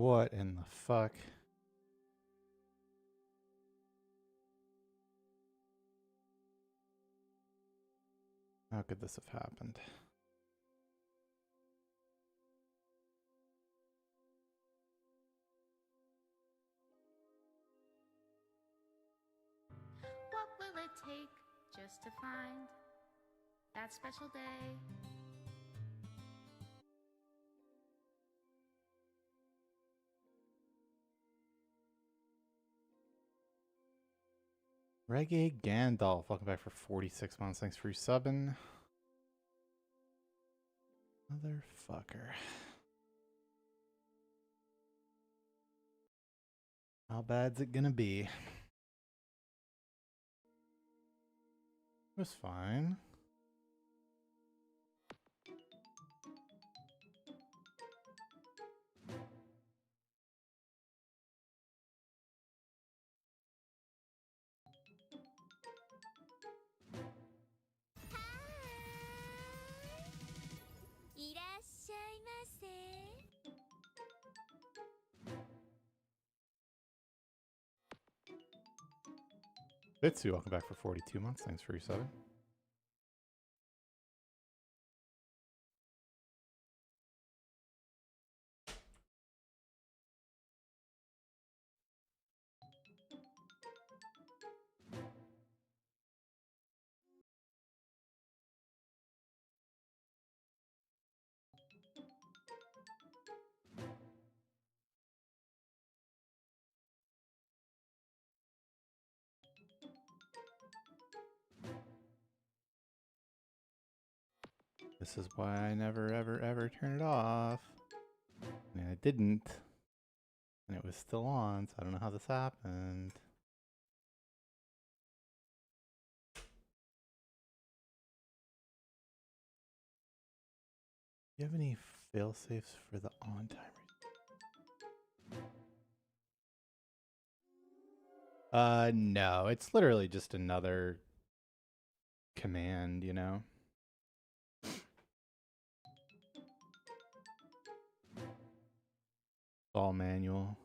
What in the fuck? How could this have happened? What will it take just to find that special day? Reggae Gandalf, welcome back for 46 months. Thanks for subbing. Motherfucker. How bad's it gonna be? It was fine. Bitsu, welcome back for 42 months. Thanks for subbing. This is why I never, ever turn it off. And I didn't. And it was still on, so I don't know how this happened. Do you have any fail-safes for the on-timers? No, it's literally just another command, you know? All manual.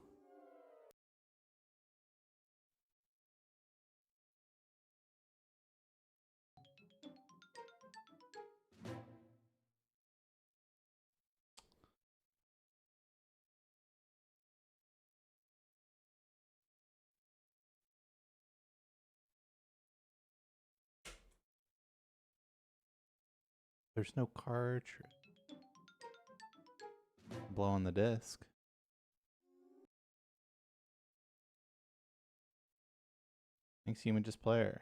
There's no cartridge. Blowing the disc. Thanks, human just player.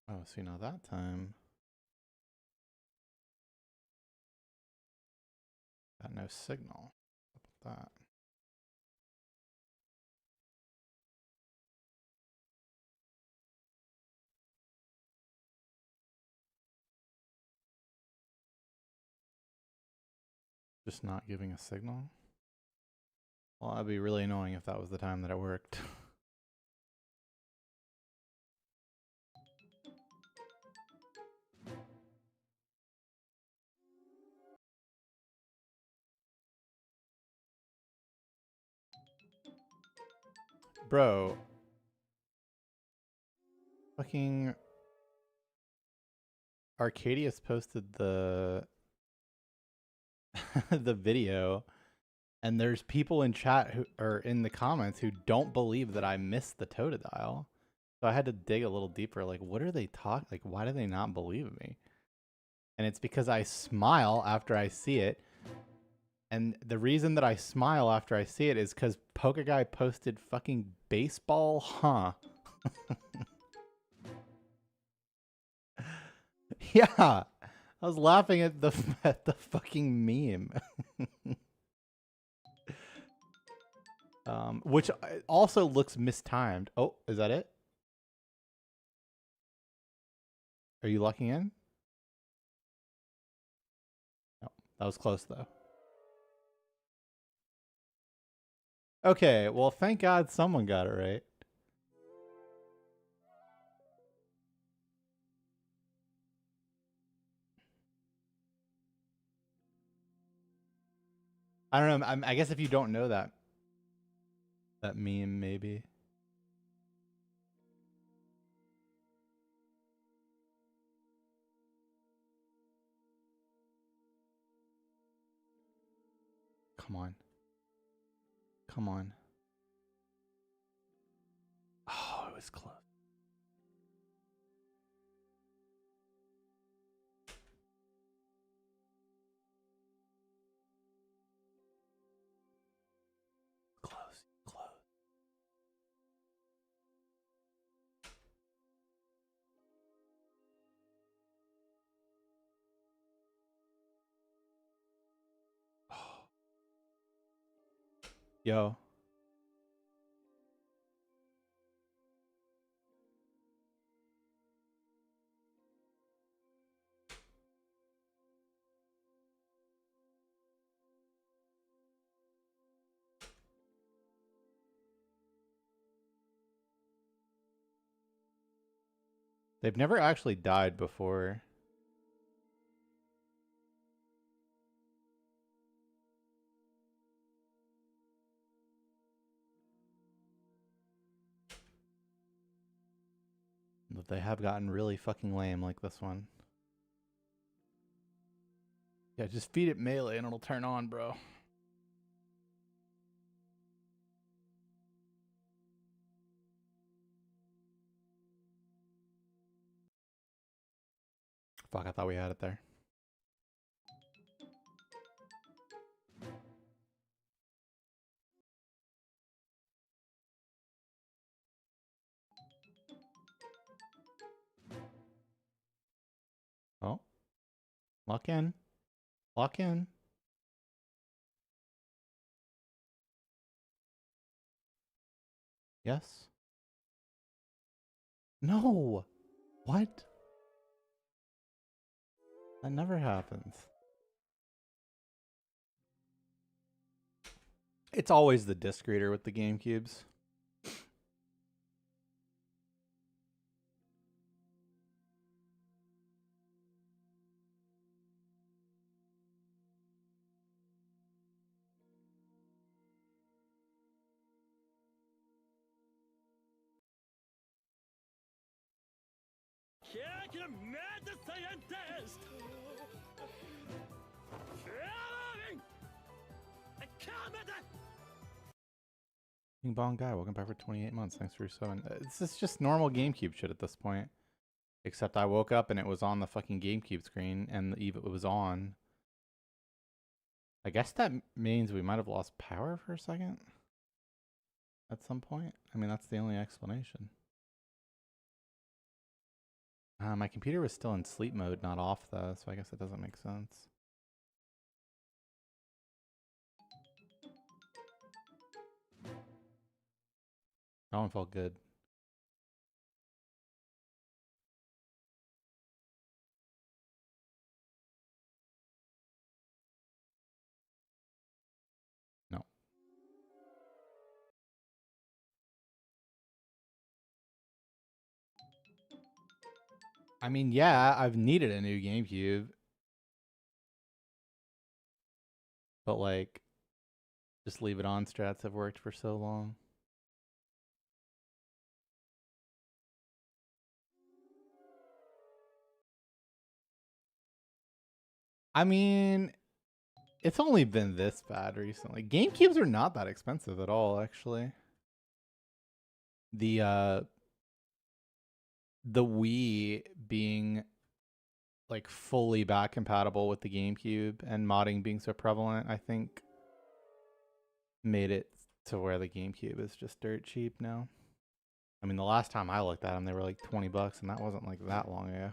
Oh, see, now that time. Got no signal. How about that? Just not giving a signal? Well, that'd be really annoying if that was the time that it worked. Bro. Fucking Arcadius posted the the video, and there's people in chat who are in the comments who don't believe that I missed the Totodile. So I had to dig a little deeper. Like, what are they talking? Like, why do they not believe me? And it's because I smile after I see it. And the reason that I smile after I see it is because Poke Guy posted fucking baseball, huh? Yeah, I was laughing at the fucking meme. Which also looks mistimed. Oh, is that it? Are you locking in? No, that was close though. Okay, well, thank God someone got it right. I don't know. I guess if you don't know that meme, maybe. Come on. Come on. Oh, it was close. Close. Close. Oh. Yo. They've never actually died before. But they have gotten really fucking lame like this one. Yeah, just feed it melee and it'll turn on, bro. Fuck, I thought we had it there. Oh. Lock in. Lock in. Yes. No. What? That never happens. It's always the disc reader with the GameCubes. Mad scientist! Bing Bong Guy, welcome back for 28 months. Thanks for subbing. It's just normal GameCube shit at this point. Except I woke up and it was on the fucking GameCube screen and it was on. I guess that means we might have lost power for a second at some point. I mean, that's the only explanation. My computer was still in sleep mode, not off though, so I guess it doesn't make sense. That one felt good. No. I mean, yeah, I've needed a new GameCube. But like, just leave it on strats have worked for so long. I mean, it's only been this bad recently. GameCubes are not that expensive at all, actually. The Wii being like fully back compatible with the GameCube and modding being so prevalent, I think made it to where the GameCube is just dirt cheap now. I mean, the last time I looked at them, they were like 20 bucks, and that wasn't like that long ago.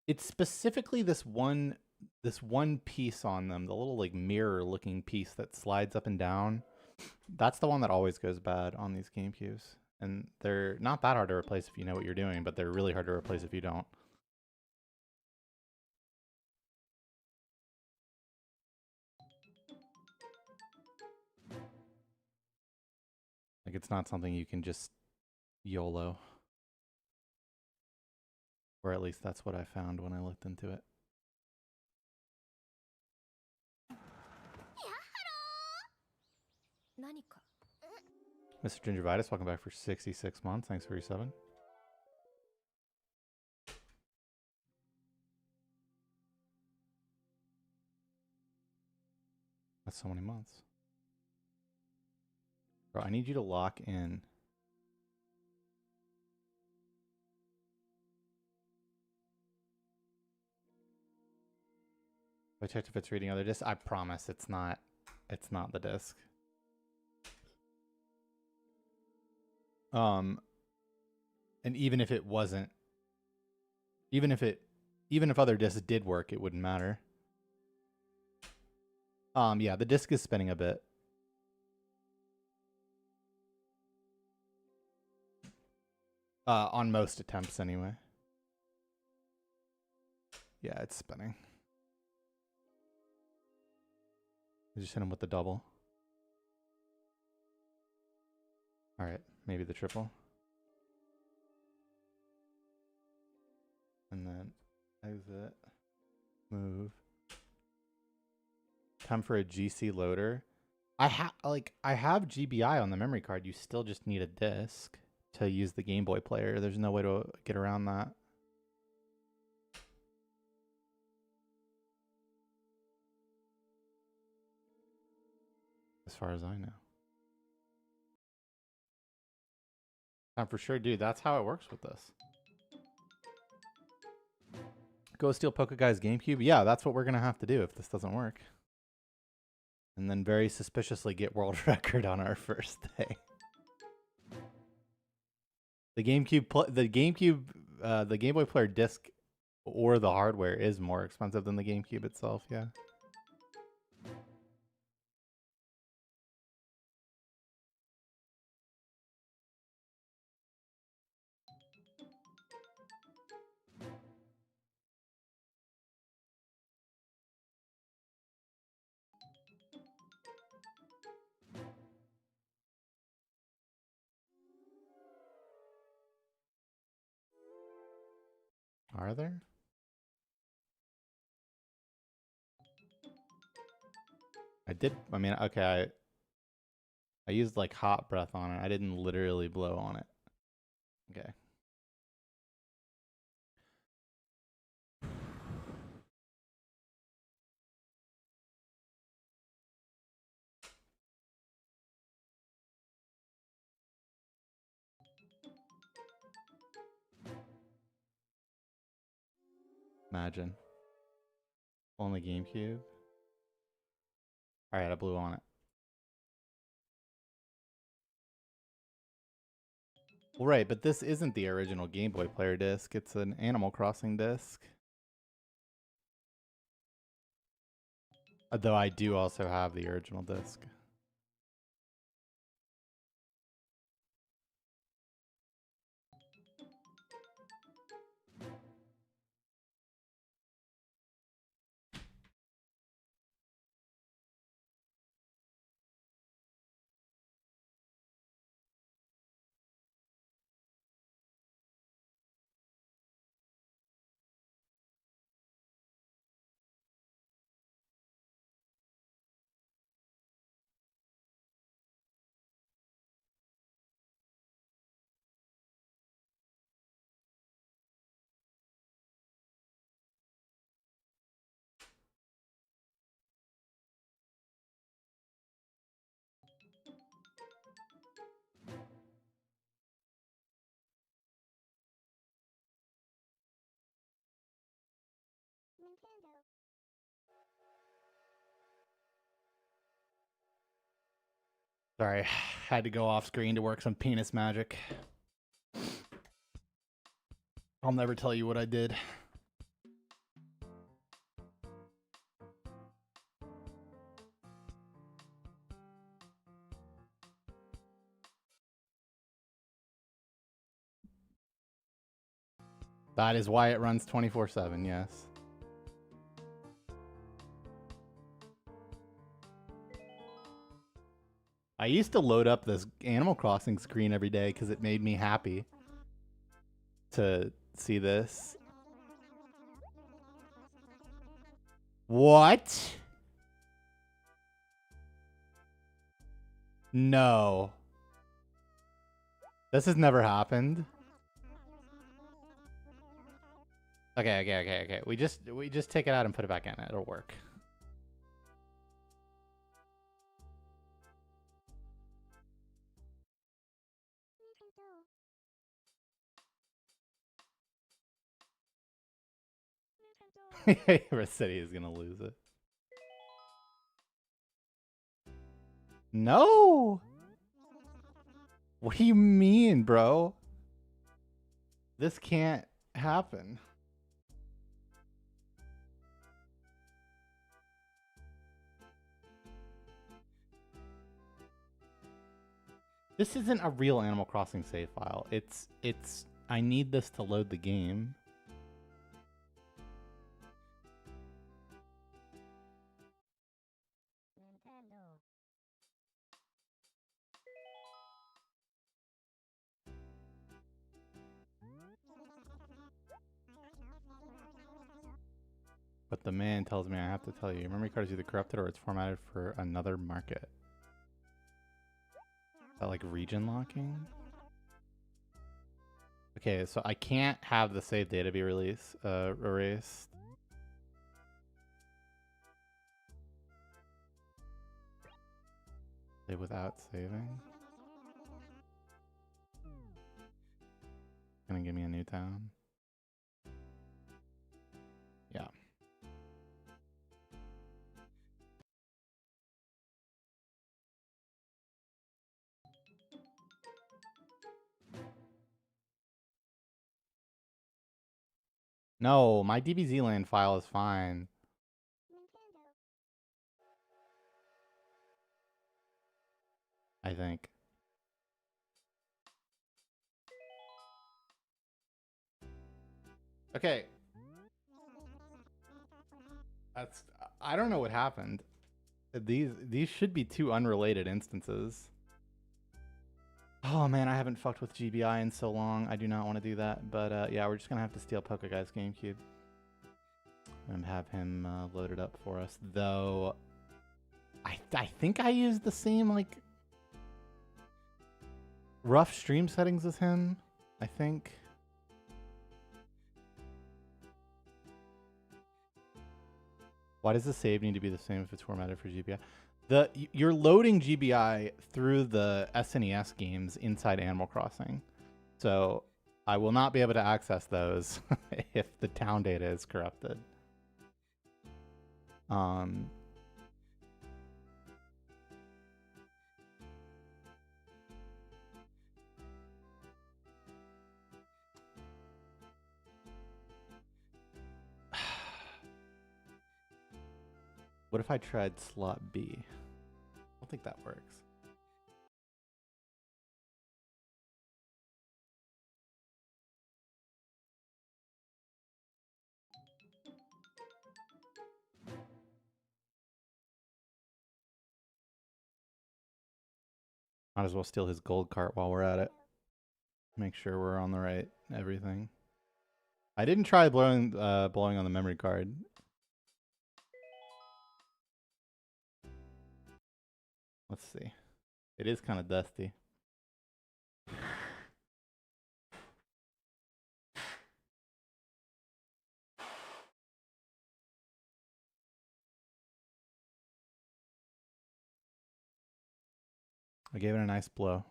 It's specifically this one piece on them, the little like mirror looking piece that slides up and down. That's the one that always goes bad on these GameCubes. And they're not that hard to replace if you know what you're doing, but they're really hard to replace if you don't. Like, it's not something you can just YOLO. Or at least that's what I found when I looked into it. Mr. Gingivitis, welcome back for 66 months. Thanks for your 7. That's so many months. Bro, I need you to lock in. I checked if it's reading other discs. I promise it's not the disc. And even if it wasn't, even if other discs did work, it wouldn't matter. Yeah, the disc is spinning a bit. On most attempts anyway. Yeah, it's spinning. I just hit him with the double. Alright, maybe the triple. And then exit. Move. Time for a GC loader. I have GBI on the memory card. You still just need a disc to use the Game Boy player. There's no way to get around that. As far as I know. Time for sure, dude. That's how it works with this. Go steal Poke Guy's GameCube? Yeah, that's what we're going to have to do if this doesn't work. And then very suspiciously get world record on our first day. The the Game Boy Player disc or the hardware is more expensive than the GameCube itself, yeah. Are there? I mean, okay, I used like hot breath on it. I didn't literally blow on it. Okay. Imagine. Only GameCube. Alright, I blew on it. Well, right, but this isn't the original Game Boy Player disc. It's an Animal Crossing disc. Though I do also have the original disc. Sorry, had to go off screen to work some penis magic. I'll never tell you what I did. That is why it runs 24/7, yes. used to load up this Animal Crossing screen every day because it made me happy to see this. What? No. This has never happened. Okay. We just take it out and put it back in. It'll work. City is gonna lose it. No. What do you mean, bro? This can't happen. This isn't a real Animal Crossing save file. It's I need this to load the game. But the man tells me I have to tell you. Your memory card is either corrupted or it's formatted for another market. Is that like region locking? Okay, so I can't have the save data be erased. Save without saving. Gonna give me a new town. Yeah. No, my DBZ land file is fine. I think. Okay. I don't know what happened. These should be two unrelated instances. Oh man, I haven't fucked with GBI in so long. I do not want to do that. But yeah, we're just gonna have to steal Pokeguy's GameCube and have him load it up for us. Though I think I used the same like rough stream settings as him. I think. Why does the save need to be the same if it's formatted for GBI? You're loading GBI through the SNES games inside Animal Crossing. So I will not be able to access those if the town data is corrupted. What if I tried slot B? I don't think that works. Might as well steal his gold cart while we're at it. Make sure we're on the right everything. I didn't try blowing on the memory card. Let's see. It is kind of dusty. I gave it a nice blow.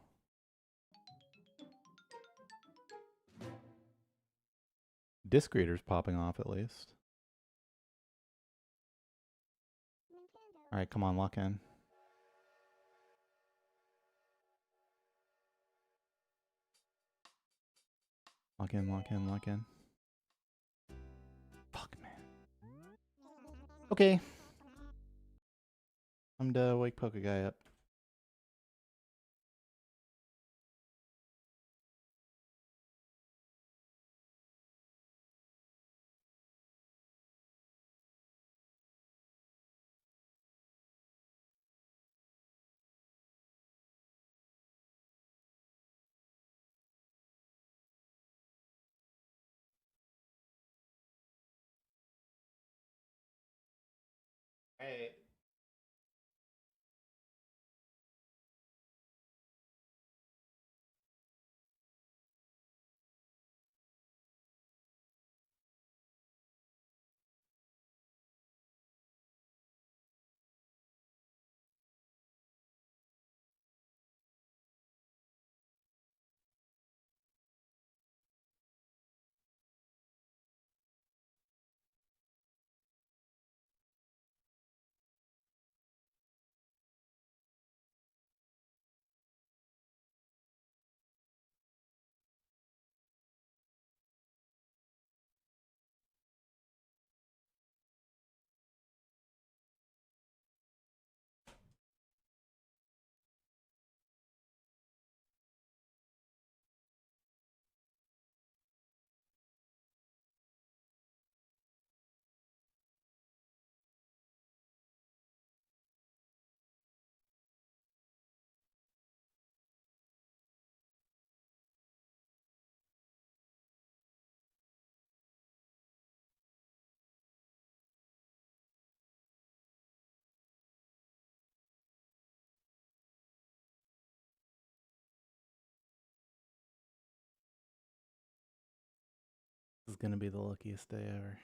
Disc reader's popping off at least. All right, come on, lock in. Lock in, lock in, lock in. Fuck, man. Okay. I'm to wake Pokeguy up. Hey. This is gonna be the luckiest day ever.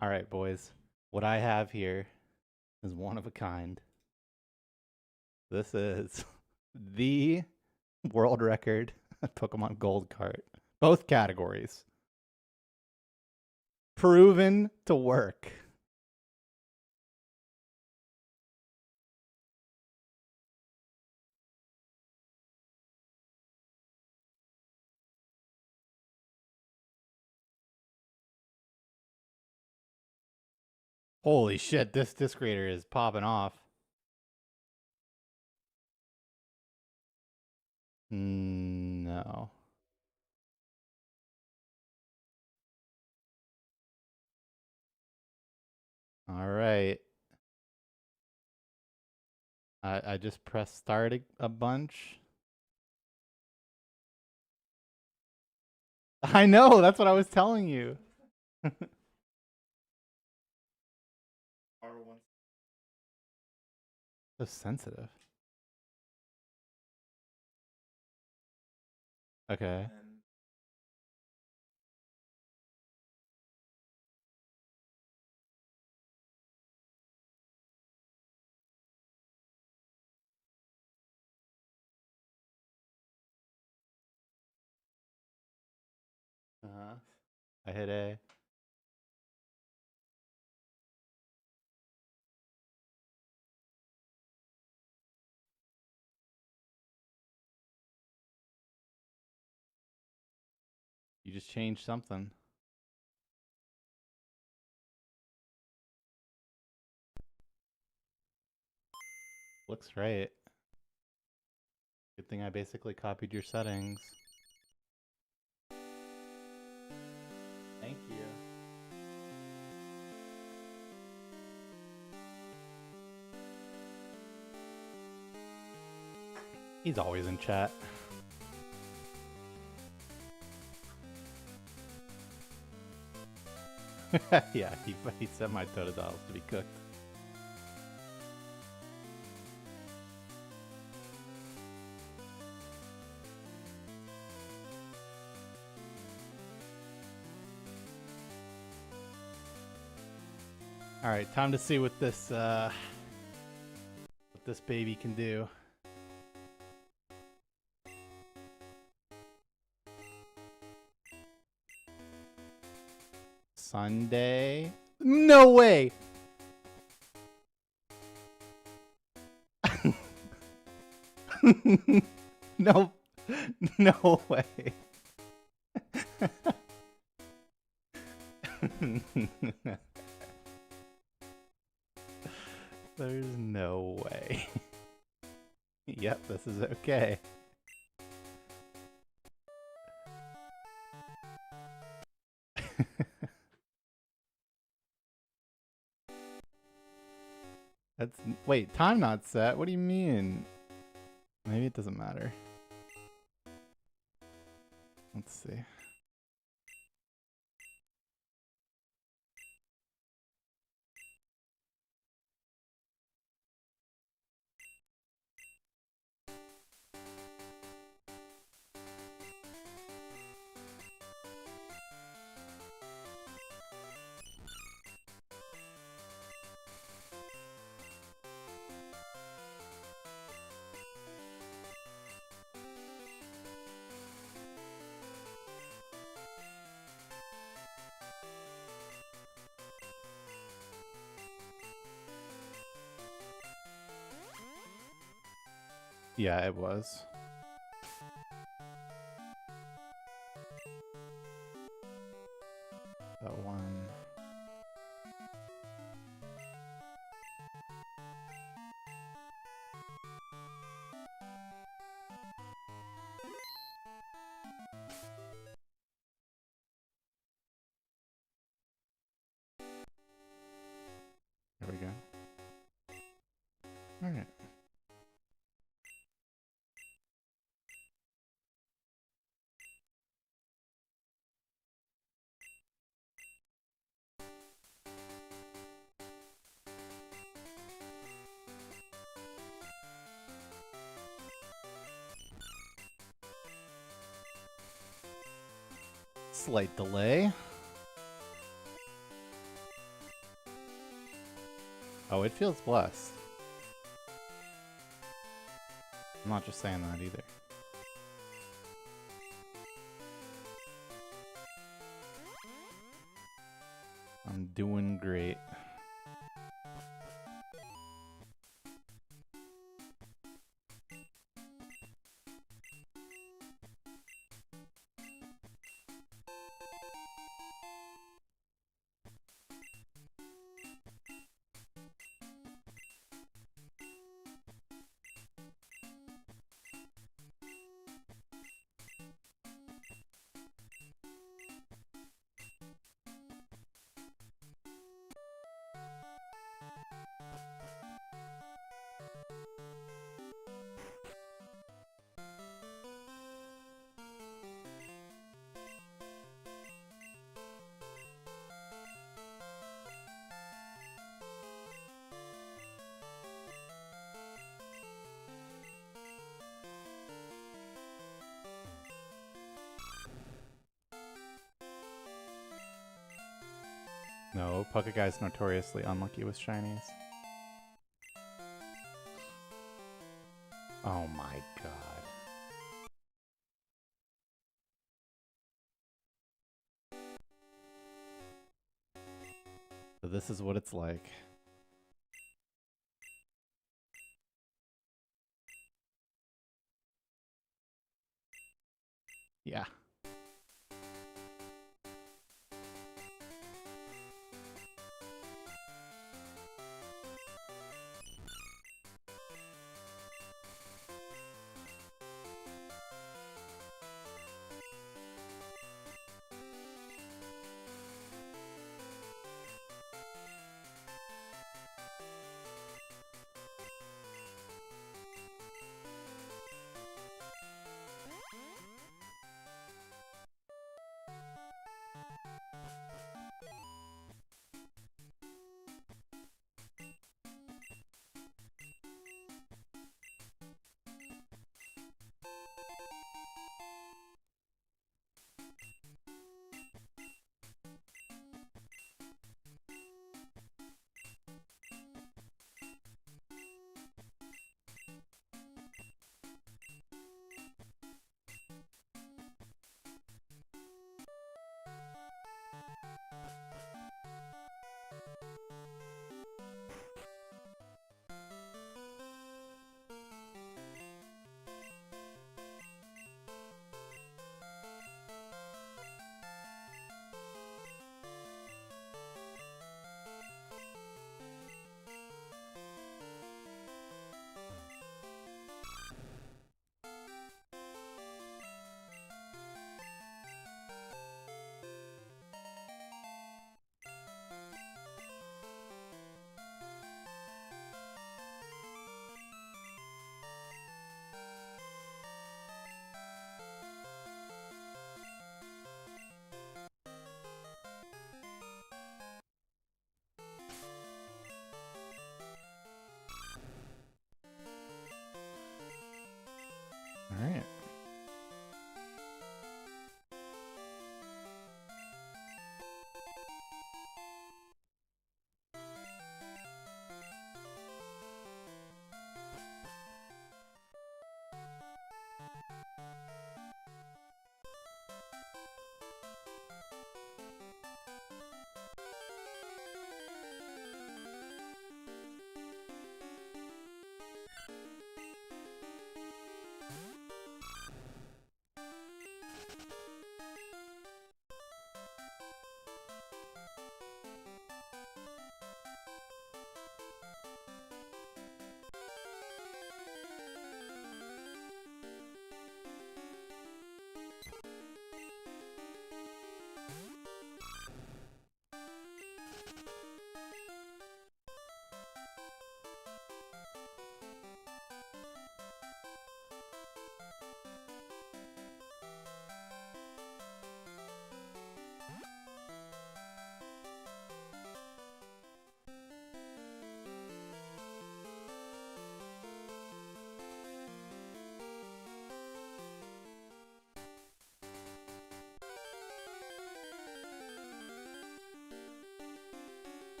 All right, boys. What I have here is one of a kind. This is the world record Pokemon Gold cart. Both categories. Proven to work. Holy shit, this disc grader is popping off. No. All right. I just pressed start a bunch. I know, that's what I was telling you. So sensitive. Okay. Uh-huh. I hit A. You just changed something. Looks right. Good thing I basically copied your settings. Thank you. He's always in chat. Yeah, he sent my Totodiles to be cooked. All right, time to see what this baby can do. Sunday? No way! No, no way. There's no way. Yep, this is okay. That's wait, time not set. What do you mean? Maybe it doesn't matter. Let's see. Yeah, it was. That one. There we go. All right. Slight delay. Oh, it feels blessed. I'm not just saying that either. I'm doing great. No, Pucka Guy's notoriously unlucky with shinies. Oh my god. So this is what it's like. Yeah. All right.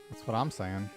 That's what I'm saying.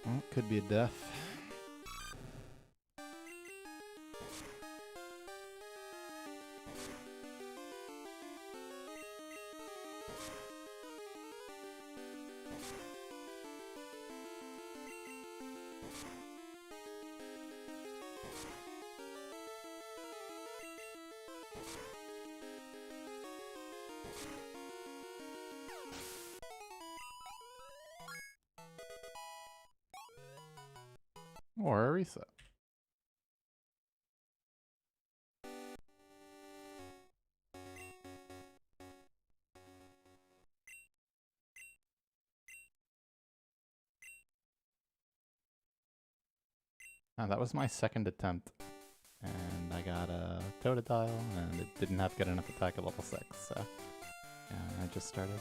Well, could be a death. Or a reset. Oh, that was my second attempt. And I got a Totodile, and it didn't have good enough attack at level 6, so yeah, I just started.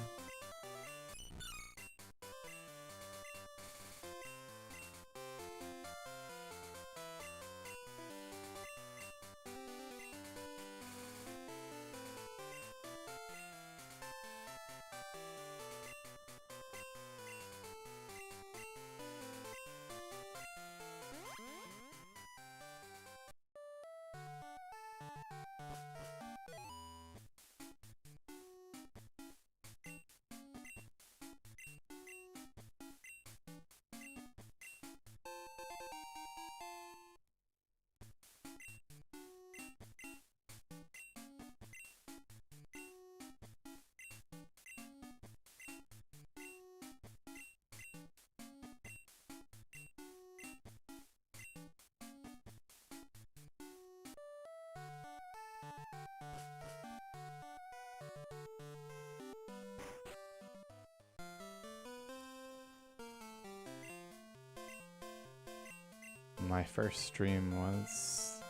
My first stream was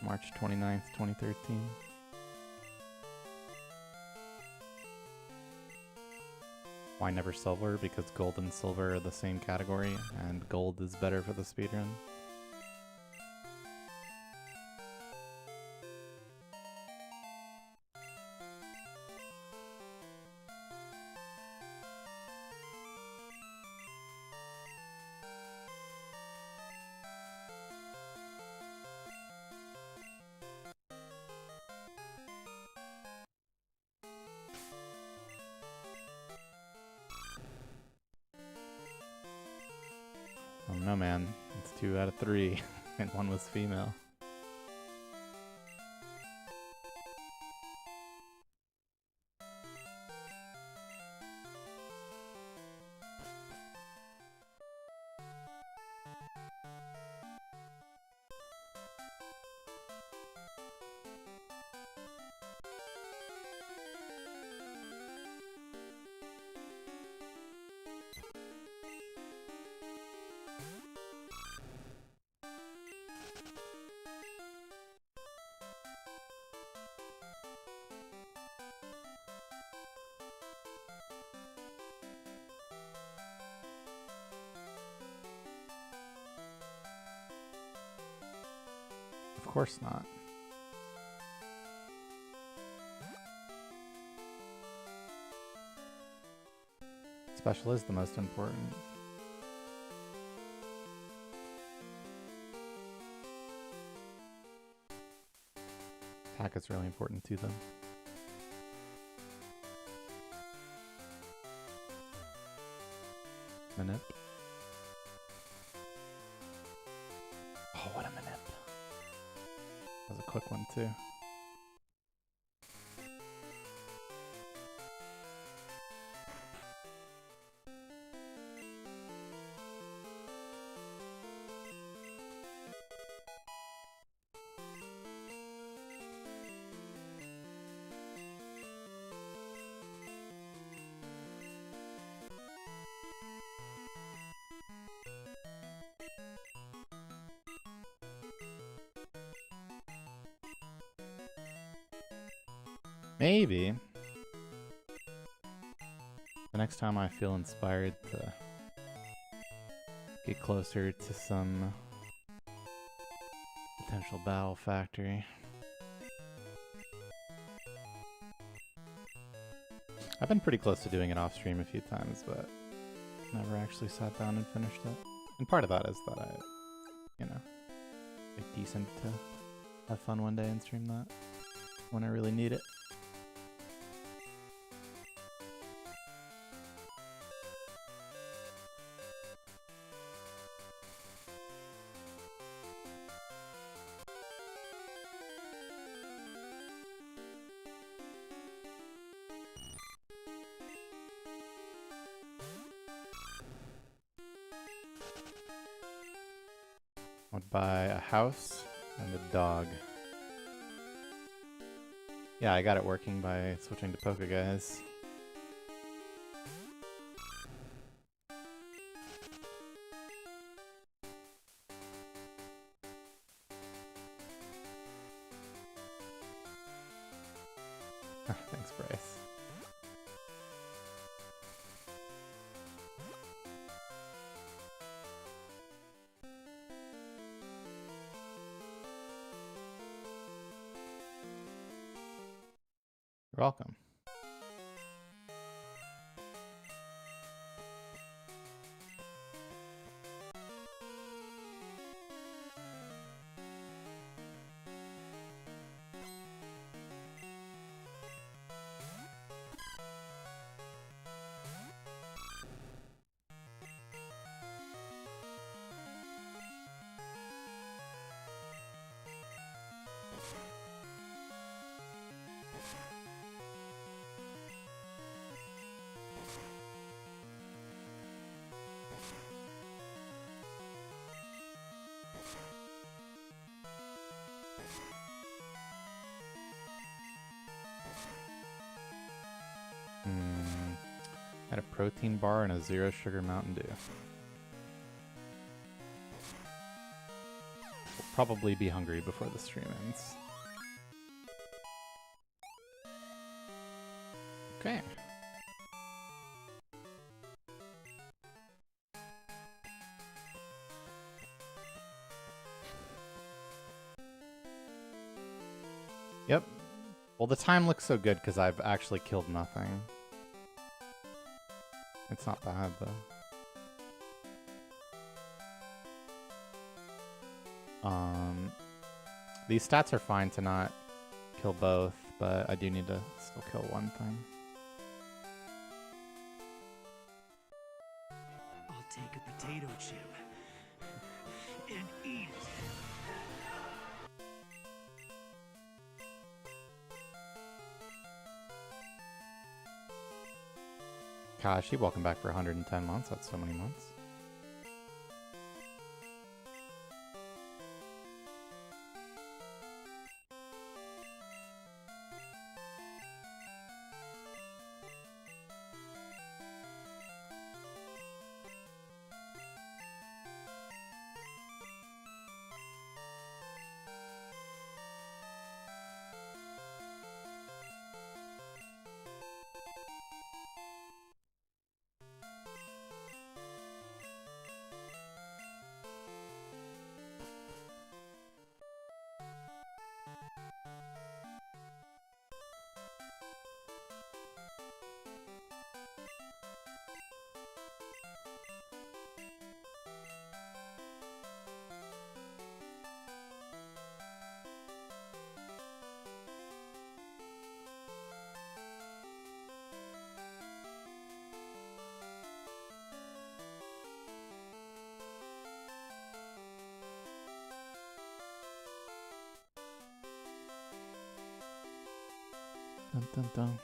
March 29th, 2013. Why never silver? Because gold and silver are the same category, and gold is better for the speedrun. Oh no, man. It's 2 out of 3, and 1 was female. Of course not. Special is the most important. Attack is really important to them. Manip. Oh, what a manip. That was a quick one too. Maybe the next time I feel inspired to get closer to some potential battle factory. I've been pretty close to doing it off stream a few times, but never actually sat down and finished it. And part of that is that I, you know, like decent to have fun one day and stream that when I really need it. I'd buy a house and a dog. Yeah, I got it working by switching to Poke Guys. Thanks, Bryce. You're welcome. Had a protein bar and a 0 sugar Mountain Dew. probably be hungry before the stream ends. Okay. Yep. Well, the time looks so good because I've actually killed nothing. It's not bad, though. These stats are fine to not kill both, but I do need to still kill one thing. I'll take a potato chip and eat it. Gosh, welcome back for 110 months. That's so many months. Dun, dun, dun.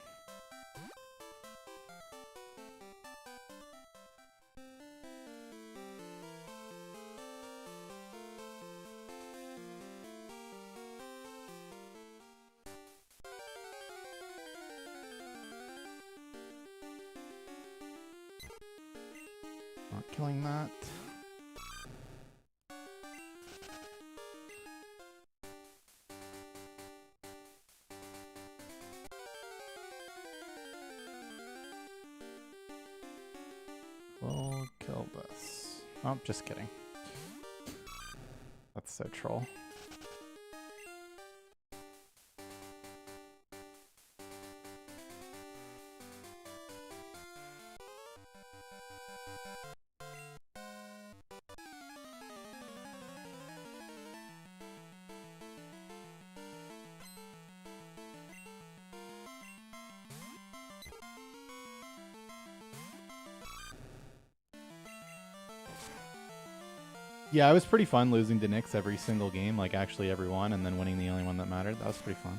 Not killing that. We'll kill this. Oh, just kidding. That's so troll. Yeah, it was pretty fun losing to Nyx every single game, like actually every one, and then winning the only one that mattered. That was pretty fun.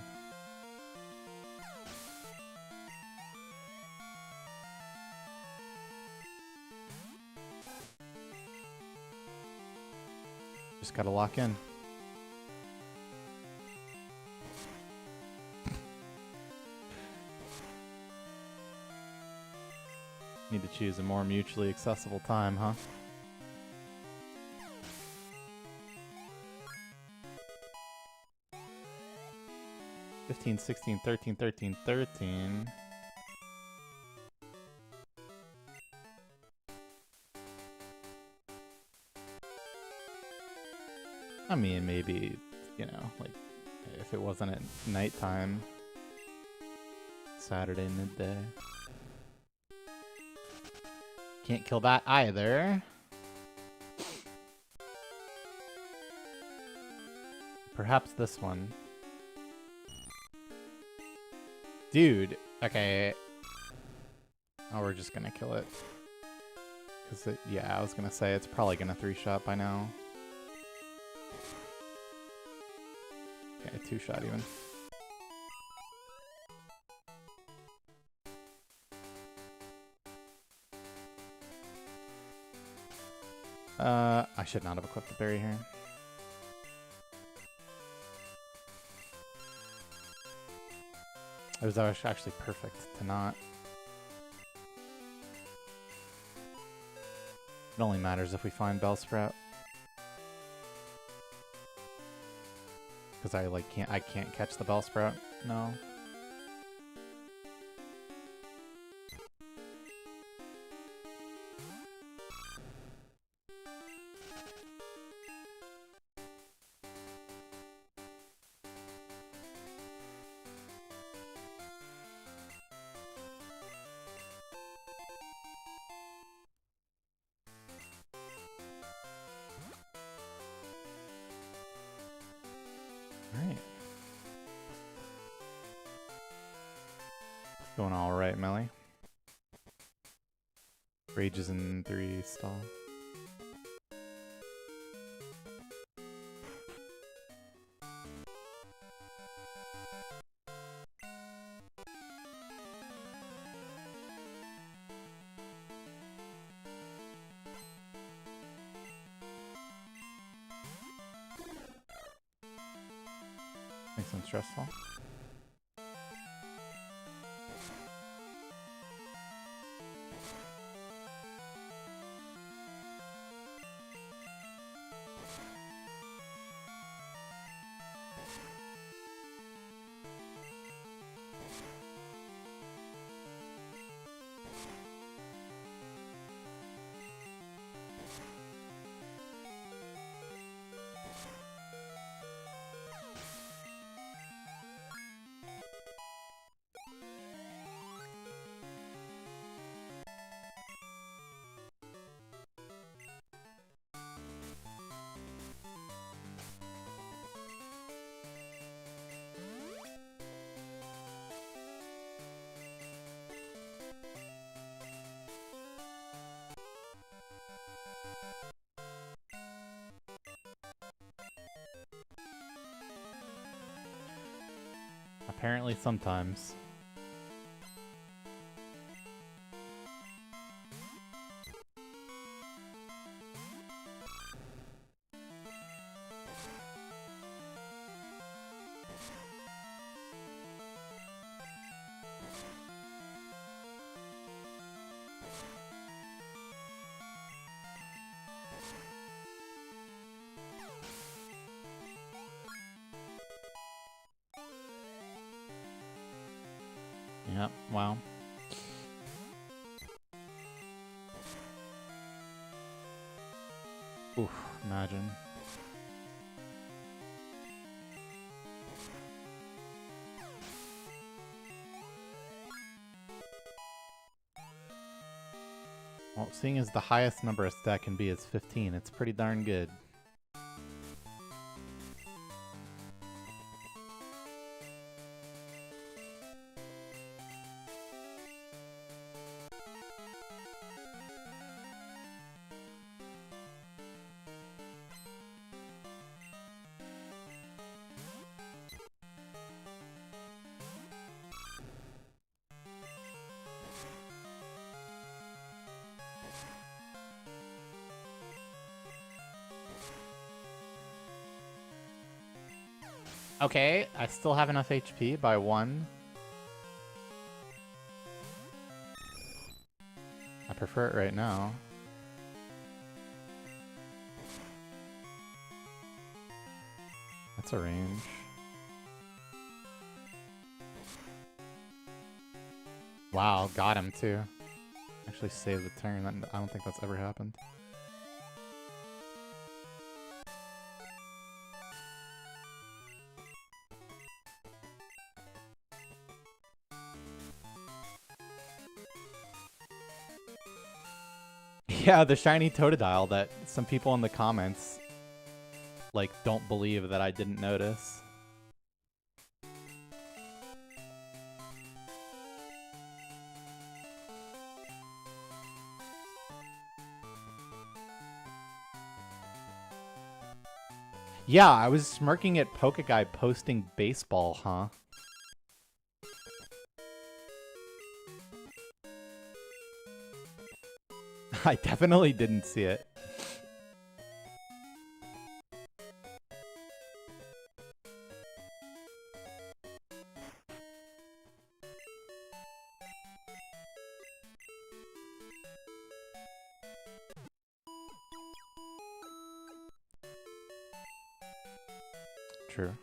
Just gotta lock in. Need to choose a more mutually accessible time, huh? $15, $16, $13, $13, $13. I mean, maybe, you know, like, if it wasn't at nighttime, Saturday midday. Can't kill that either. Perhaps this one. Dude, okay. Oh, we're just gonna kill it. Cause it, yeah, I was gonna say it's probably gonna 3-shot by now. Okay, 2-shot even. I should not have equipped the berry here. It was actually perfect to not. It only matters if we find Bellsprout. because I like can't catch the bell sprout. No. Alright. Going alright, Melly. Rage is in 3 stall. Makes them stressful. Apparently sometimes. Yep, wow. Oof, imagine. Well, seeing as the highest number a stat can be is 15, it's pretty darn good. Okay, I still have enough HP by 1. I prefer it right now. That's a range. Wow, got him too. Actually saved the turn. I don't think that's ever happened. Yeah, the shiny Totodile that some people in the comments like don't believe that I didn't notice. Yeah, I was smirking at Pokeguy posting baseball, huh? I definitely didn't see it. True.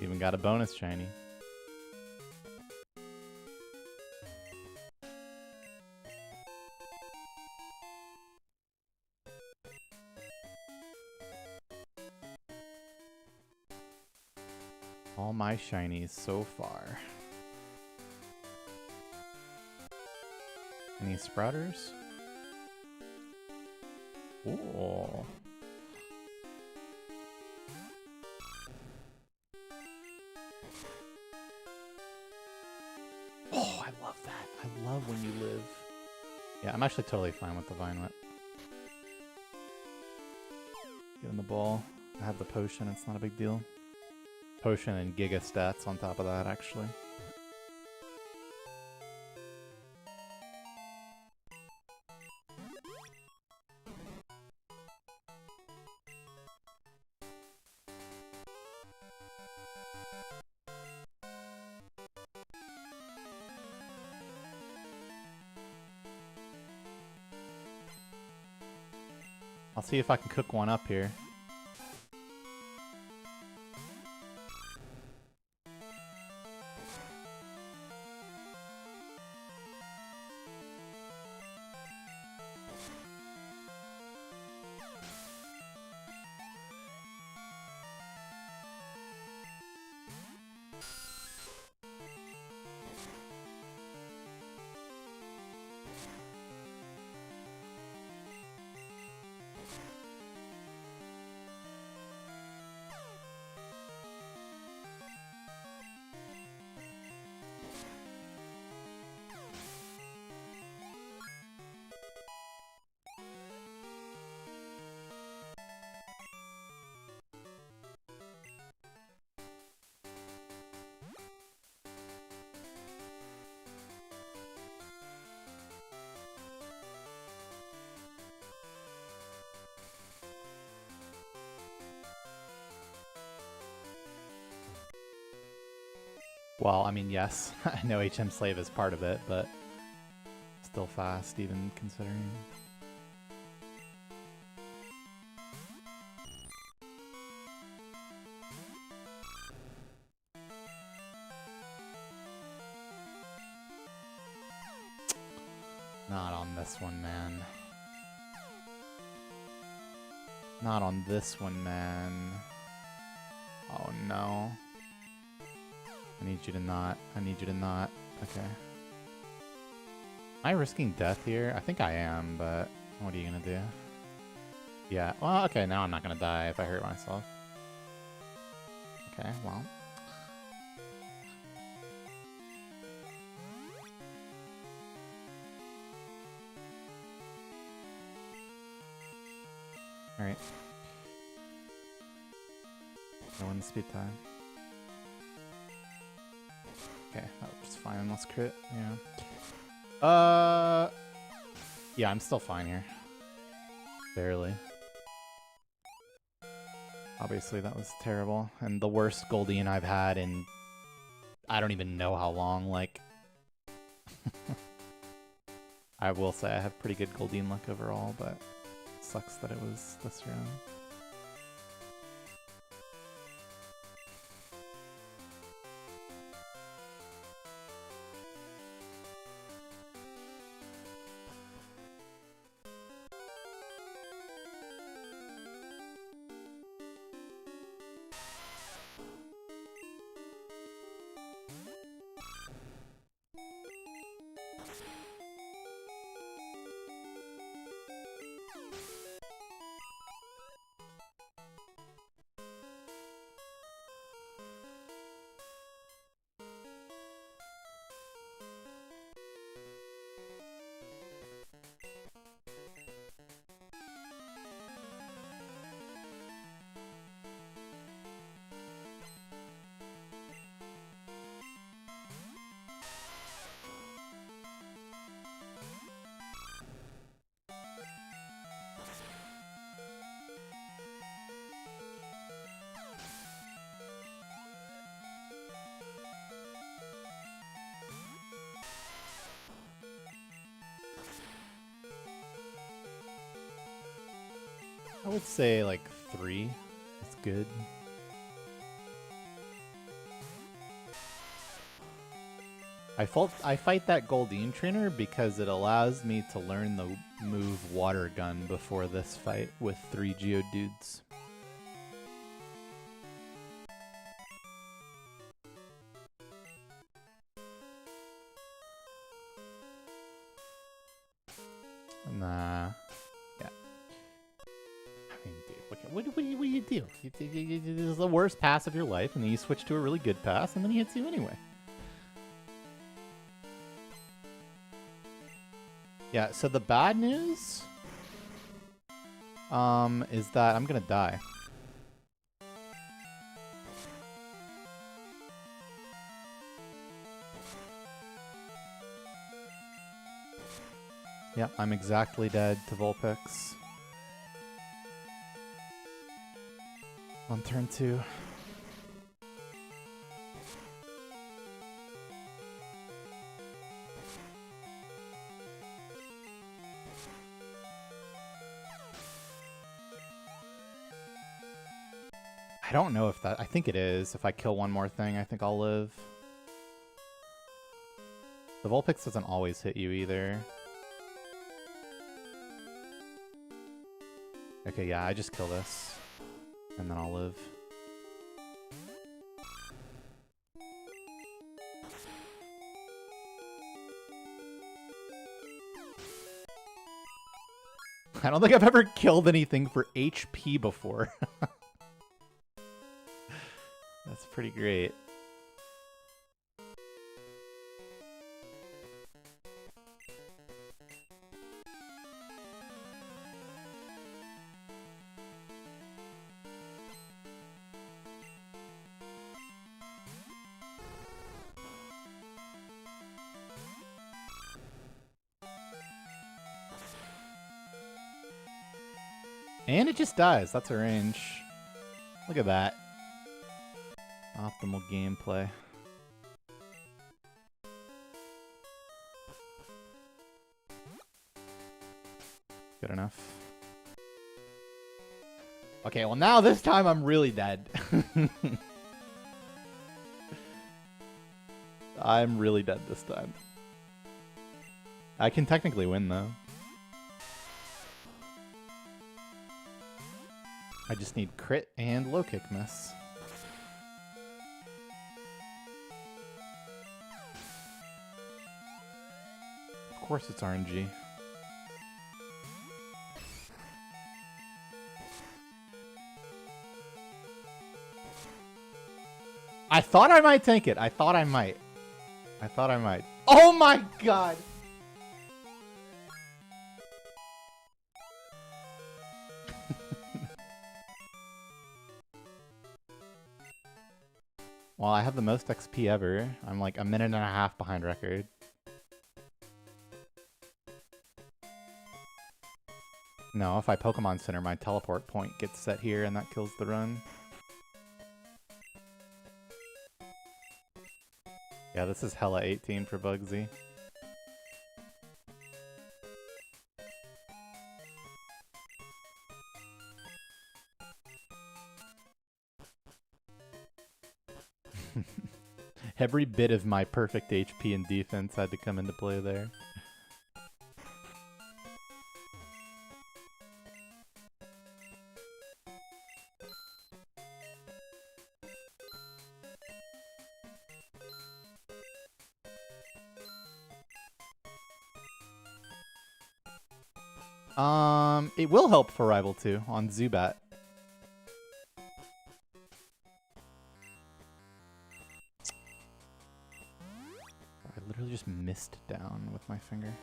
Even got a bonus shiny. All my shinies so far. Any sprouters? Ooh. Oh, I love that. I love when you live. Yeah, I'm actually totally fine with the Vine Whip. Get in the ball. I have the potion, it's not a big deal. Potion and Giga stats on top of that, actually. I'll see if I can cook one up here. Well, I mean, yes, I know HM Slave is part of it, but still fast, even considering. Not on this one, man. Not on this one, man. Oh, no. I need you to not. I need you to not. Okay. Am I risking death here? I think I am, but what are you gonna do? Yeah, well, okay, now I'm not gonna die if I hurt myself. Okay, well. Alright. No one speed time. Okay, that was fine unless crit, yeah. Yeah, I'm still fine here. Barely. Obviously that was terrible, and the worst Goldeen I've had in I don't even know how long, like... I will say I have pretty good Goldeen luck overall, but it sucks that it was this round. I would say like 3 is good. I fight that Goldeen trainer because it allows me to learn the move Water Gun before this fight with 3 Geodudes. Nah. Yeah. I mean, dude, what do you do? This is the worst pass of your life, and then you switch to a really good pass, and then he hits you anyway. Yeah, so the bad news is that I'm gonna die. Yeah, I'm exactly dead to Vulpix. On turn 2. I don't know if that... I think it is. If I kill one more thing, I think I'll live. The Vulpix doesn't always hit you either. Okay, yeah, I just kill this. And then I'll live. I don't think I've ever killed anything for HP before. That's pretty great. And it just dies. That's a range. Look at that. Optimal gameplay. Good enough. Okay, well now this time I'm really dead. I'm really dead this time. I can technically win though. I just need crit and low kick miss. Of course it's RNG. I thought I might tank it. I thought I might. Oh my god! Well, I have the most XP ever. I'm like a minute and a half behind record. No, if I Pokemon Center, my teleport point gets set here and that kills the run. Yeah, this is hella 18 for Bugsy. Every bit of my perfect HP and defense had to come into play there. It will help for Rival 2 on Zubat. I literally just missed down with my finger.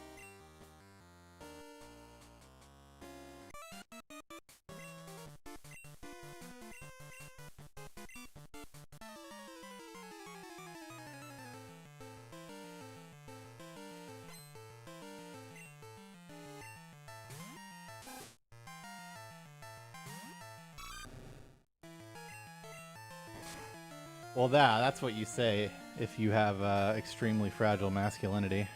Well, that's what you say if you have extremely fragile masculinity.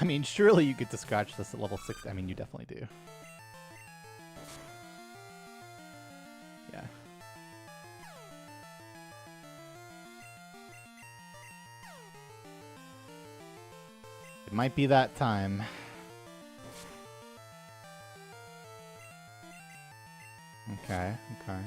I mean, surely you get to scratch this at level 6. I mean, you definitely do. Yeah. It might be that time. Okay, okay.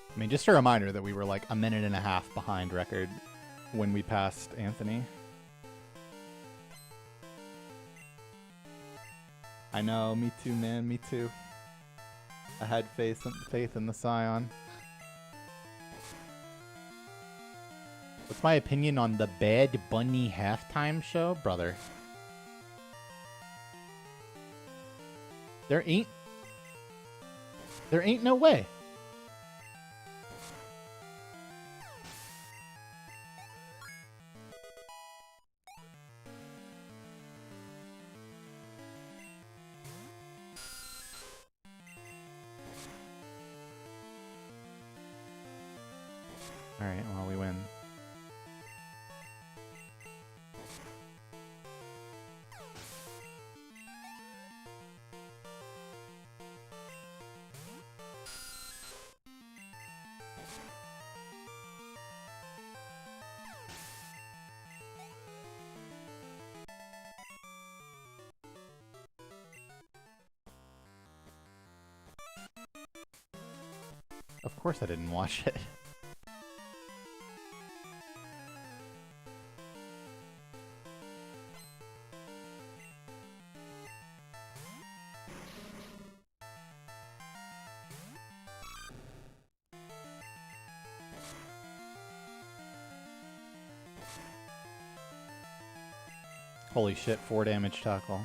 I mean, just a reminder that we were like a minute and a half behind record when we passed Anthony. I know, me too, man, me too. I had faith in the Scion. What's my opinion on the Bad Bunny halftime show? Brother. There ain't no way. Alright, well, we win. Of course I didn't watch it. Holy shit, 4 damage tackle.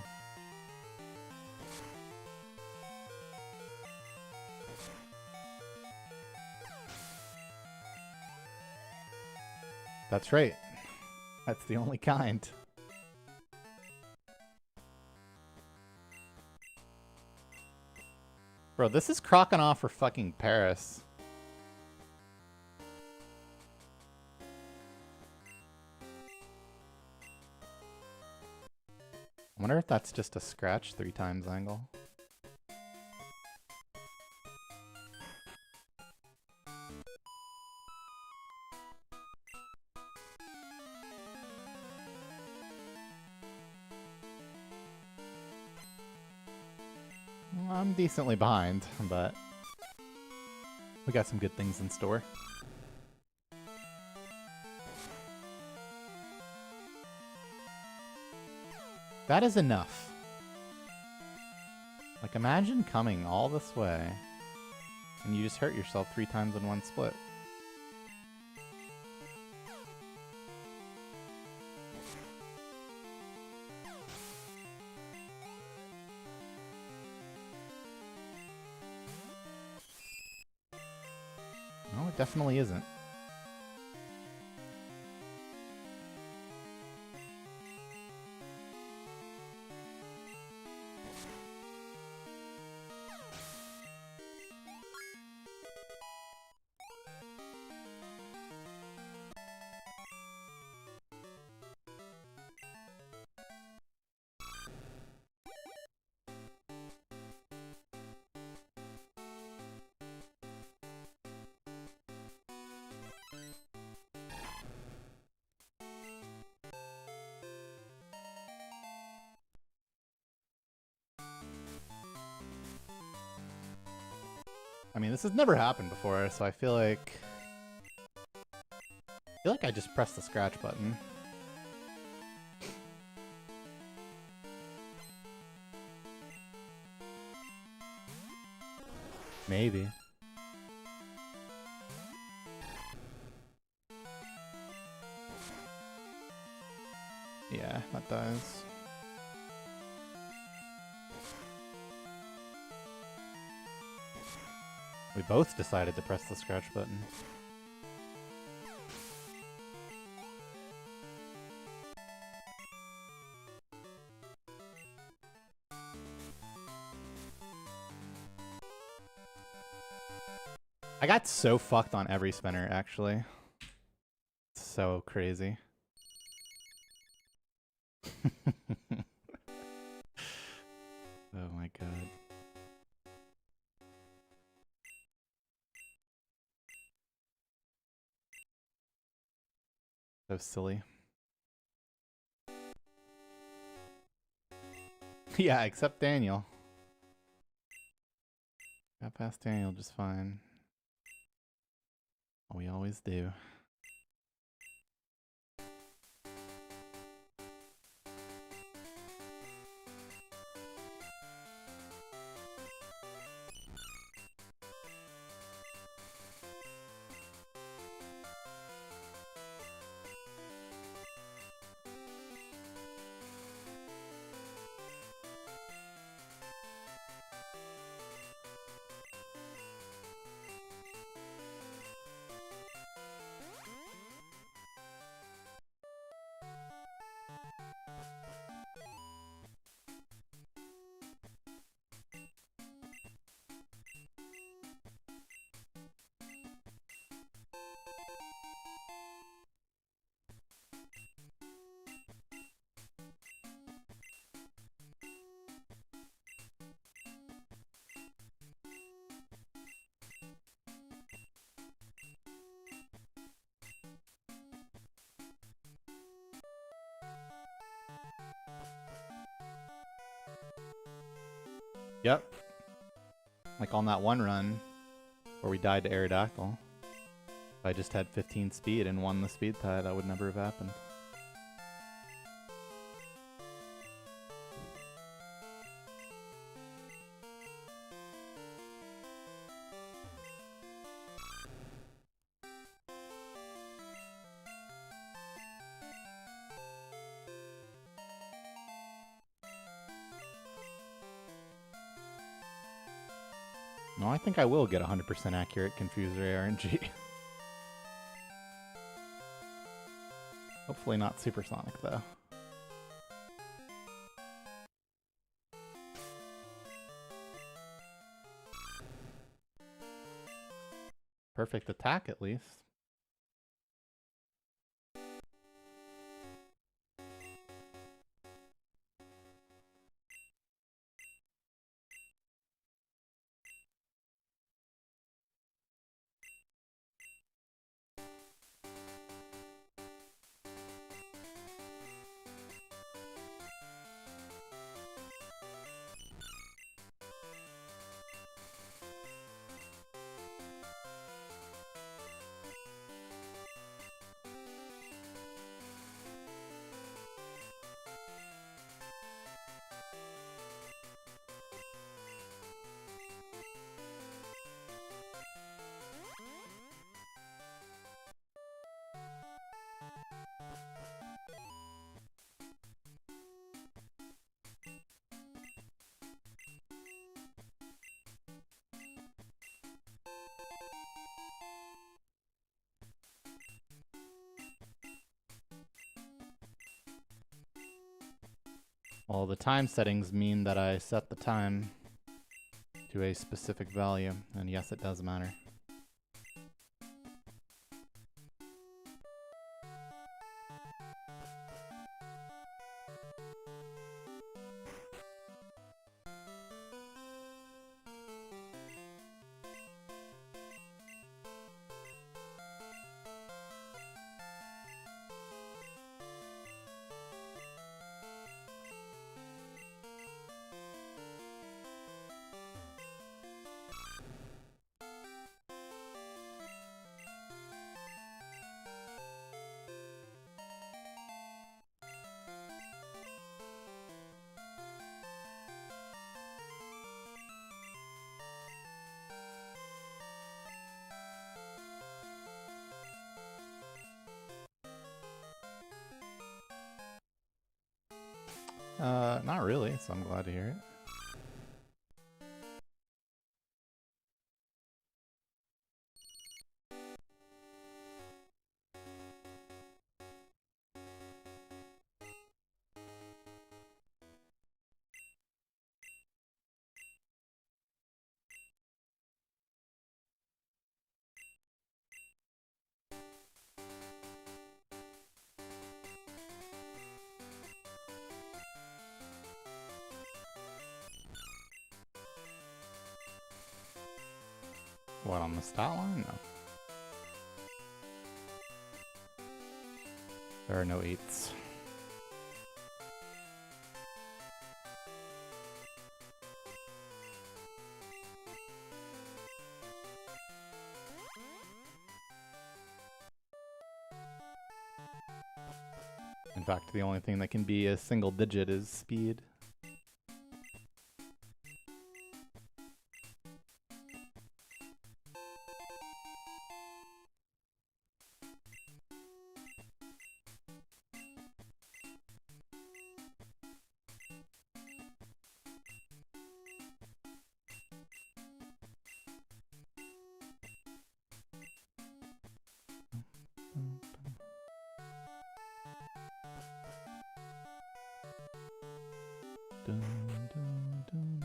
That's right. That's the only kind. Bro, this is Croconaw for fucking Paris. I wonder if that's just a scratch 3 times angle. Well, I'm decently behind, but we got some good things in store. That is enough. Like, imagine coming all this way and you just hurt yourself 3 times in one split. No, it definitely isn't. I mean, this has never happened before, so I feel like I just pressed the scratch button. Maybe. Yeah, that does. We both decided to press the scratch button. I got so fucked on every spinner, actually. So crazy. Oh my god. So silly. Yeah, except Daniel. Got past Daniel just fine. We always do. Yep. Like on that one run where we died to Aerodactyl. If I just had 15 speed and won the speed tie, that would never have happened. No, I think I will get 100% accurate Confuser RNG. Hopefully not supersonic, though. Perfect attack, at least. Well, the time settings mean that I set the time to a specific value, and yes, it does matter. Not really, so I'm glad to hear it. What, on the stat line? No. There are no 8s. In fact, the only thing that can be a single digit is speed. Dun, dun, dun.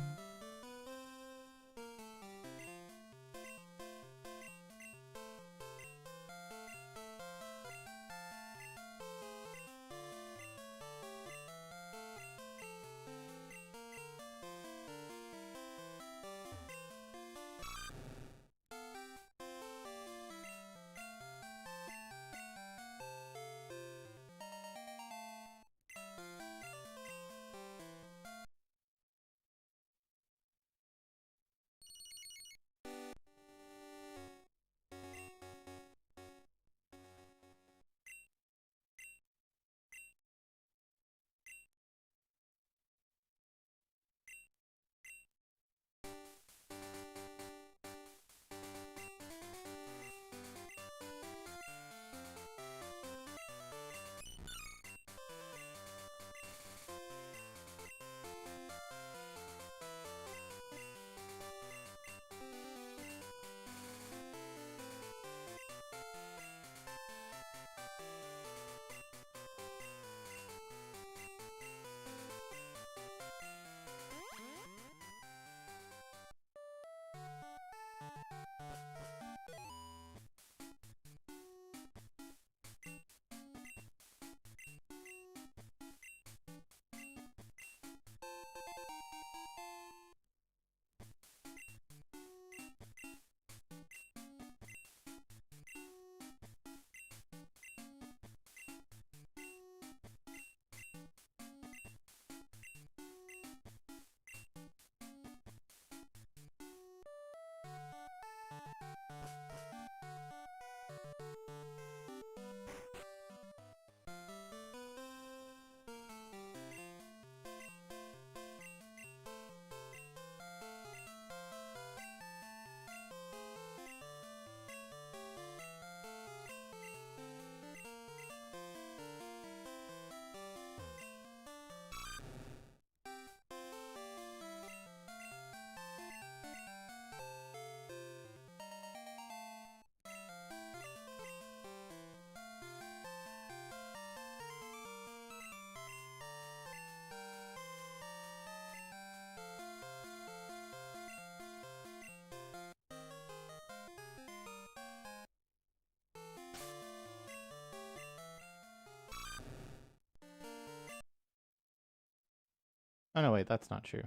Oh no, wait, that's not true.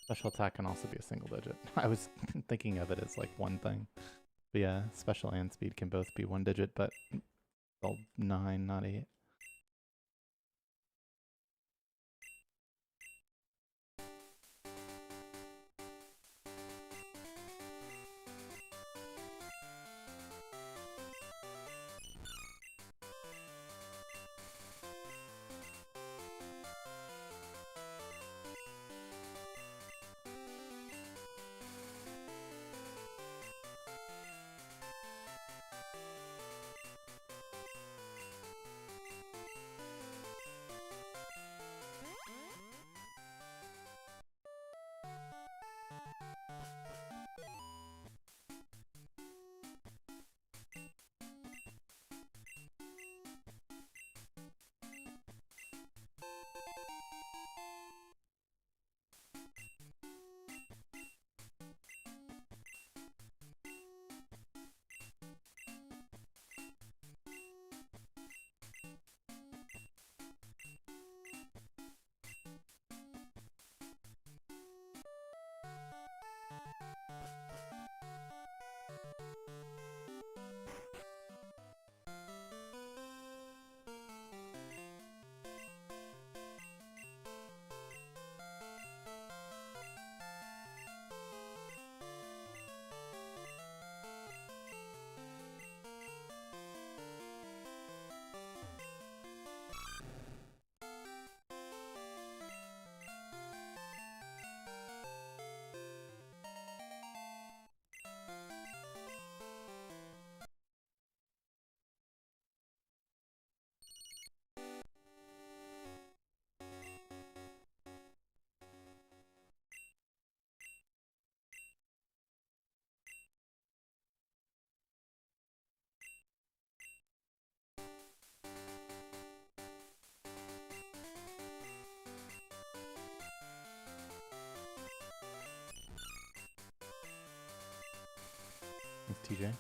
Special attack can also be a single digit. I was thinking of it as like one thing. But yeah, special and speed can both be one digit, but all 9, not 8. TJ.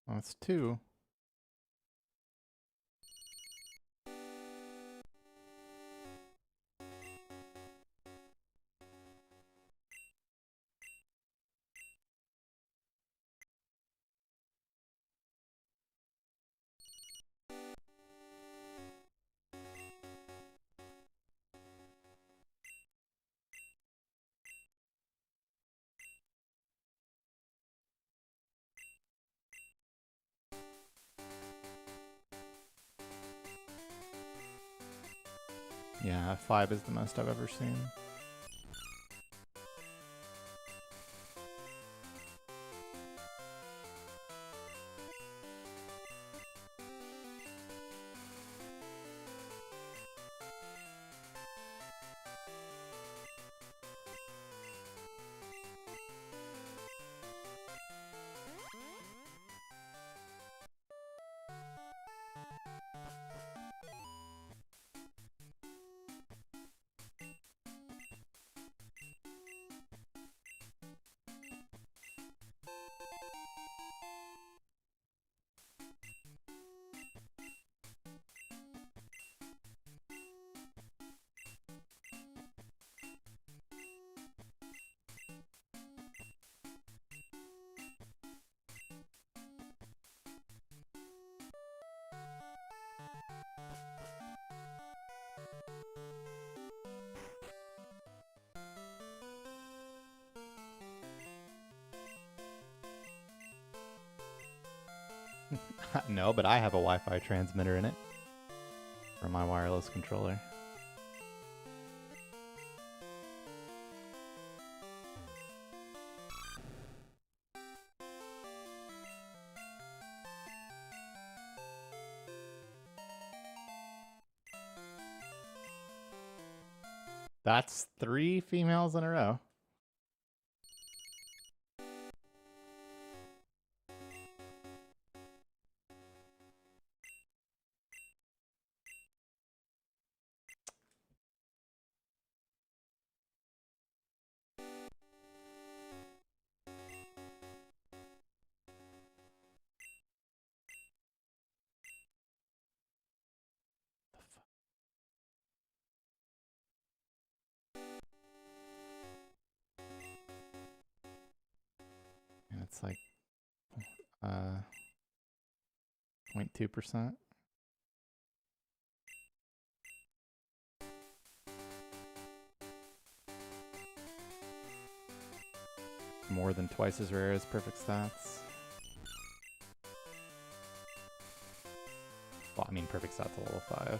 Well, that's 2. Yeah, 5 is the most I've ever seen. No, but I have a Wi-Fi transmitter in it for my wireless controller. That's 3 females in a row. And it's like 0.2%. More than twice as rare as perfect stats. Well, I mean, perfect stats a level 5.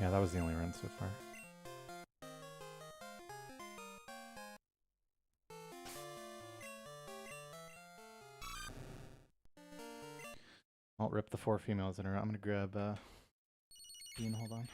Yeah, that was the only run so far. I'll rip the 4 females in a row. I'm gonna grab Bean, hold on.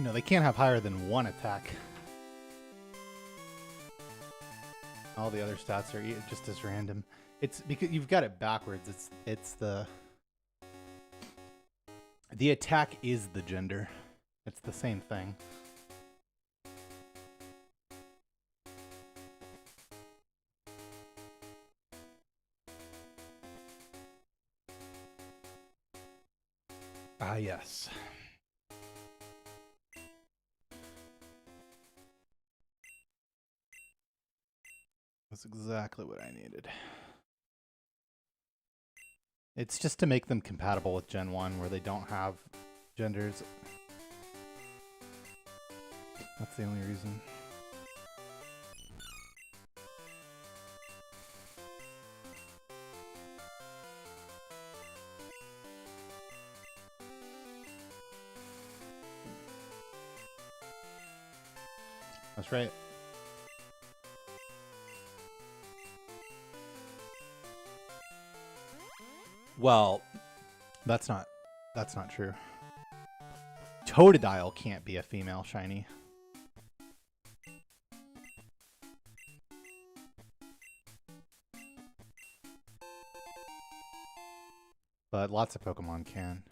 No, they can't have higher than 1 attack. All the other stats are just as random. It's because you've got it backwards. It's the attack is the gender. It's the same thing. Ah, yes. That's exactly what I needed. It's just to make them compatible with Gen 1 where they don't have genders. That's the only reason. That's right. Well, that's not true. Totodile can't be a female shiny. But lots of Pokemon can.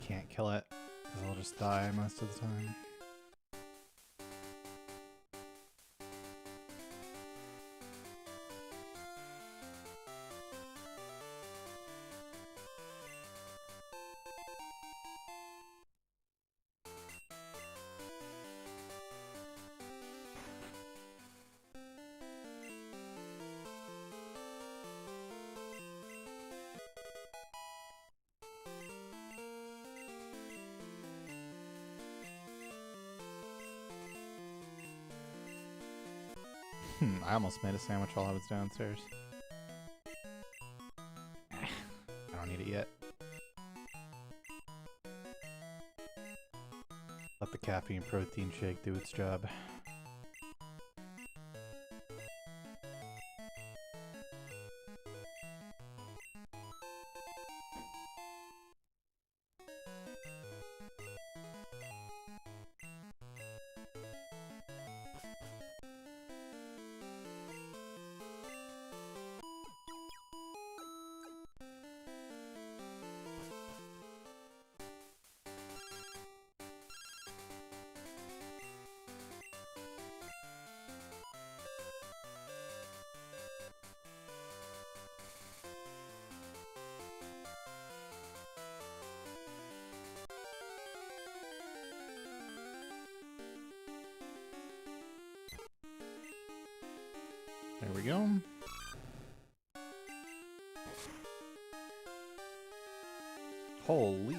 Can't kill it, because I'll just die most of the time. I almost made a sandwich while I was downstairs. I don't need it yet. Let the caffeine protein shake do its job. There we go. Holy.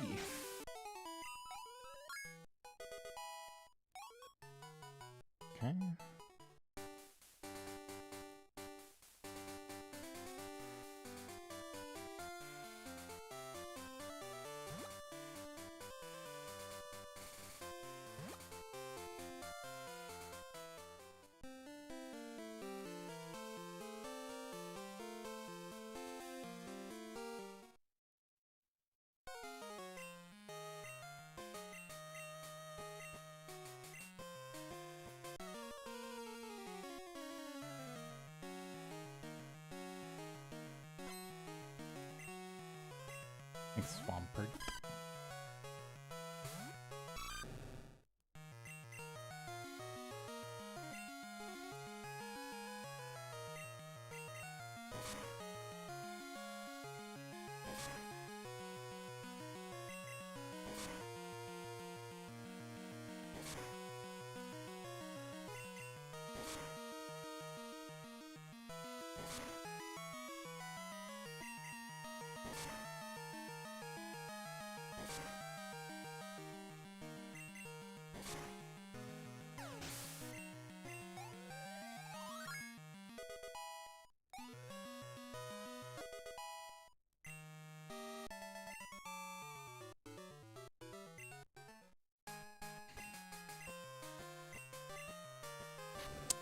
Okay. Thanks, Swampert.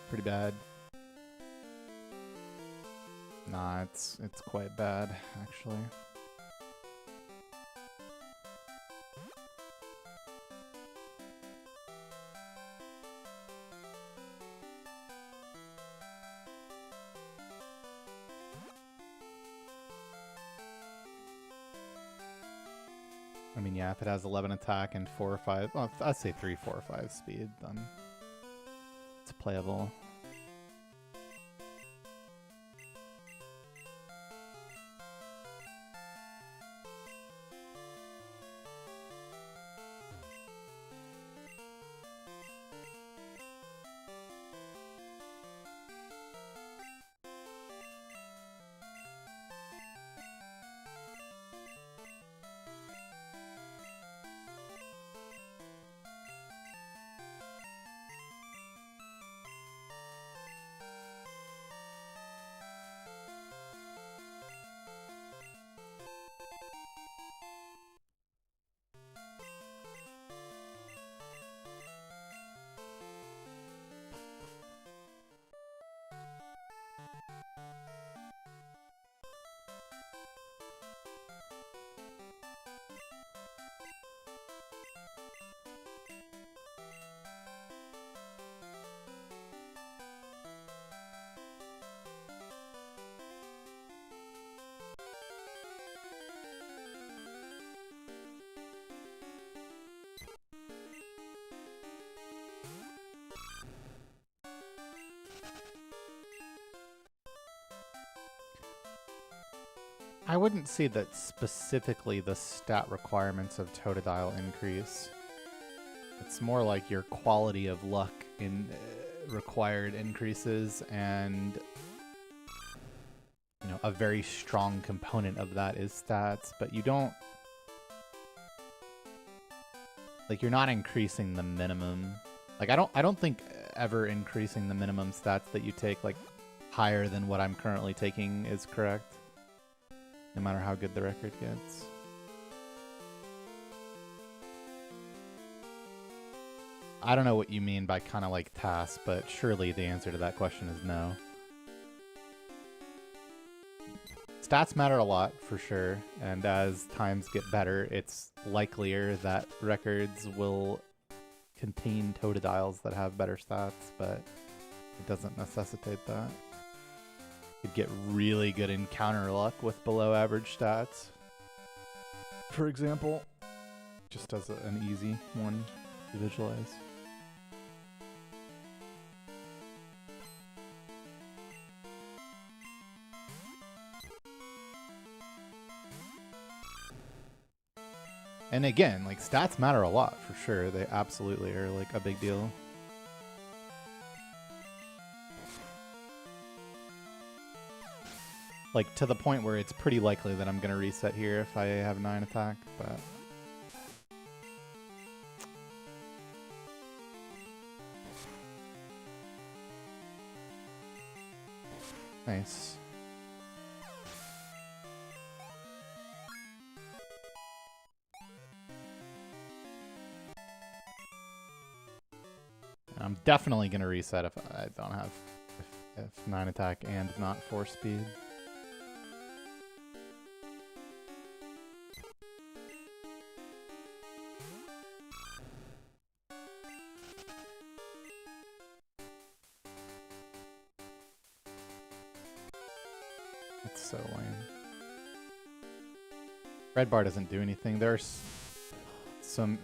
Pretty bad. Nah, it's quite bad, actually. I mean, yeah, if it has 11 attack and 4 or 5, well, I'd say 3, 4, or 5 speed, then it's playable. I wouldn't say that specifically the stat requirements of Totodile increase. It's more like your quality of luck in required increases, and you know, a very strong component of that is stats, but you don't, like, you're not increasing the minimum. Like, I don't think ever increasing the minimum stats that you take, like, higher than what I'm currently taking is correct, no matter how good the record gets. I don't know what you mean by kind of like tasks, but surely the answer to that question is no. Stats matter a lot, for sure, and as times get better, it's likelier that records will contain Totodiles that have better stats, but it doesn't necessitate that. You'd get really good encounter luck with below average stats, for example, just as an easy one to visualize. And again, like, stats matter a lot, for sure. They absolutely are, like, a big deal. Like, to the point where it's pretty likely that I'm going to reset here if I have 9 attack, but... Nice. I'm definitely going to reset if I don't have if 9 attack and not 4 speed. That's so lame. Red bar doesn't do anything. There's some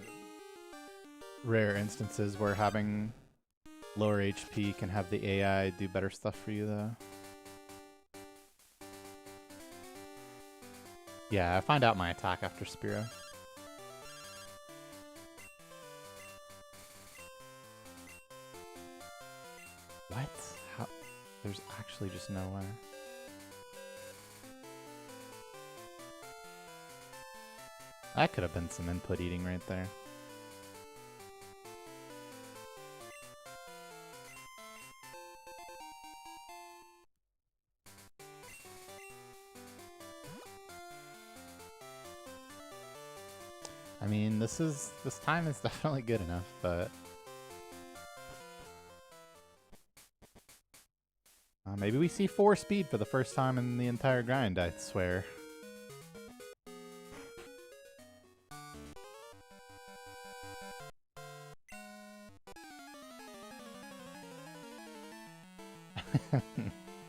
rare instances where having lower HP can have the AI do better stuff for you, though. Yeah, I find out my attack after Spira. What? How? There's actually just no way. That could have been some input eating right there. I mean, this time is definitely good enough, but maybe we see 4 speed for the first time in the entire grind, I swear.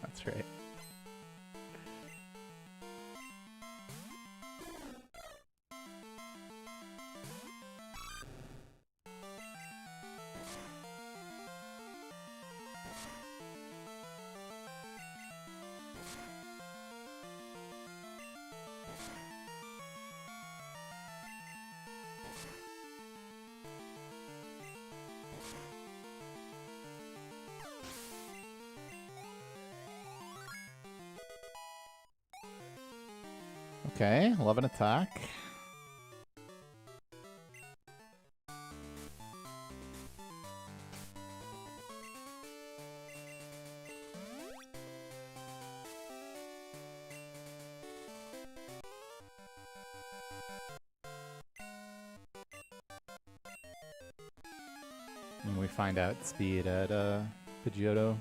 That's right. Okay, 11 attack. And we find out speed at Pidgeotto.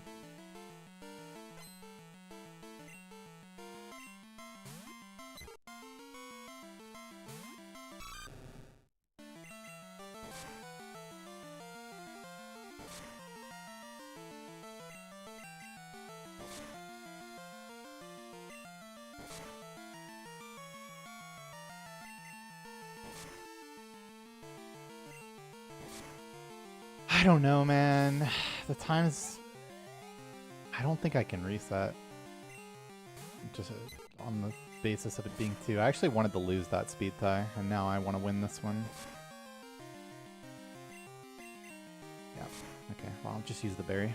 I don't know, man. The times... I don't think I can reset. Just on the basis of it being 2. I actually wanted to lose that speed tie, and now I want to win this one. Yeah. Okay, well, I'll just use the berry.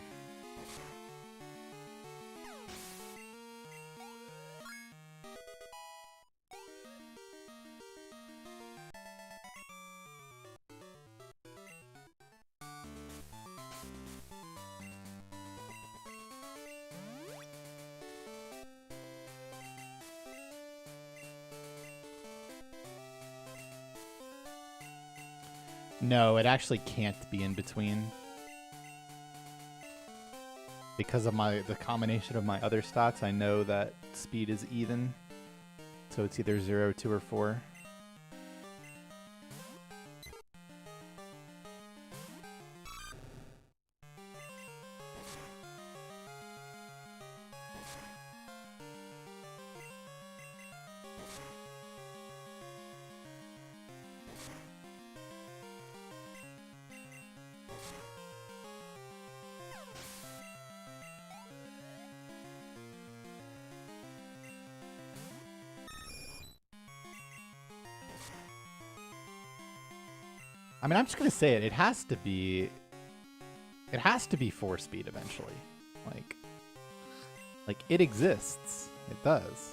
No, it actually can't be in between. Because of the combination of my other stats, I know that speed is even. So it's either 0, 2, or 4. I mean, I'm just gonna say it. It has to be 4 speed eventually. Like it exists. It does.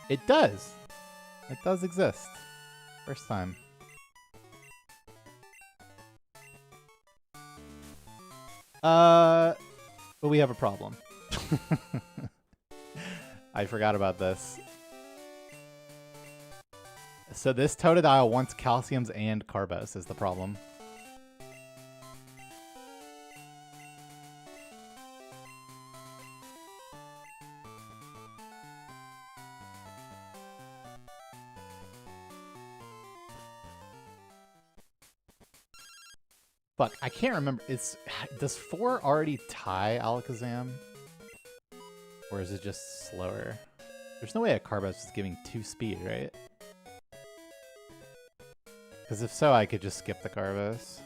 It does. It does exist. First time. But we have a problem. I forgot about this. So this Totodile wants calciums and Carbos is the problem. Fuck, I can't remember. Does 4 already tie Alakazam? Or is it just slower? There's no way a Carbos is giving 2 speed, right? Because if so, I could just skip the Carbos.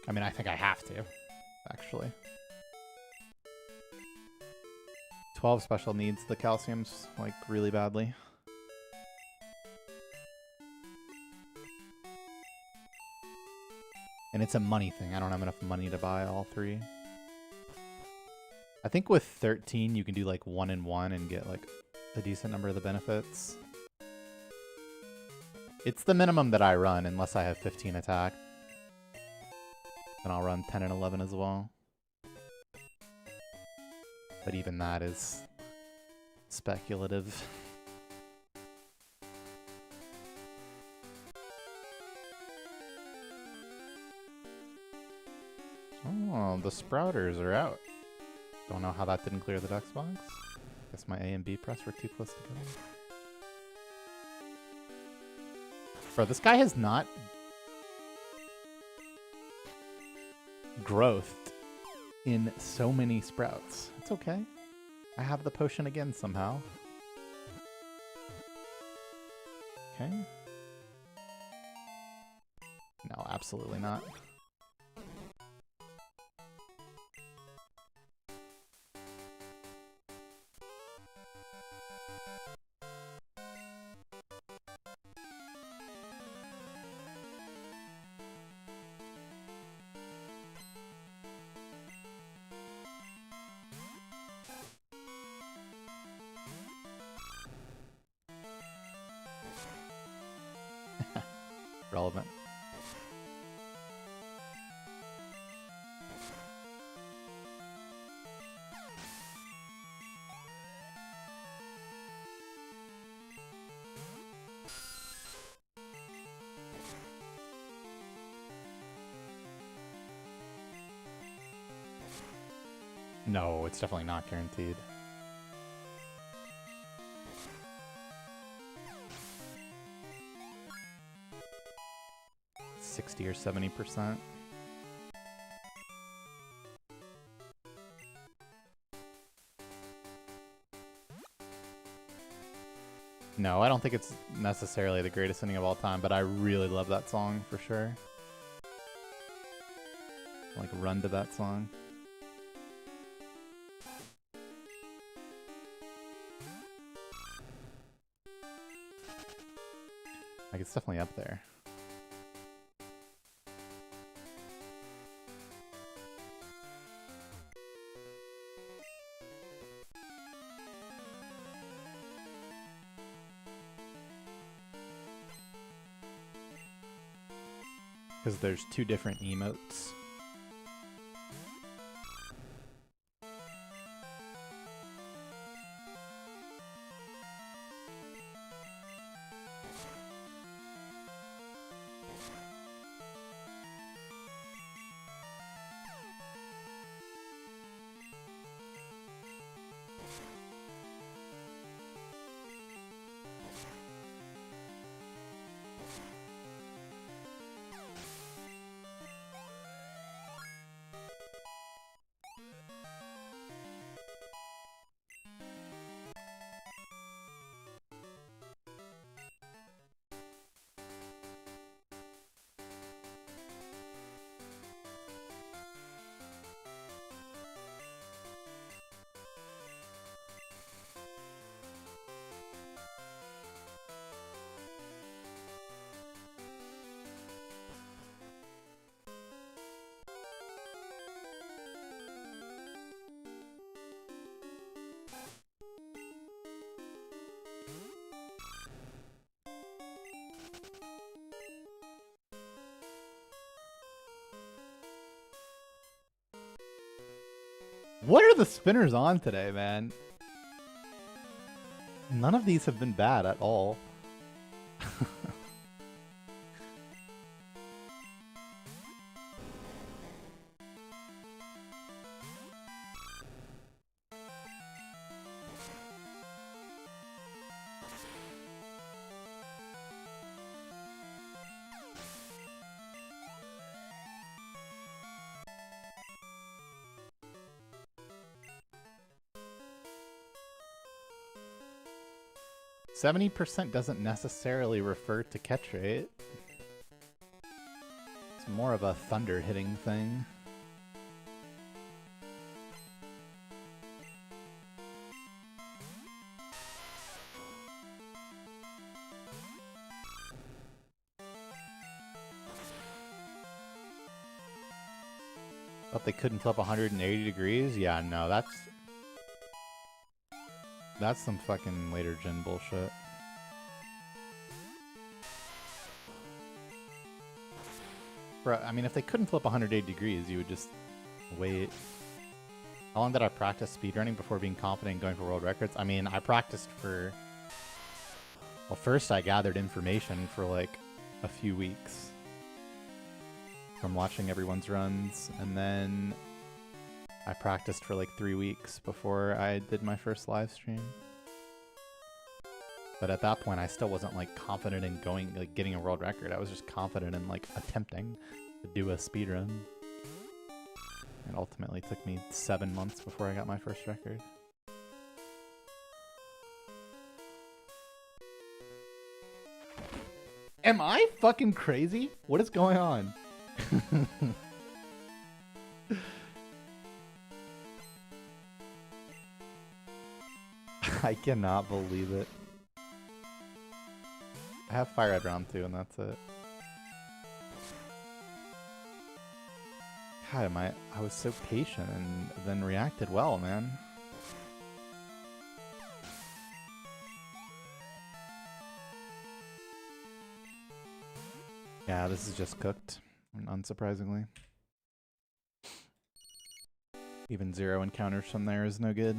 I mean, I think I have to, actually. 12 special needs the calciums, like, really badly. And it's a money thing. I don't have enough money to buy all 3. I think with 13, you can do, like, 1 and 1 and get, like, a decent number of the benefits. It's the minimum that I run, unless I have 15 attack. And I'll run 10 and 11 as well. But even that is speculative. Oh, the Sprouters are out. Don't know how that didn't clear the Dex box. Guess my A and B press were too close together. Bro, this guy has not growthed in so many Sprouts. It's okay. I have the potion again somehow. Okay. No, absolutely not. relevant. No, it's definitely not guaranteed. $60 or 70%. No, I don't think it's necessarily the greatest ending of all time, but I really love that song for sure. Like, run to that song. Like, it's definitely up there. Because there's two different emotes. What are the spinners on today, man? None of these have been bad at all. 70% doesn't necessarily refer to catch rate. It's more of a thunder hitting thing. But they couldn't flip 180 degrees? Yeah, no, that's some fucking later gen bullshit. Bro, I mean, if they couldn't flip 180 degrees, you would just wait. How long did I practice speedrunning before being confident in going for world records? I mean, I practiced for... Well, first I gathered information for like a few weeks from watching everyone's runs, and then I practiced for like 3 weeks before I did my first live stream. But at that point, I still wasn't like confident in going, like getting a world record. I was just confident in like attempting to do a speedrun. It ultimately took me 7 months before I got my first record. Am I fucking crazy? What is going on? I cannot believe it. I have Fire Red round 2 and that's it. God, I was so patient and then reacted well, man. Yeah, this is just cooked, unsurprisingly. Even 0 encounters from there is no good.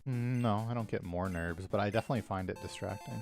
No, I don't get more nerves, but I definitely find it distracting.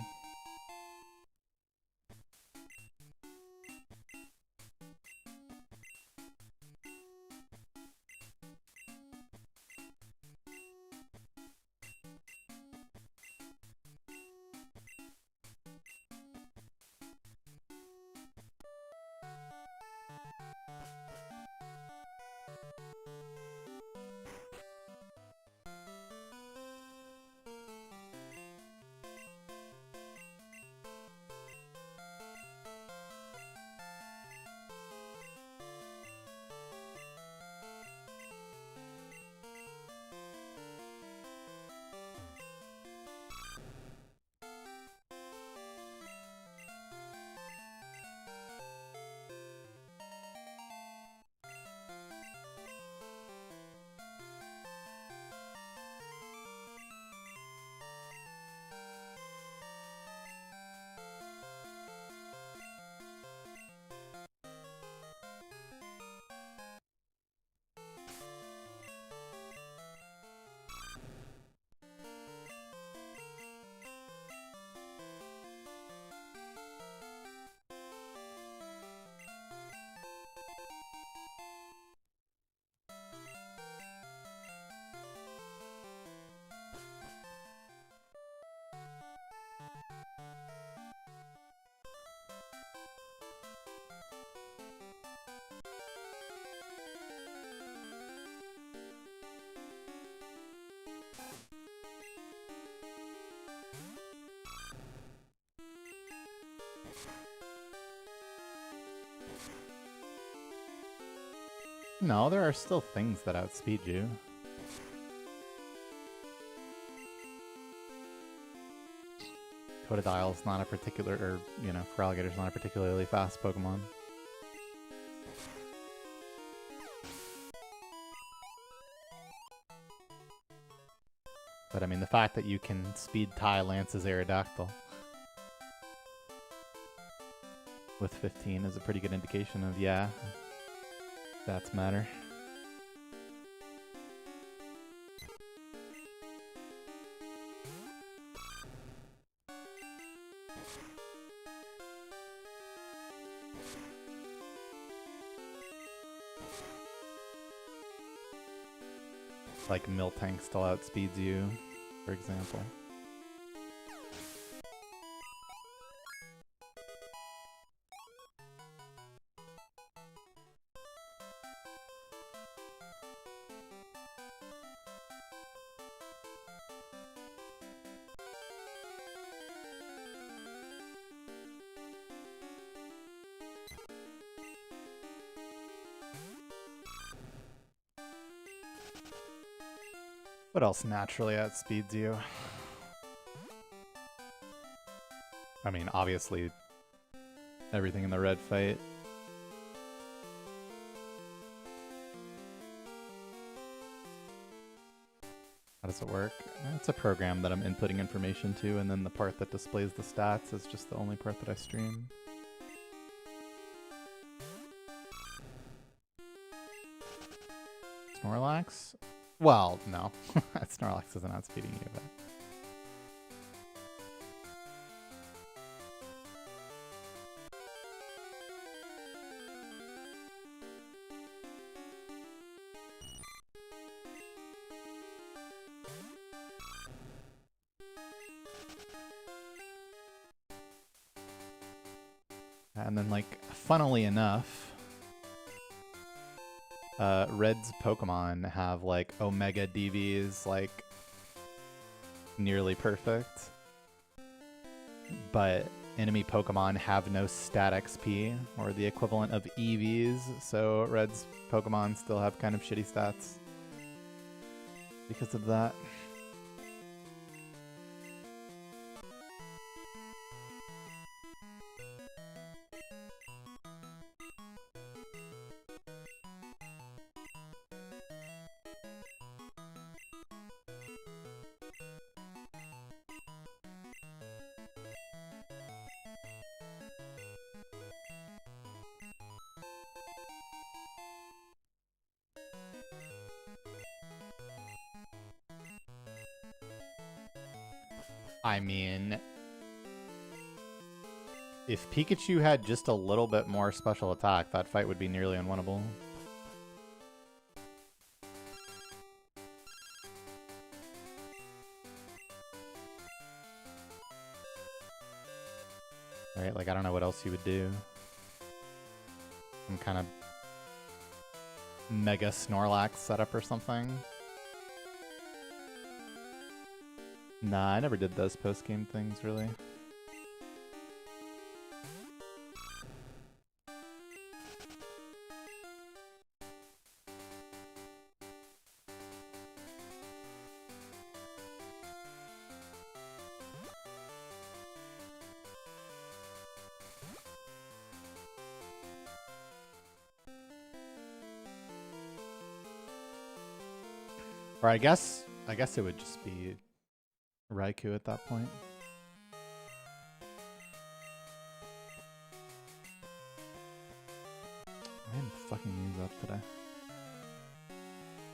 No, there are still things that outspeed you. Totodile's not a particular, or, you know, Feraligator's not a particularly fast Pokemon. But I mean, the fact that you can speed tie Lance's Aerodactyl with 15 is a pretty good indication of, yeah, stats matter. Like Miltank still outspeeds you, for example. What else naturally outspeeds you? I mean, obviously, everything in the red fight. How does it work? It's a program that I'm inputting information to, and then the part that displays the stats is just the only part that I stream. Snorlax? Well, no. Snorlax isn't outspeeding you, but... And then, like, funnily enough, Red's Pokemon have, like, Omega DVs, like, nearly perfect. But enemy Pokemon have no stat XP, or the equivalent of EVs, so Red's Pokemon still have kind of shitty stats because of that. I mean, if Pikachu had just a little bit more special attack, that fight would be nearly unwinnable. Right, like, I don't know what else you would do. Some kind of Mega Snorlax setup or something. Nah, I never did those post-game things, really. Or I guess it would just be Raikou at that point. I didn't fucking use up today.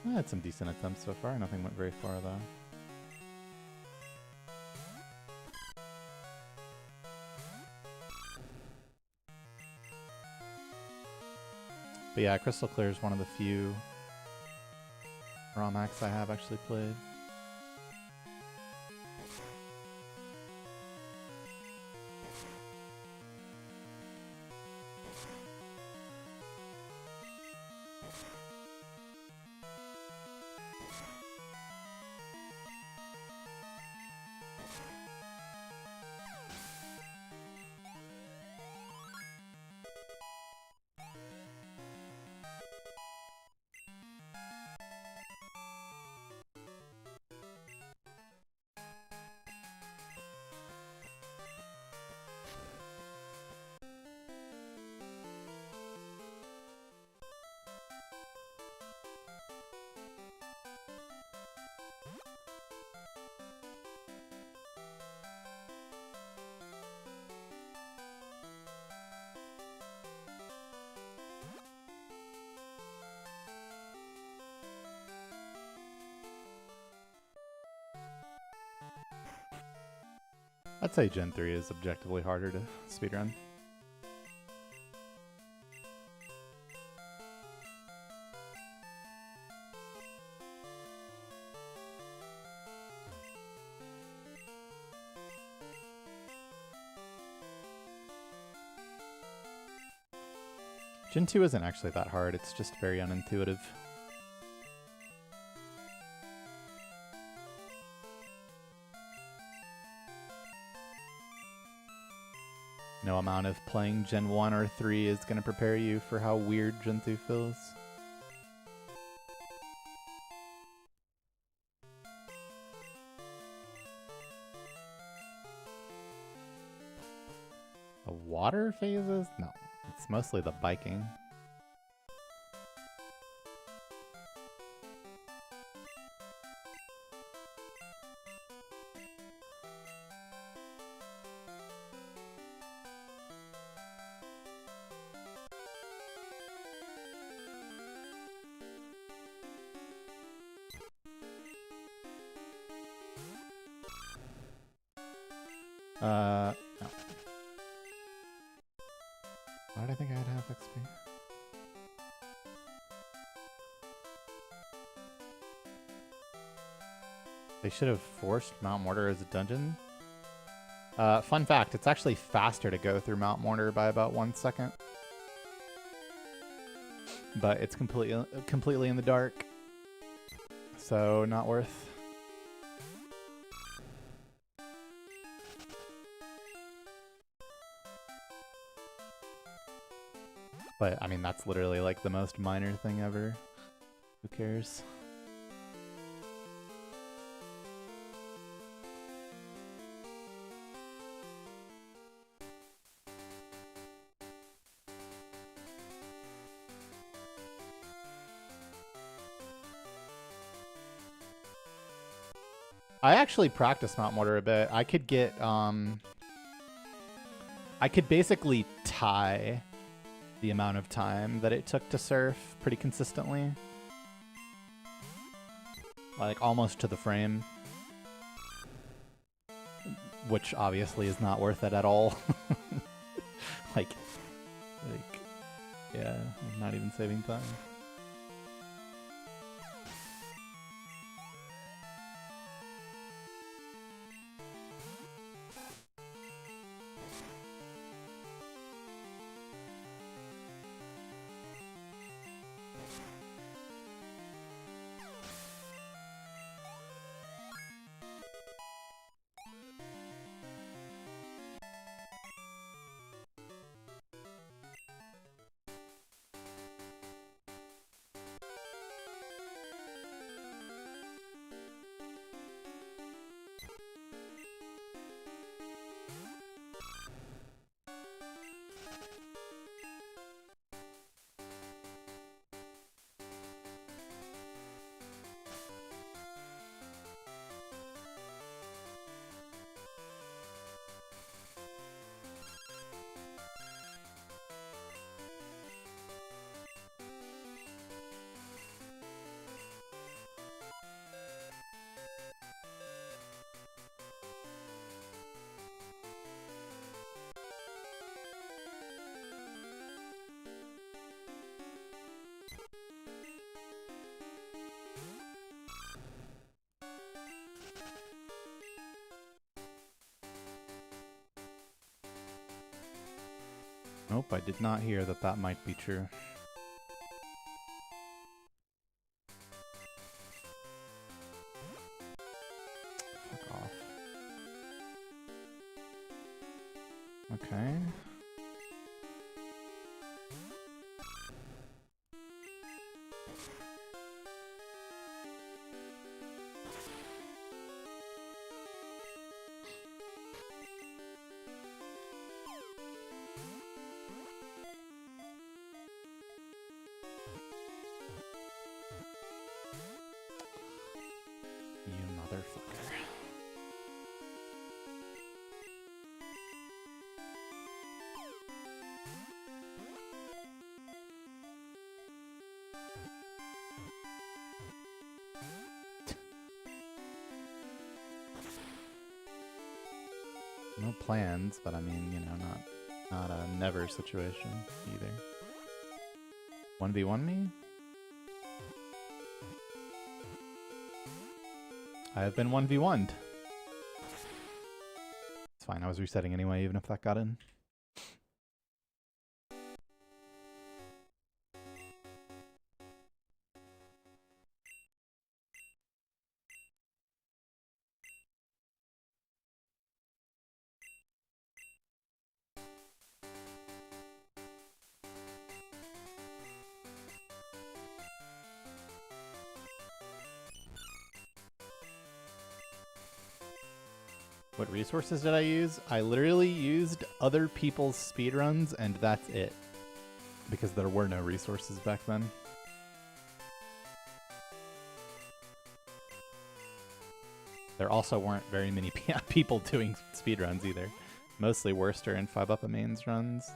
I had some decent attempts so far. Nothing went very far though. But yeah, Crystal Clear is one of the few ROM hacks I have actually played. I'd say Gen 3 is objectively harder to speedrun. Gen 2 isn't actually that hard, it's just very unintuitive. No amount of playing Gen 1 or 3 is going to prepare you for how weird Gen 2 feels. The water phases? No, it's mostly the biking. No. Why did I think I had half XP? They should have forced Mount Mortar as a dungeon. Fun fact, it's actually faster to go through Mount Mortar by about 1 second. But it's completely in the dark. So not worth. But I mean, that's literally like the most minor thing ever. Who cares? I actually practiced Mount Mortar a bit. I could get, I could basically tie the amount of time that it took to surf pretty consistently. Like, almost to the frame. Which obviously is not worth it at all. like, yeah, not even saving time. Nope, I did not hear that that might be true. Fuck off. Okay. No plans, but I mean, you know, not a never situation either. 1v1 me? I have been 1v1'd. It's fine, I was resetting anyway, even if that got in. What resources did I use? I literally used other people's speedruns, and that's it. Because there were no resources back then. There also weren't very many people doing speedruns either. Mostly Worcester and 5-Up-A-Mains runs.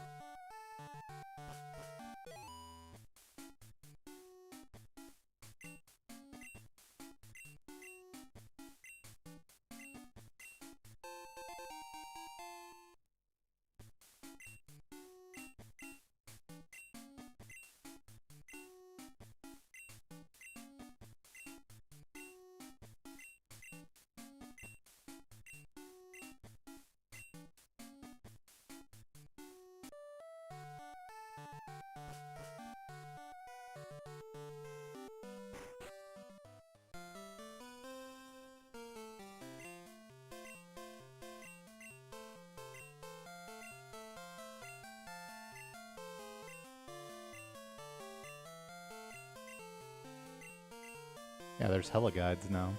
Yeah, there's hella guides now.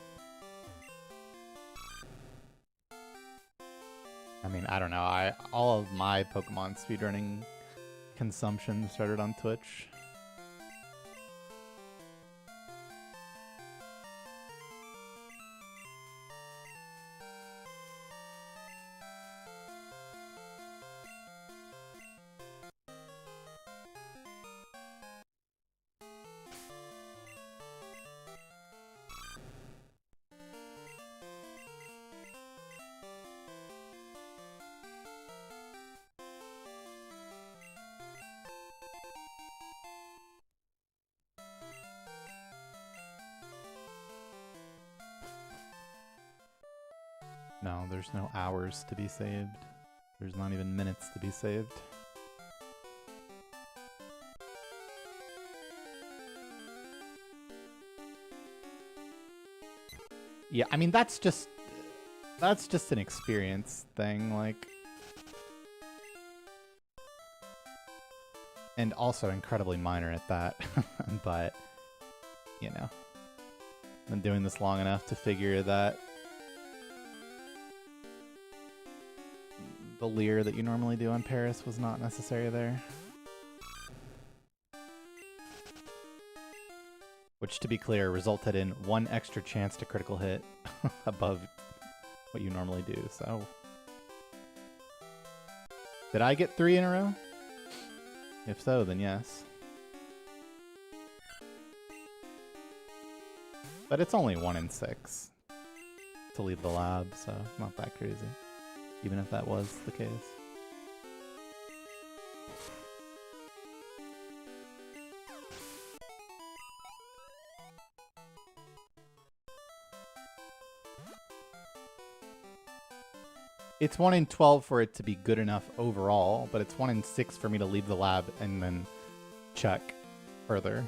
I mean, I don't know. All of my Pokemon speedrunning consumption started on Twitch. No, there's no hours to be saved. There's not even minutes to be saved. Yeah, I mean that's just an experience thing, like, and also incredibly minor at that. But you know, I've been doing this long enough to figure that the leer that you normally do on Paris was not necessary there. Which, to be clear, resulted in 1 extra chance to critical hit above what you normally do, so... Did I get 3 in a row? If so, then yes. But it's only 1 in 6 to leave the lab, so not that crazy. Even if that was the case. It's 1 in 12 for it to be good enough overall, but it's 1 in 6 for me to leave the lab and then check further.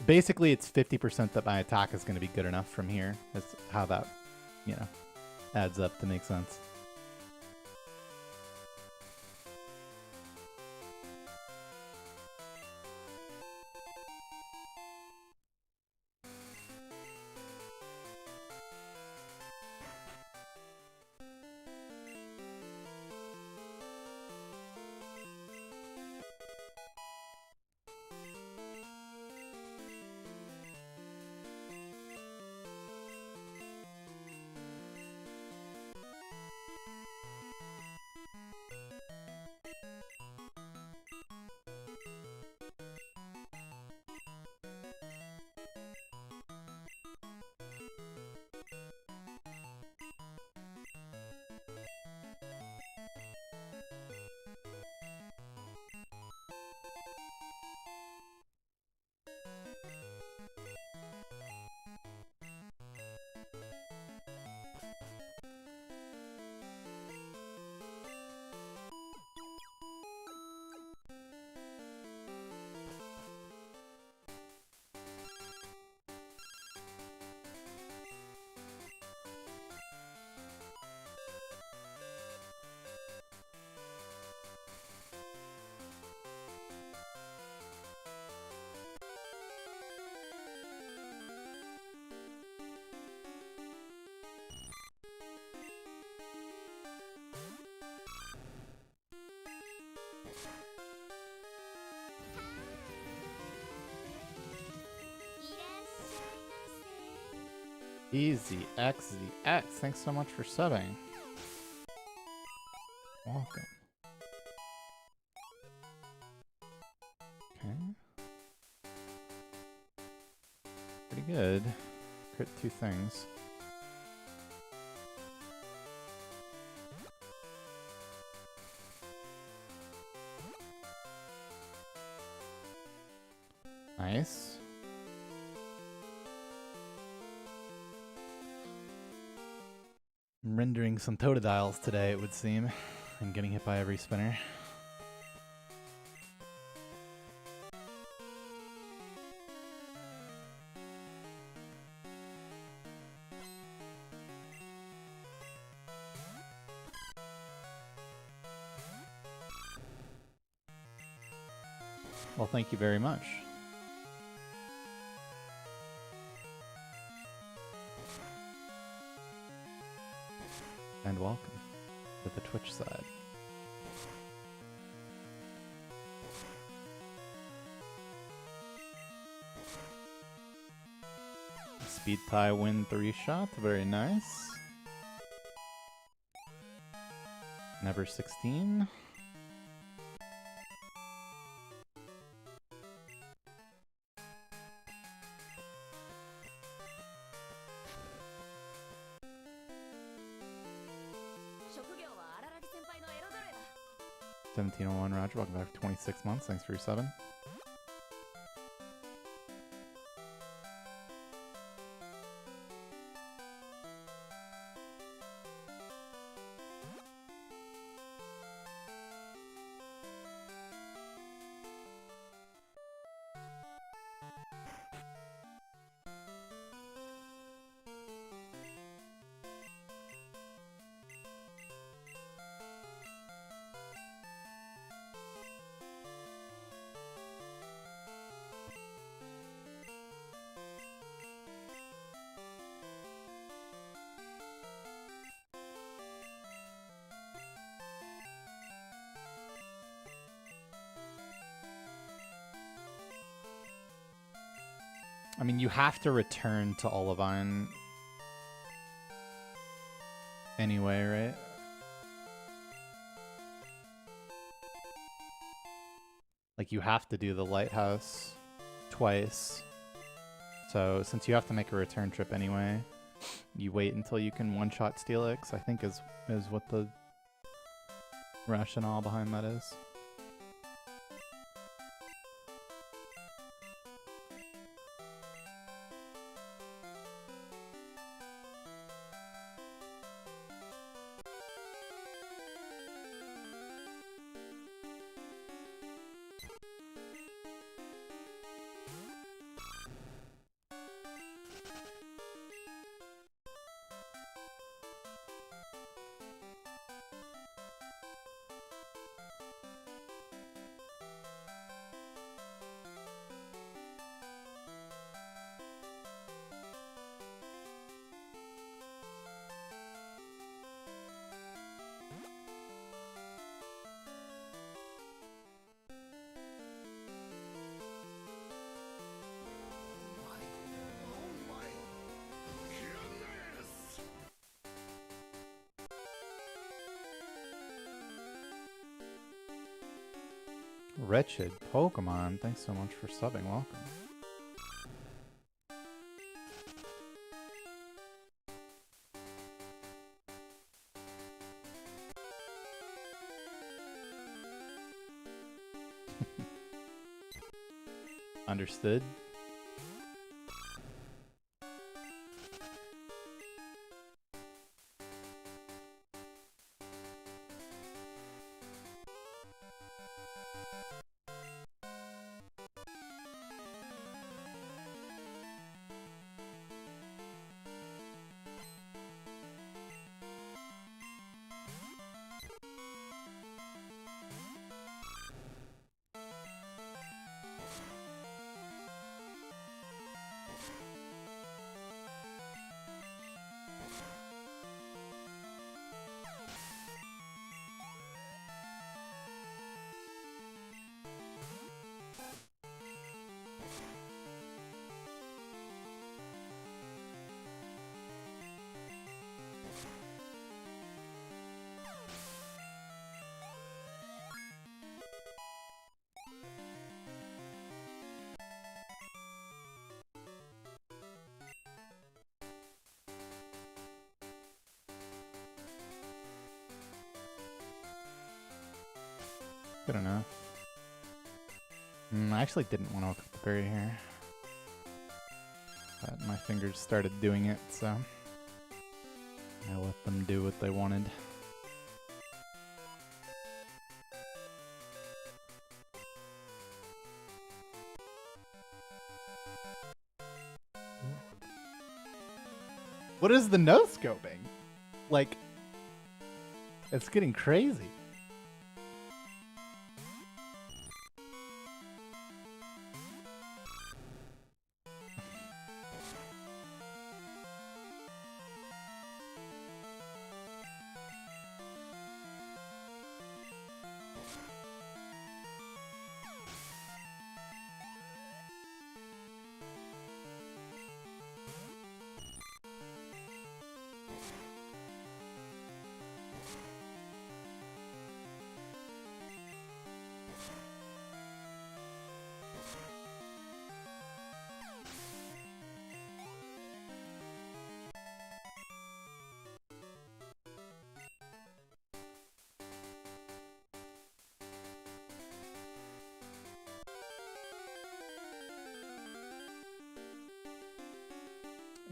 Basically, it's 50% that my attack is going to be good enough from here. That's how that, you know, adds up to make sense. Easy XZX, thanks so much for subbing. Welcome. Okay. Pretty good. Crit 2 things. Nice. I'm rendering some Totodiles today, it would seem, and getting hit by every spinner. Well, thank you very much. And welcome to the Twitch side. Speed tie win 3 shot, very nice. Never 16. $17.01 Roger, welcome back for 26 months. Thanks for your subbing. I mean, you have to return to Olivine anyway, right? Like, you have to do the lighthouse twice. So, since you have to make a return trip anyway, you wait until you can one-shot Steelix, I think is what the rationale behind that is. Wretched Pokemon, thanks so much for subbing. Welcome. Understood. Good enough. I actually didn't want to hook up the berry here, but my fingers started doing it, so I let them do what they wanted. What is the no-scoping? Like, it's getting crazy.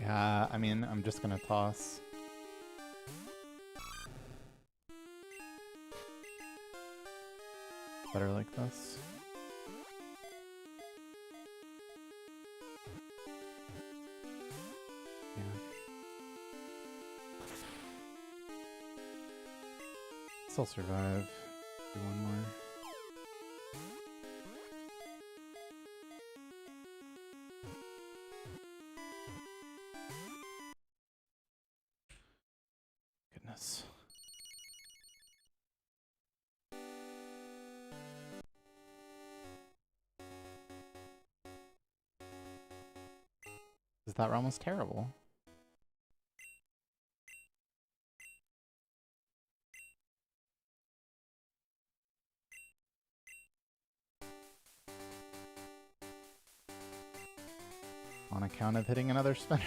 Yeah, I mean, I'm just gonna toss. Better like this. Yeah. Still survive. Do one more. Goodness. That run was terrible. On account of hitting another spinner.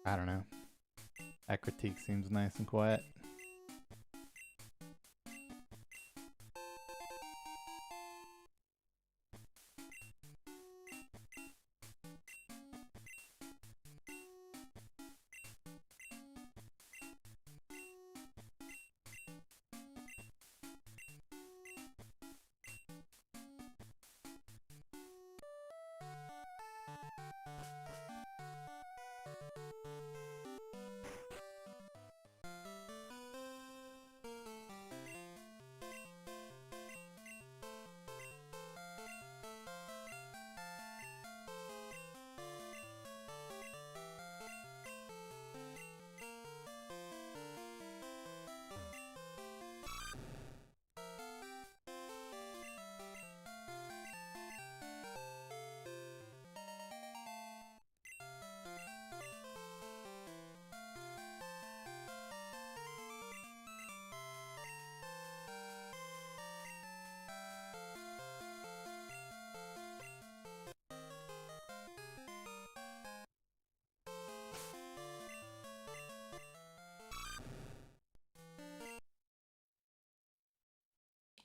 I don't know. That critique seems nice and quiet.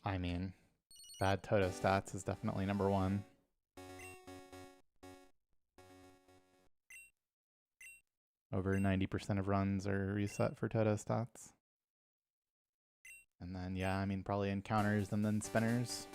I mean, bad Toto stats is definitely number one. Over 90% of runs are reset for Toto stats. And then, yeah, I mean, probably encounters and then spinners.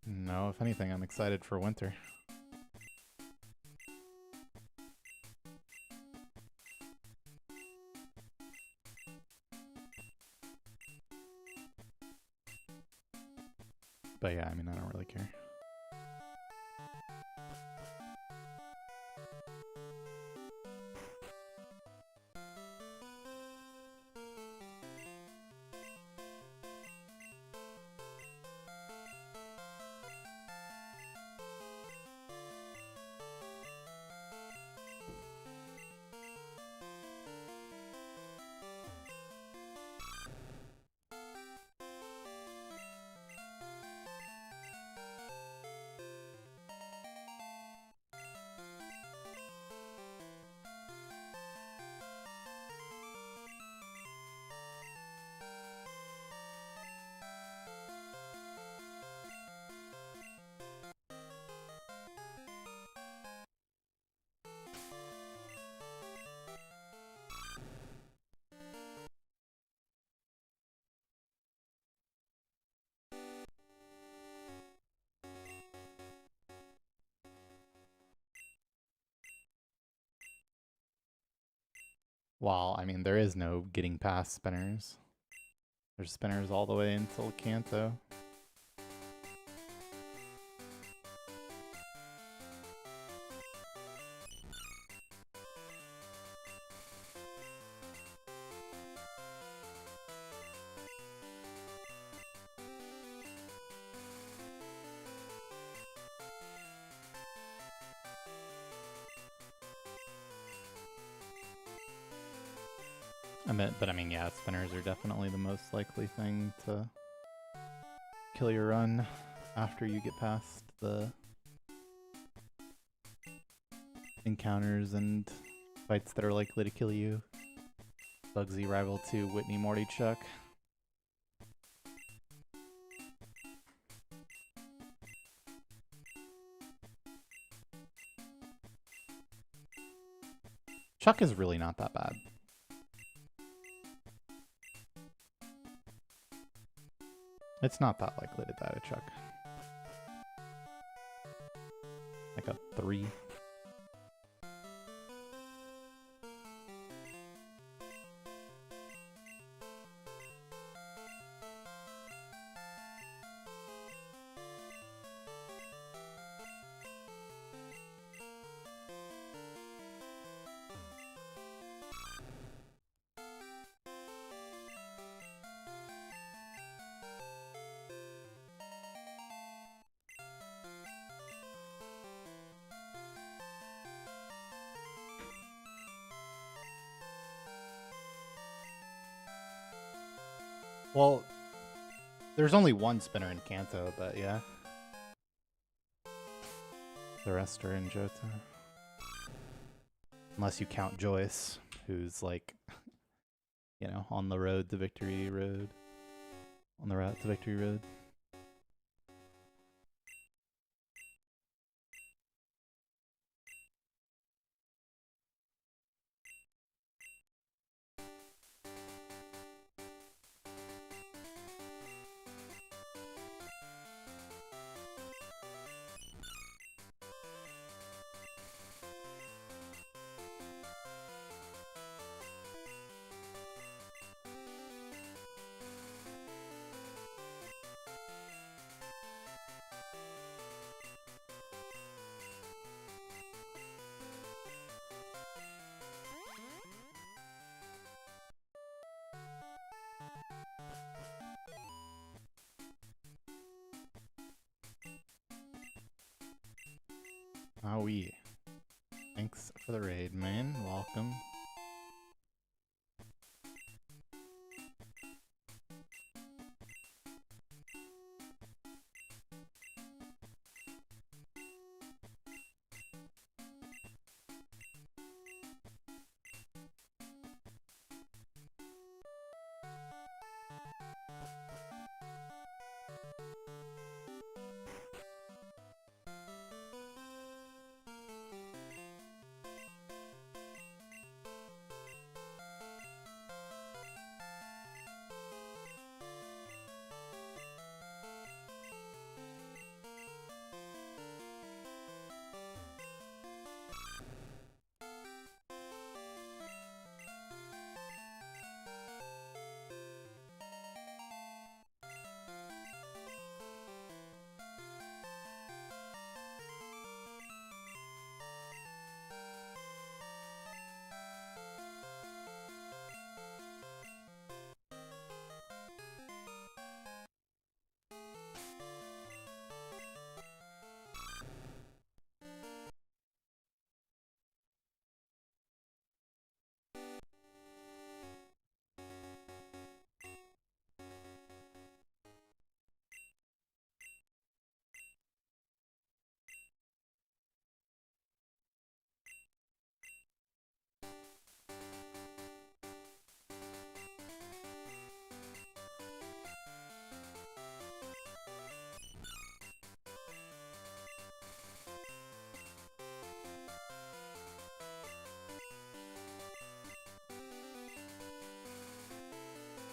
No, if anything, I'm excited for winter. But yeah, I mean, I don't really care. Well, I mean, there is no getting past spinners. There's spinners all the way until Kanto. But I mean, yeah, spinners are definitely the most likely thing to kill your run after you get past the encounters and fights that are likely to kill you. Bugsy rival to Whitney Morty Chuck. Chuck is really not that bad. It's not that likely to die to Chuck. Like a 3. Well, there's only one spinner in Kanto, but yeah. The rest are in Johto. Unless you count Joyce, who's like, you know, on the road to Victory Road. On the route to Victory Road. Ah, oui. Thanks for the raid, man. Welcome.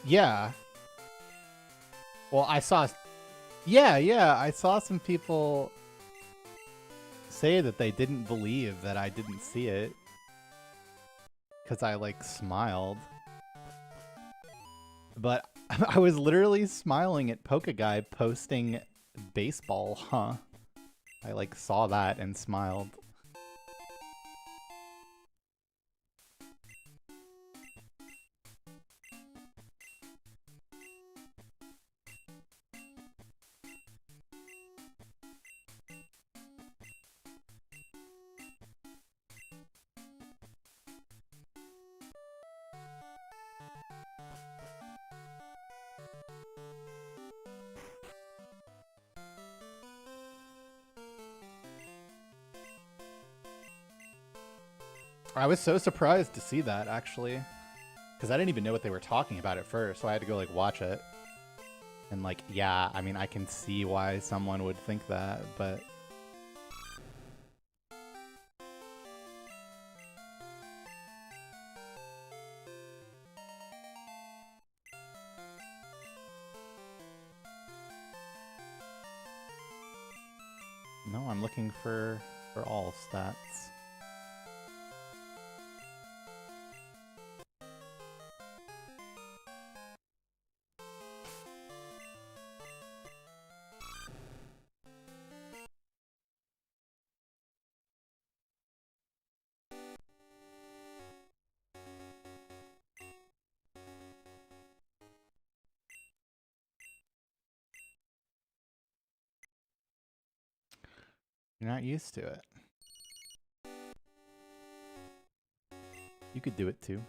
Yeah. Well, I saw... Yeah, I saw some people say that they didn't believe that I didn't see it. Because I, like, smiled. But I was literally smiling at Poke Guy posting baseball, huh? I, like, saw that and smiled. I was so surprised to see that, actually. Because I didn't even know what they were talking about at first, so I had to go, like, watch it. And, like, yeah, I mean, I can see why someone would think that, but... No, I'm looking for all stats. You're not used to it. You could do it too.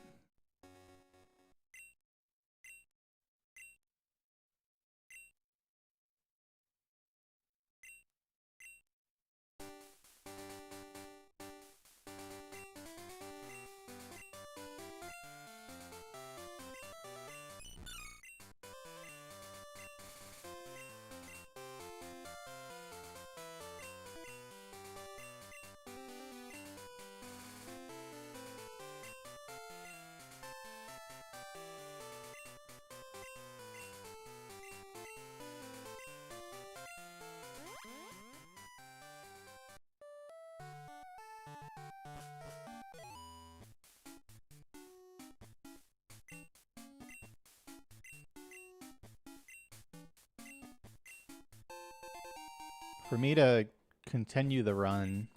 For me to continue the run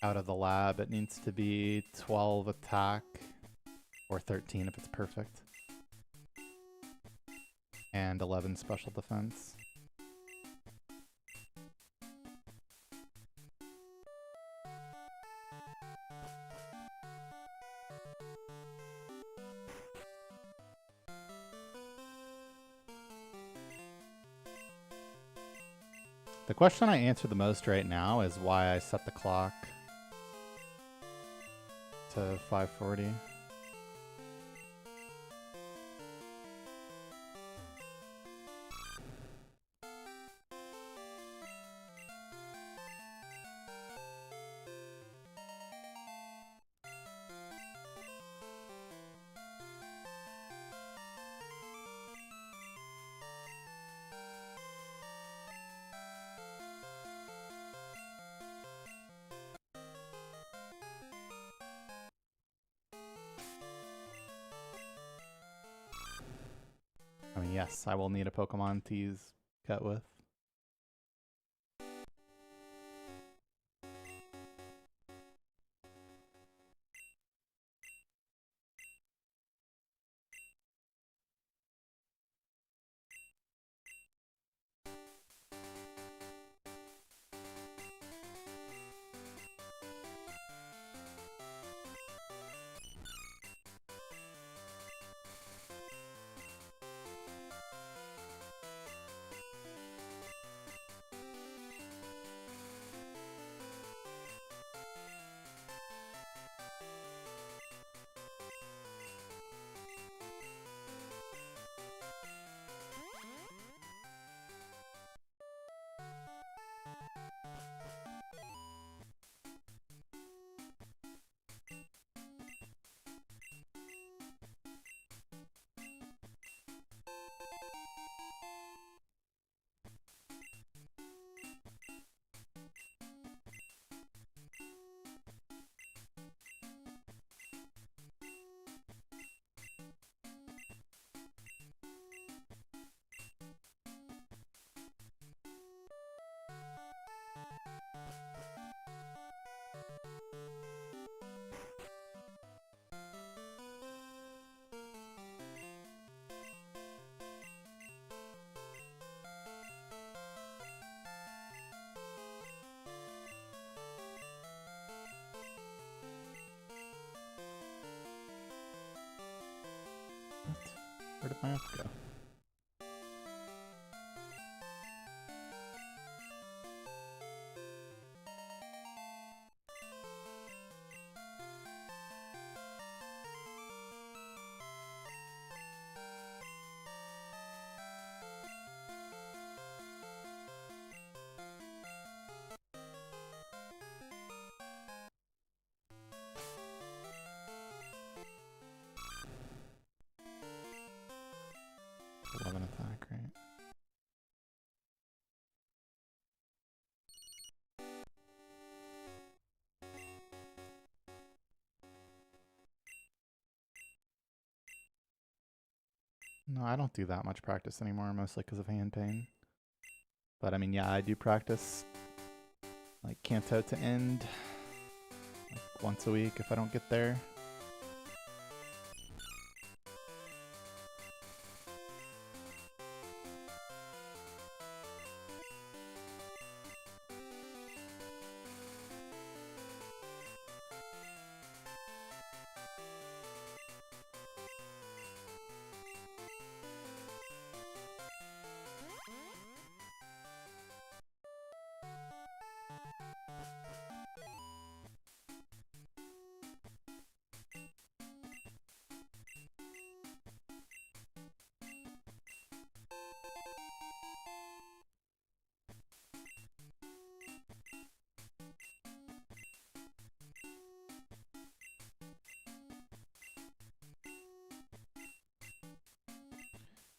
out of the lab, it needs to be 12 attack or 13 if it's perfect. And 11 special defense. The question I answer the most right now is why I set the clock to 5:40. I mean, yes, I will need a Pokemon to use Cut with. What? Where did my up go? Attack, right? No, I don't do that much practice anymore, mostly because of hand pain. But I mean, yeah, I do practice like Kanto to end like once a week if I don't get there.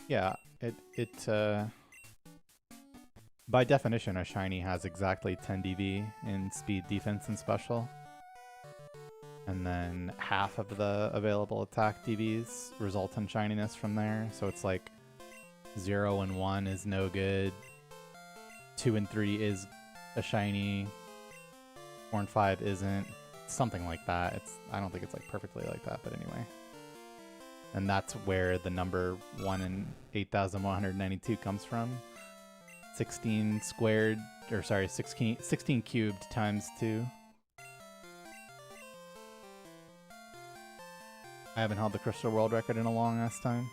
Yeah, by definition, a shiny has exactly 10 DV in speed, defense, and special. And then half of the available attack DVs result in shininess from there. So it's like 0 and 1 is no good. 2 and 3 is a shiny. 4 and 5 isn't. Something like that. I don't think it's like perfectly like that, but anyway. And that's where the number 1 in 8,192 comes from. 16 squared, or sorry, 16 cubed times 2. I haven't held the Crystal World Record in a long ass time.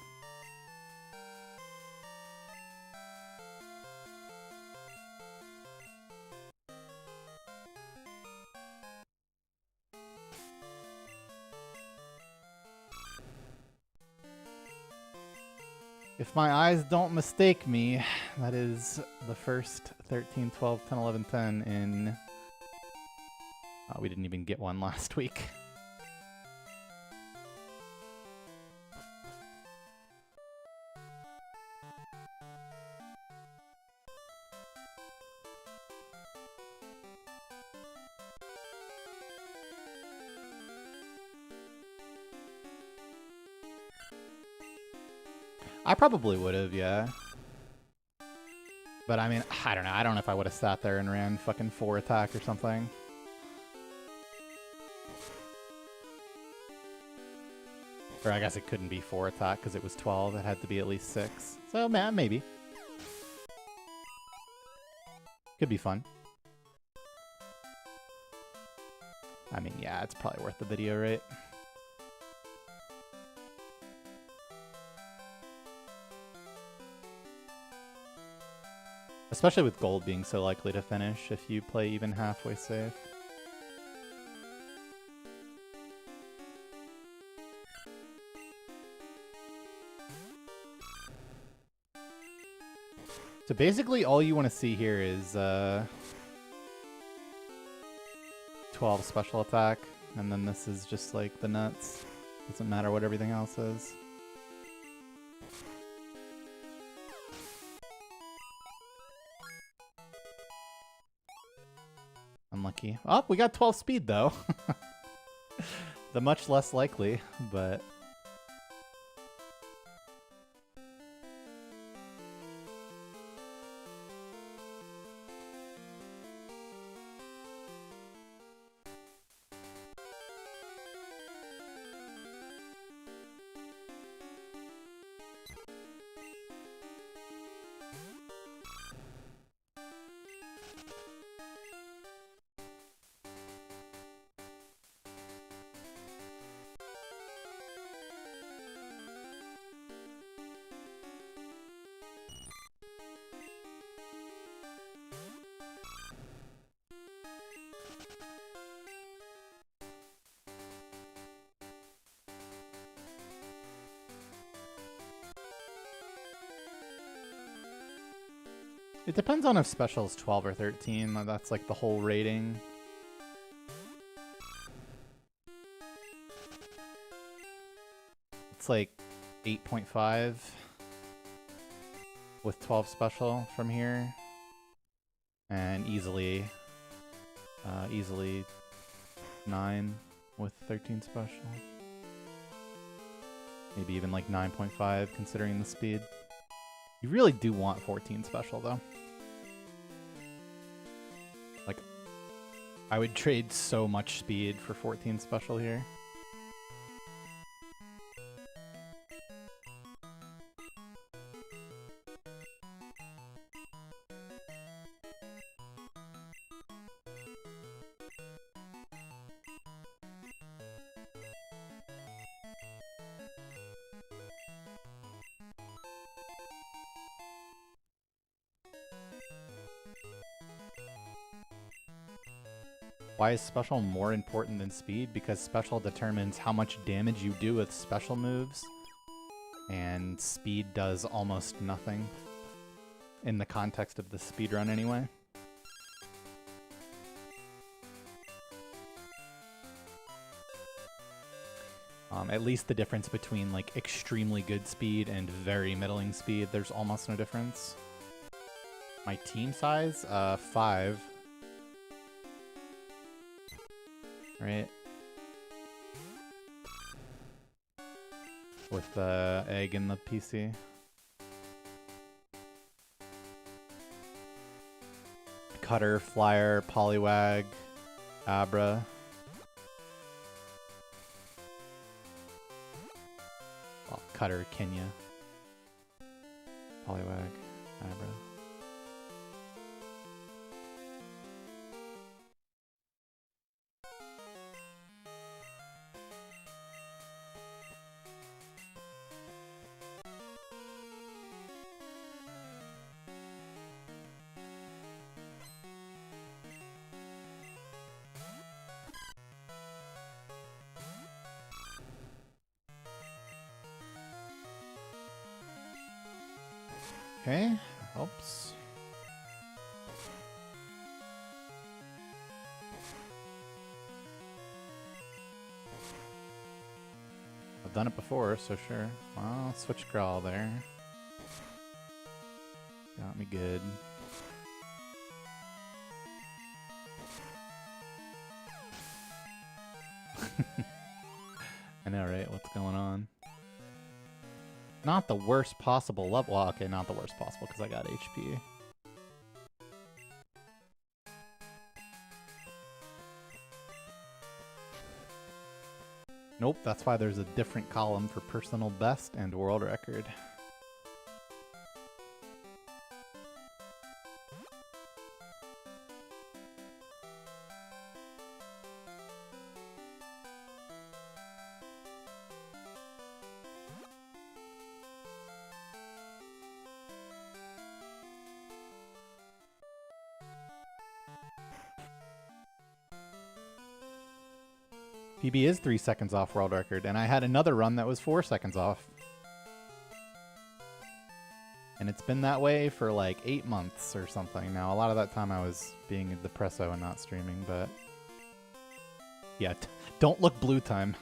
If my eyes don't mistake me, that is the first 13, 12, 10, 11, 10 in... we didn't even get one last week. I probably would have, yeah. But I mean, I don't know. I don't know if I would have sat there and ran fucking 4 attack or something. Or I guess it couldn't be 4 attack because it was 12. It had to be at least 6. So, man, maybe. Could be fun. I mean, yeah, it's probably worth the video, right? Especially with gold being so likely to finish if you play even halfway safe. So basically all you want to see here is 12 special attack, and then this is just like the nuts. Doesn't matter what everything else is. Unlucky. Oh, we got 12 speed though. The much less likely, but... It depends on if special is 12 or 13. That's like the whole rating. It's like 8.5 with 12 special from here. And easily 9 with 13 special. Maybe even like 9.5 considering the speed. You really do want 14 special though. Like, I would trade so much speed for 14 special here. Why is special more important than speed? Because special determines how much damage you do with special moves, and speed does almost nothing in the context of the speedrun anyway. At least the difference between like extremely good speed and very middling speed, there's almost no difference. My team size, 5. Right. With the egg in the PC. Cutter, Flyer, Poliwag, Abra. Well, Cutter, Kenya. Poliwag, Abra. Okay. Oops. I've done it before, so sure. Well, switch crawl there. Got me good. I know, right? What's going on? Not the worst possible level. Well, okay, not the worst possible because I got HP. Nope, that's why there's a different column for personal best and world record. PB is 3 seconds off world record, and I had another run that was 4 seconds off. And it's been that way for like 8 months or something. Now, a lot of that time I was being a depresso and not streaming, but... yeah, don't look blue time.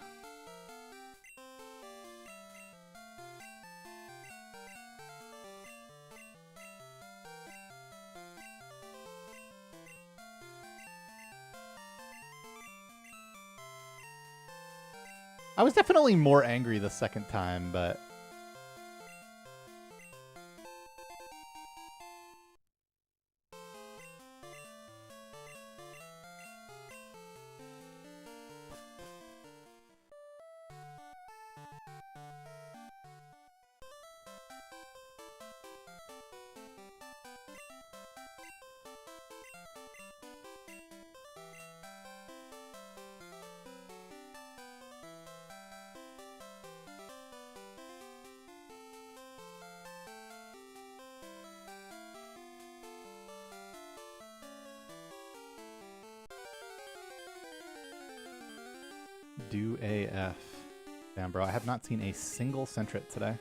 I was definitely more angry the second time, but... Do AF. Damn, bro, I have not seen a single Centret today.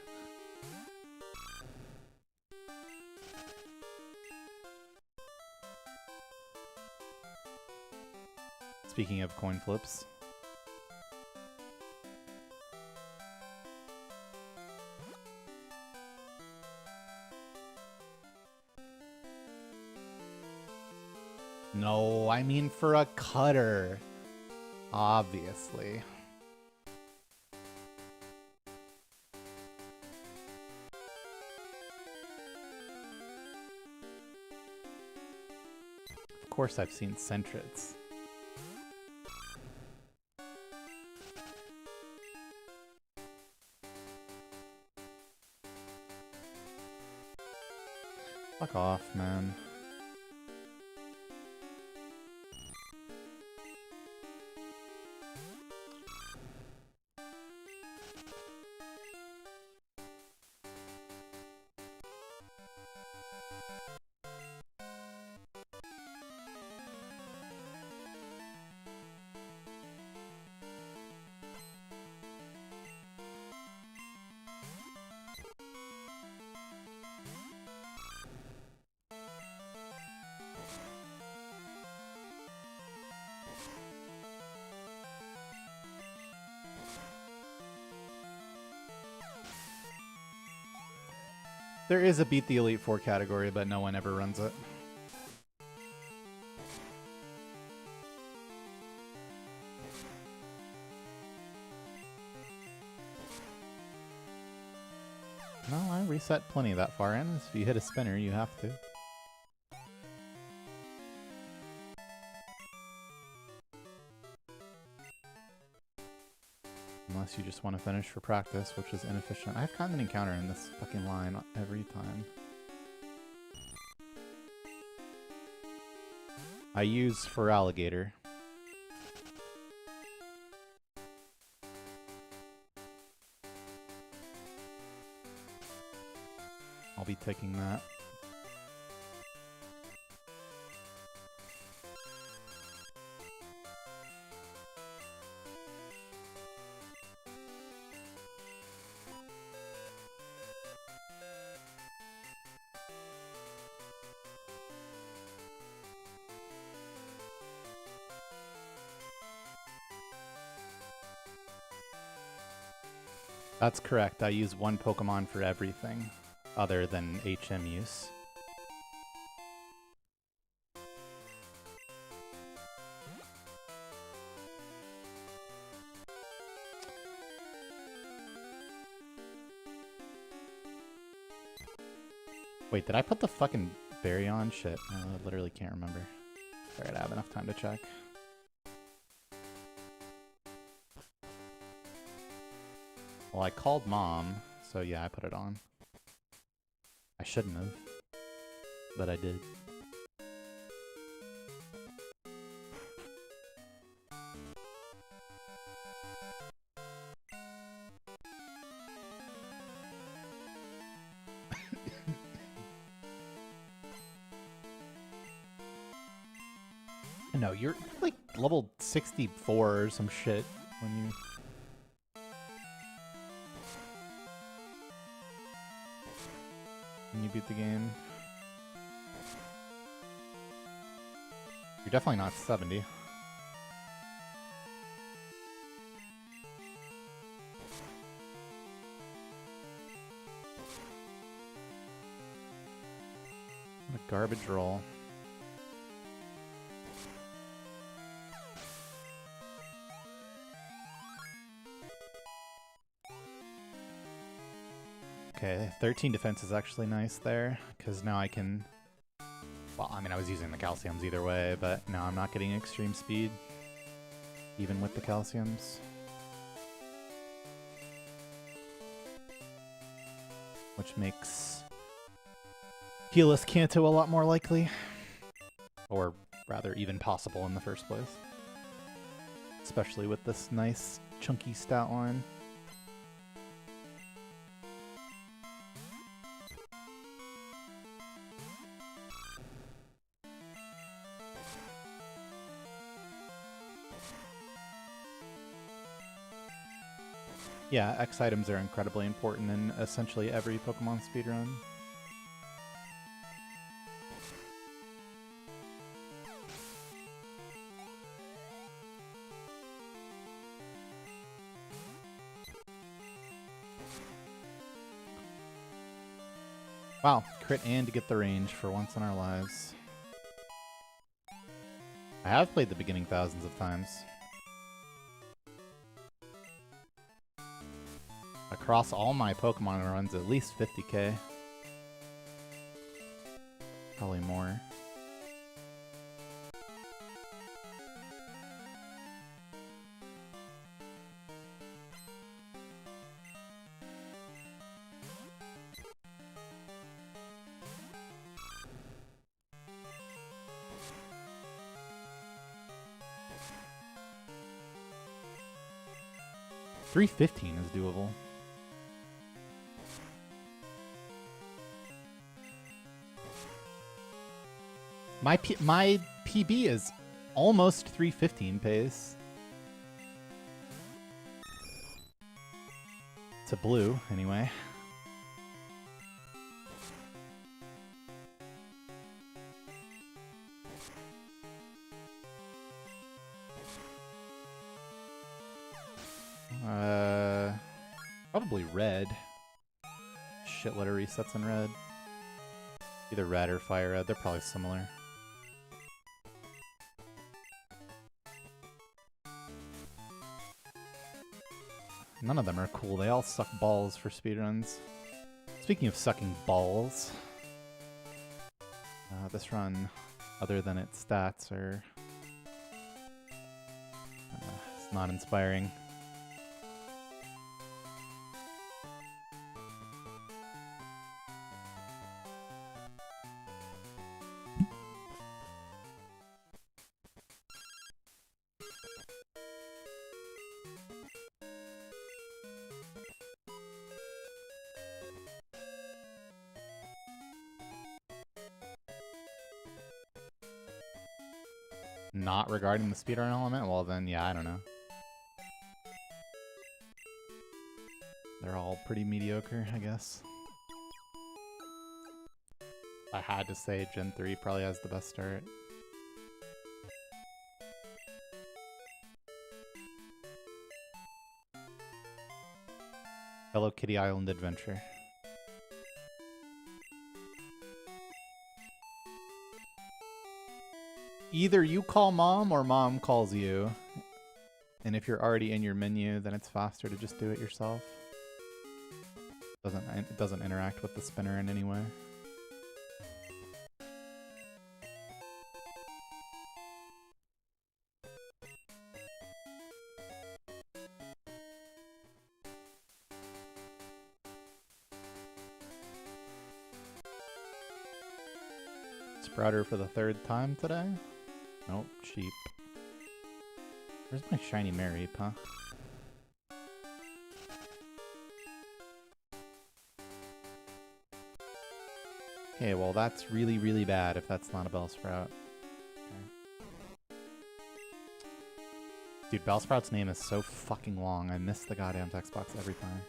Speaking of coin flips. No, I mean for a cutter. Obviously. Of course I've seen Centrets. Fuck off, man. There is a Beat the Elite Four category, but no one ever runs it. No, I reset plenty that far in. If you hit a spinner, you have to. Unless you just want to finish for practice, which is inefficient. I've gotten an encounter in this fucking line every time. I use for alligator. I'll be taking that. That's correct. I use one Pokemon for everything other than HM use. Wait, did I put the fucking berry on? Shit, I literally can't remember. Alright, I have enough time to check. Well, I called Mom, so yeah, I put it on. I shouldn't have, but I did. No, you're like level 64 or some shit when you beat the game. You're definitely not 70. What a garbage roll. Okay, 13 defense is actually nice there, because now I can... Well, I mean, I was using the calciums either way, but now I'm not getting extreme speed, even with the calciums. Which makes Healess Kanto a lot more likely. Or rather, even possible in the first place. Especially with this nice, chunky stat line. Yeah, X items are incredibly important in essentially every Pokemon speedrun. Wow, crit and to get the range for once in our lives. I have played the beginning thousands of times. Across all my Pokemon runs, at least 50k. Probably more. $315 is doable. My PB is almost 315 pace. It's a blue, anyway. Probably red. Shitload of resets in red. Either red or fire red, they're probably similar. None of them are cool. They all suck balls for speedruns. Speaking of sucking balls, this run, other than its stats, are it's not inspiring. Not regarding the speedrun element? Well then, yeah, I don't know. They're all pretty mediocre, I guess. I had to say Gen 3 probably has the best start. Hello Kitty Island Adventure. Either you call mom or mom calls you. And if you're already in your menu, then it's faster to just do it yourself. It doesn't interact with the spinner in any way. Sprouter for the 3rd time today? Nope, cheap. Where's my shiny Mary, huh? Okay, well that's really, really bad if that's not a Bellsprout. Okay. Dude, Bellsprout's name is so fucking long. I miss the goddamn text box every time.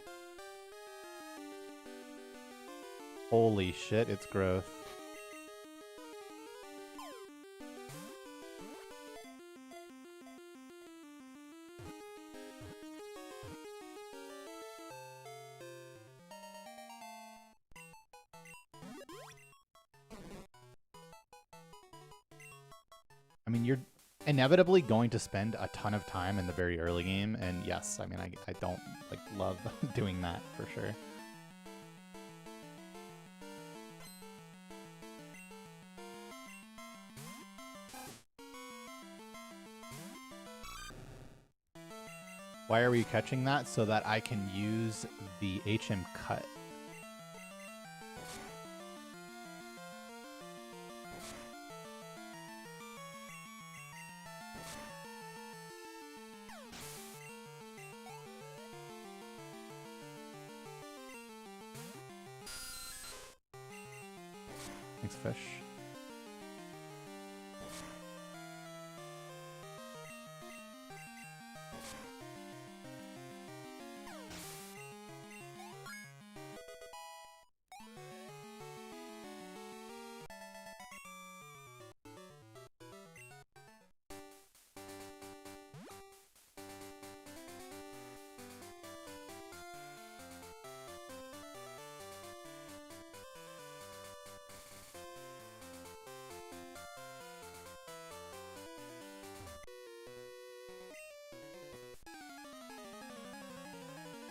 Holy shit, it's growth. I mean, you're inevitably going to spend a ton of time in the very early game, and yes, I mean, I don't, like, love doing that, for sure. Why are we catching that? So that I can use the HM cut. Thanks, fish.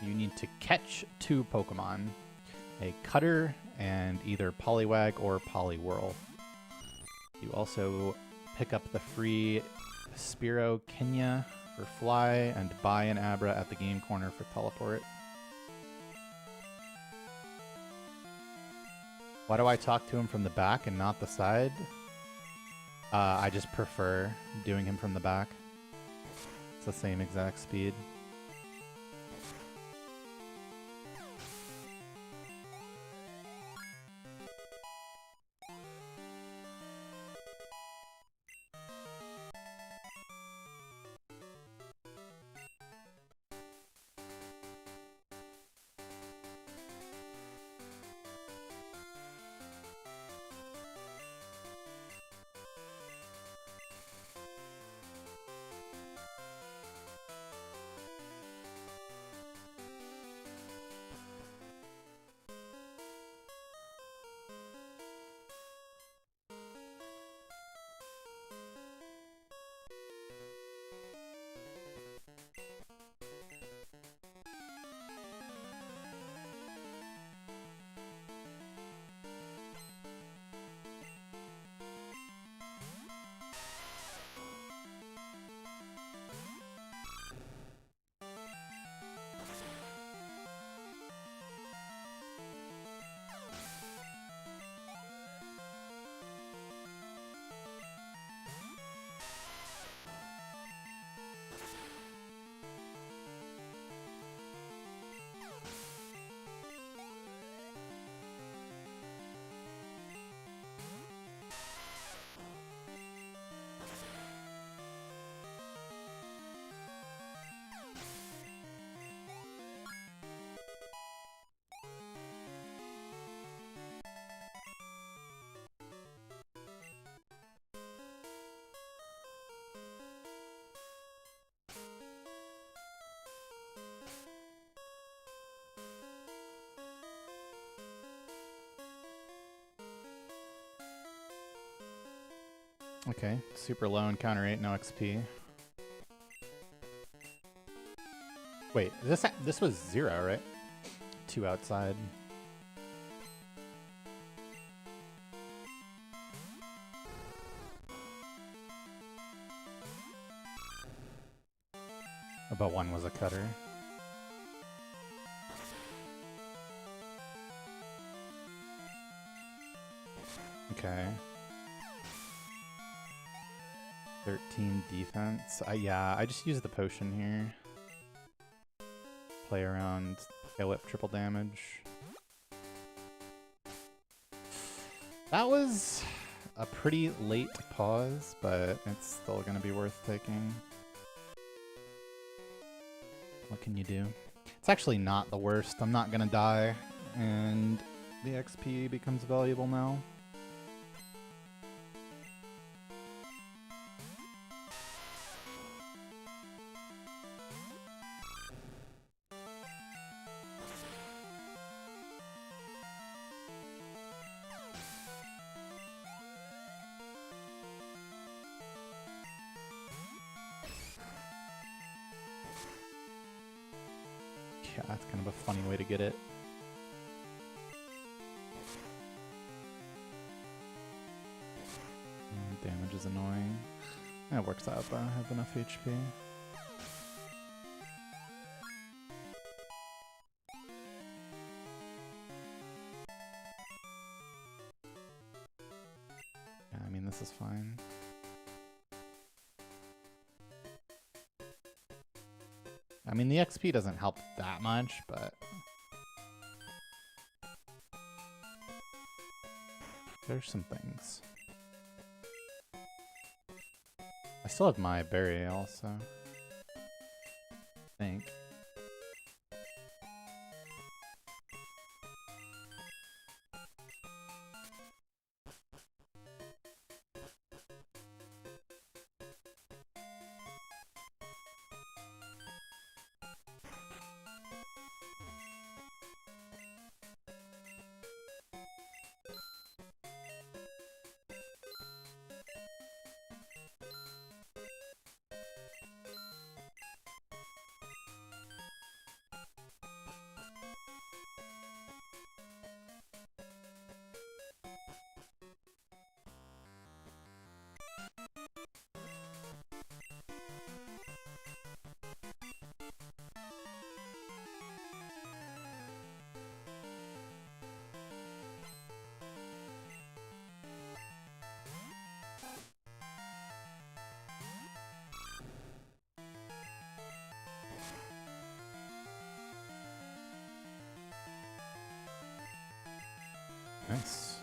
You need to catch 2 Pokemon, a Cutter and either Poliwag or Poliwhirl. You also pick up the free Spearow Kenya for Fly and buy an Abra at the game corner for Teleport. Why do I talk to him from the back and not the side? I just prefer doing him from the back. It's the same exact speed. Okay, super low encounter 8, no XP. Wait, this was 0, right? 2 outside. About 1 was a cutter. Okay. 13 defense. Yeah, I just used the potion here. Play around, tail whip, triple damage. That was a pretty late pause, but it's still gonna be worth taking. What can you do? It's actually not the worst. I'm not gonna die, and the XP becomes valuable now. Yeah, that's kind of a funny way to get it. Damage is annoying. That works out, but I have enough HP. Yeah, I mean, this is fine. I mean, the XP doesn't help that much, but there's some things. I still have my berry also, I think. Nice.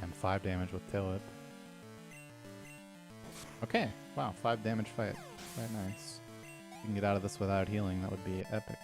And 5 damage with tail whip. Okay, wow, 5 damage fight. Quite nice. If you can get out of this without healing, that would be epic.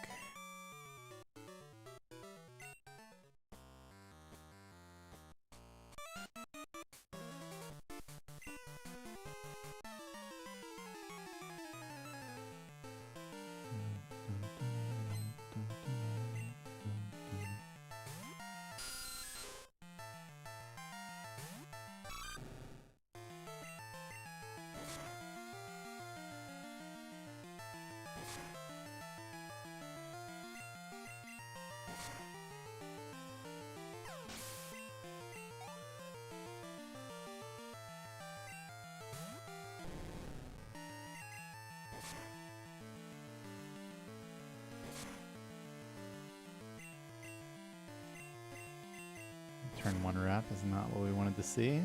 Turn 1 wrap is not what we wanted to see.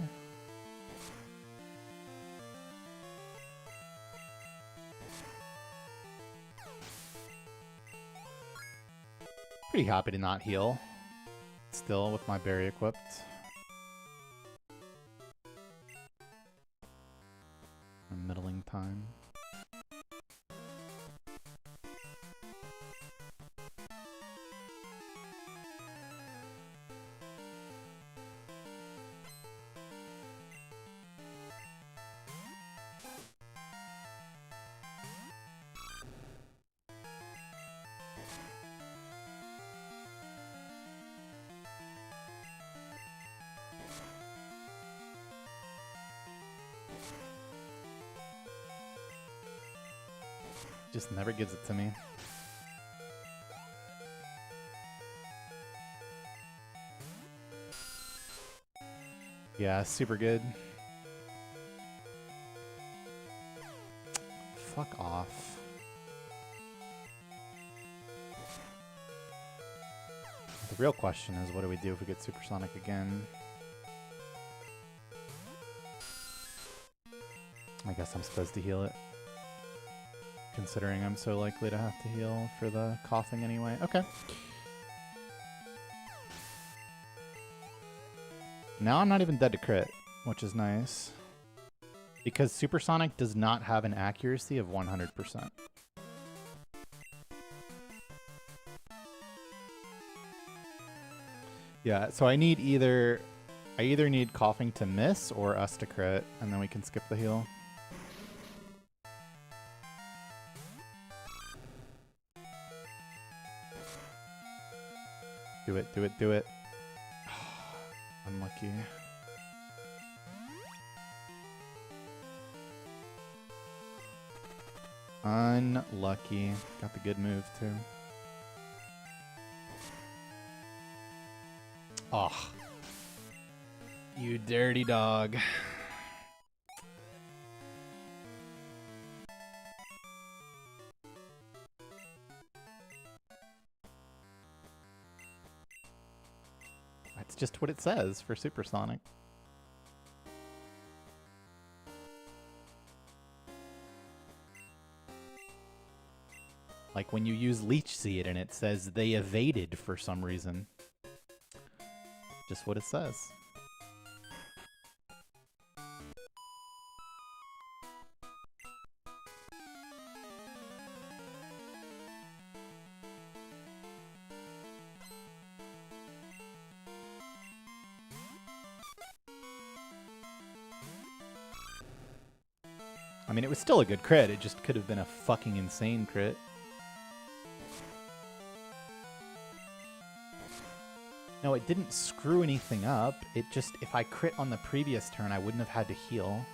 Pretty happy to not heal. Still with my berry equipped. A middling time. Just never gives it to me. Yeah, super good. Fuck off. The real question is, what do we do if we get supersonic again? I guess I'm supposed to heal it. Considering I'm so likely to have to heal for the coughing anyway. Okay. Now I'm not even dead to crit, which is nice. Because supersonic does not have an accuracy of 100%. Yeah, so I either need coughing to miss or us to crit, and then we can skip the heal. Do it, do it, do it. Unlucky. Unlucky. Got the good move, too. Oh. You dirty dog. That's just what it says for supersonic. Like when you use Leech Seed and it says they evaded for some reason. Just what it says. I mean, it was still a good crit. It just could have been a fucking insane crit. No, it didn't screw anything up. It just, if I crit on the previous turn, I wouldn't have had to heal.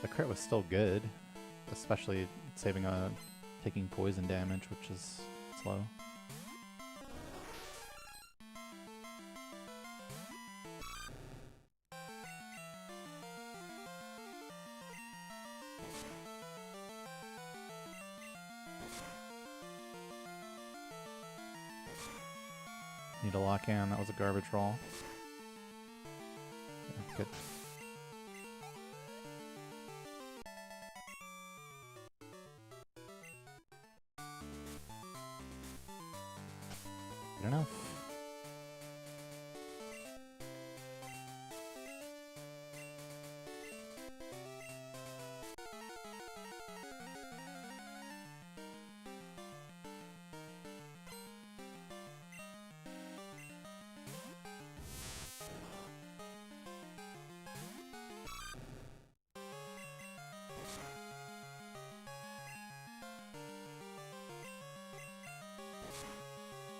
The crit was still good, especially taking poison damage, which is slow. Need to lock in. That was a garbage roll. Yeah, good. Good enough.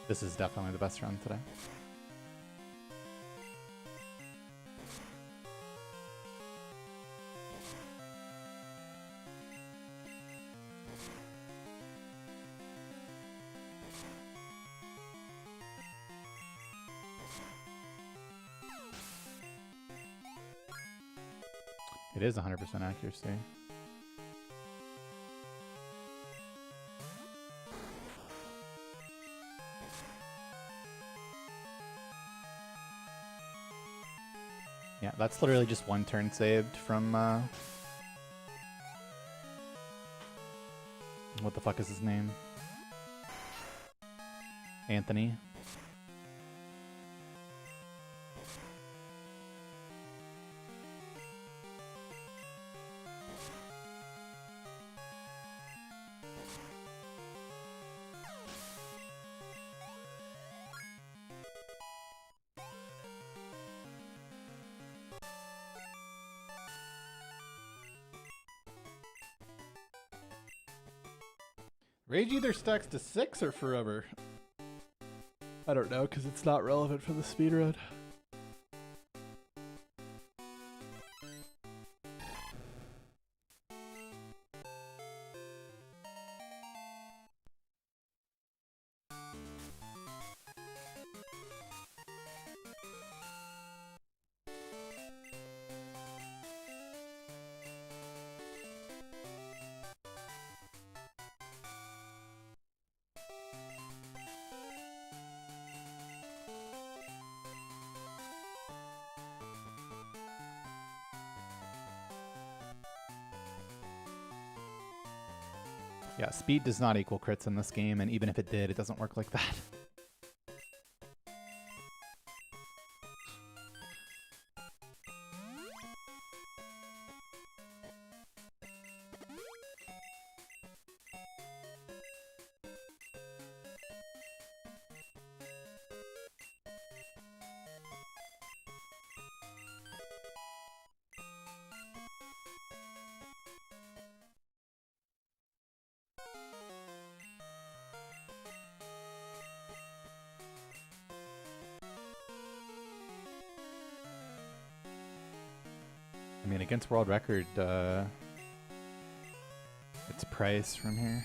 This is definitely the best run today. It is 100% accuracy. Yeah, that's literally just one turn saved from, what the fuck is his name? Anthony. Rage either stacks to 6 or forever. I don't know, because it's not relevant for the speedrun. Yeah, speed does not equal crits in this game, and even if it did, it doesn't work like that. I mean, against world record, it's price from here.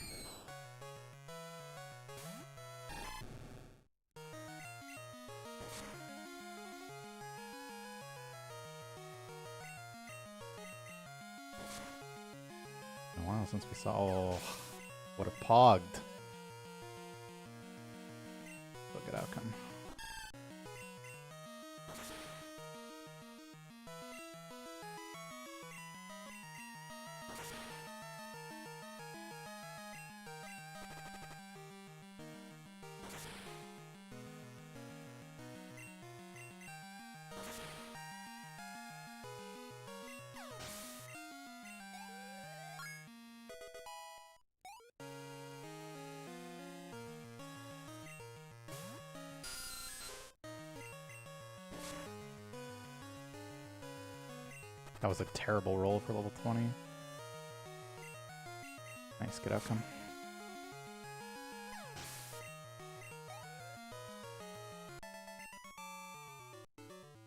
A while since we saw. Oh, what a pogged. Look at outcome. That was a terrible roll for level 20. Nice, good outcome.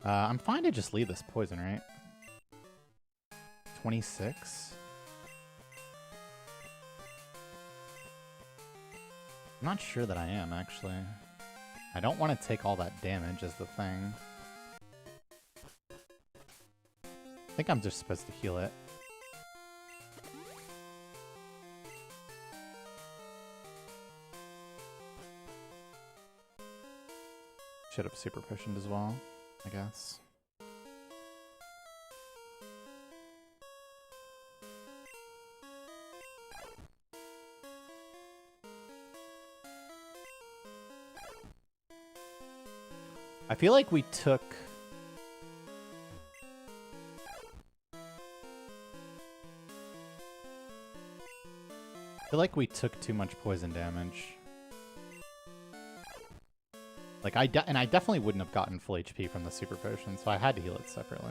I'm fine to just leave this poison, right? 26? I'm not sure that I am, actually. I don't want to take all that damage as the thing. I think I'm just supposed to heal it. Should have super cushioned as well, I guess. I feel like we took... I feel like we took too much poison damage. Like, I definitely wouldn't have gotten full HP from the super potion, so I had to heal it separately.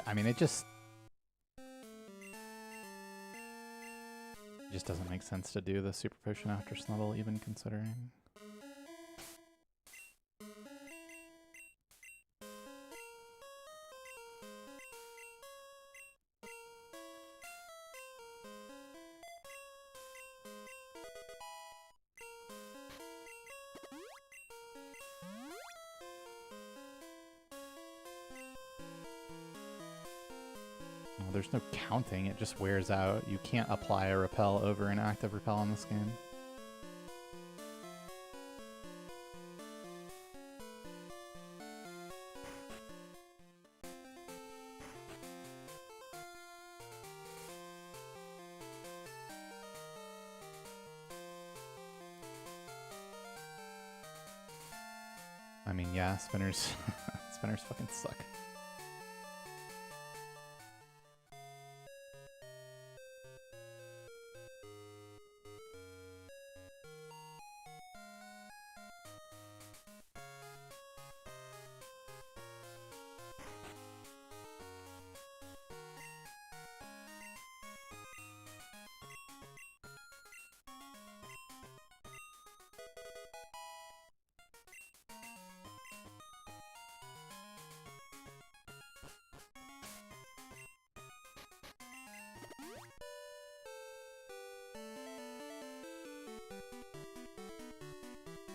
I mean, it just doesn't make sense to do the super potion after Snubble, even considering. Well, there's no counting, it just wears out. You can't apply a repel over an active repel in this game. I mean, yeah, spinners spinners fucking suck.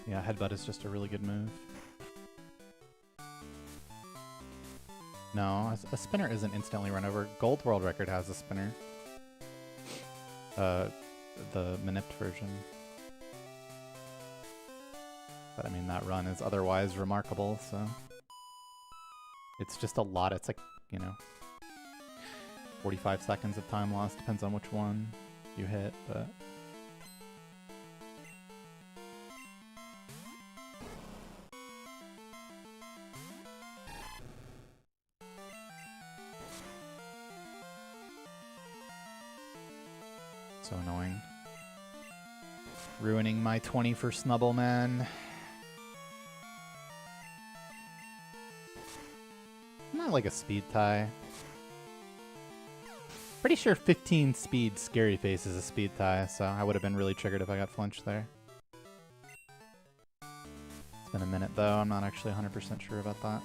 Yeah, headbutt is just a really good move. No, a spinner isn't instantly run over. Gold World Record has a spinner. The manipped version. But I mean, that run is otherwise remarkable, so... It's just a lot. It's like, you know, 45 seconds of time lost. Depends on which one you hit, but... So annoying. Ruining my 20 for Snubble, man. Not like a speed tie. Pretty sure 15 speed Scary Face is a speed tie, so I would have been really triggered if I got flinched there. It's been a minute though, I'm not actually 100% sure about that.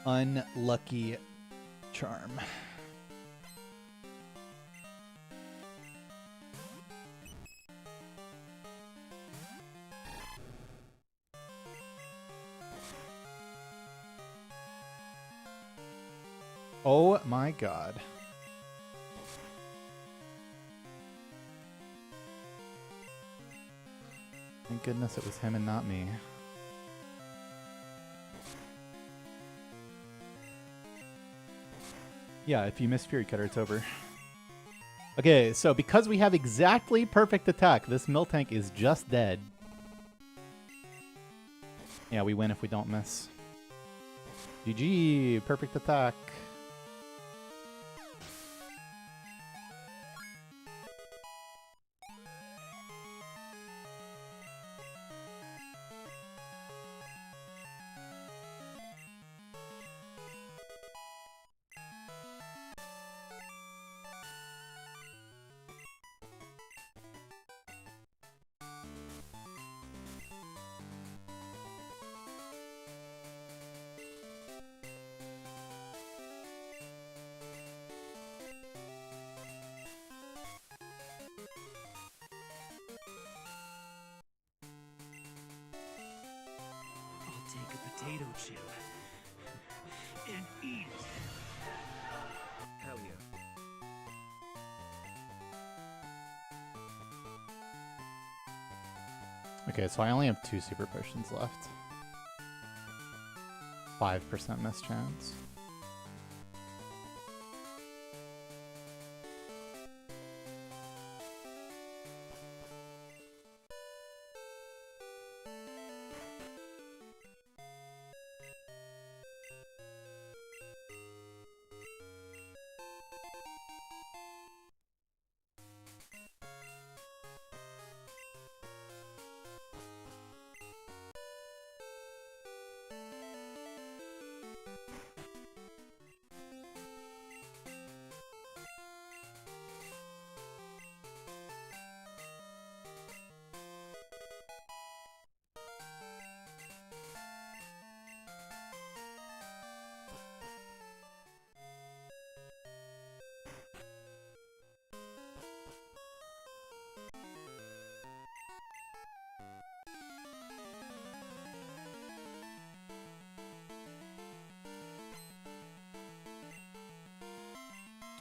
Unlucky charm. Oh my god. Thank goodness it was him and not me. Yeah, if you miss Fury Cutter, it's over. Okay, so because we have exactly perfect attack, this Miltank is just dead. Yeah, we win if we don't miss. GG, perfect attack. Take a potato chip and eat it. Hell yeah. Okay, so I only have 2 super potions left. 5% miss chance.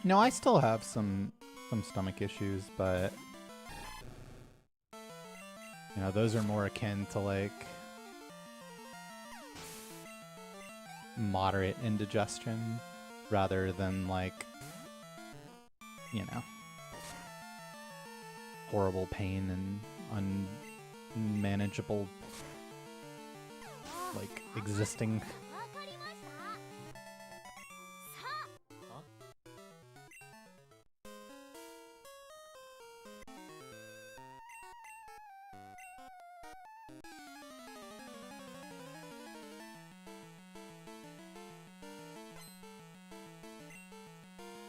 No, I still have some stomach issues, but you know, those are more akin to like moderate indigestion rather than like, you know, horrible pain and unmanageable like existing.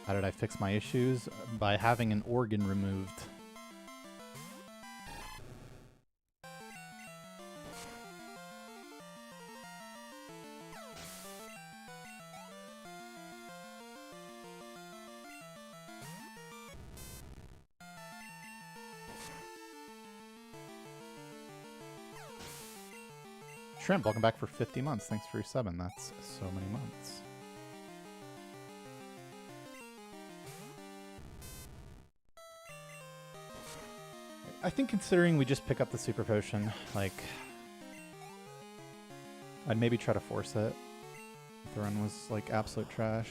How did I fix my issues? By having an organ removed. Shrimp, welcome back for 50 months. Thanks for your subbing. That's so many months. I think considering we just pick up the super potion, like, I'd maybe try to force it if the run was like absolute trash.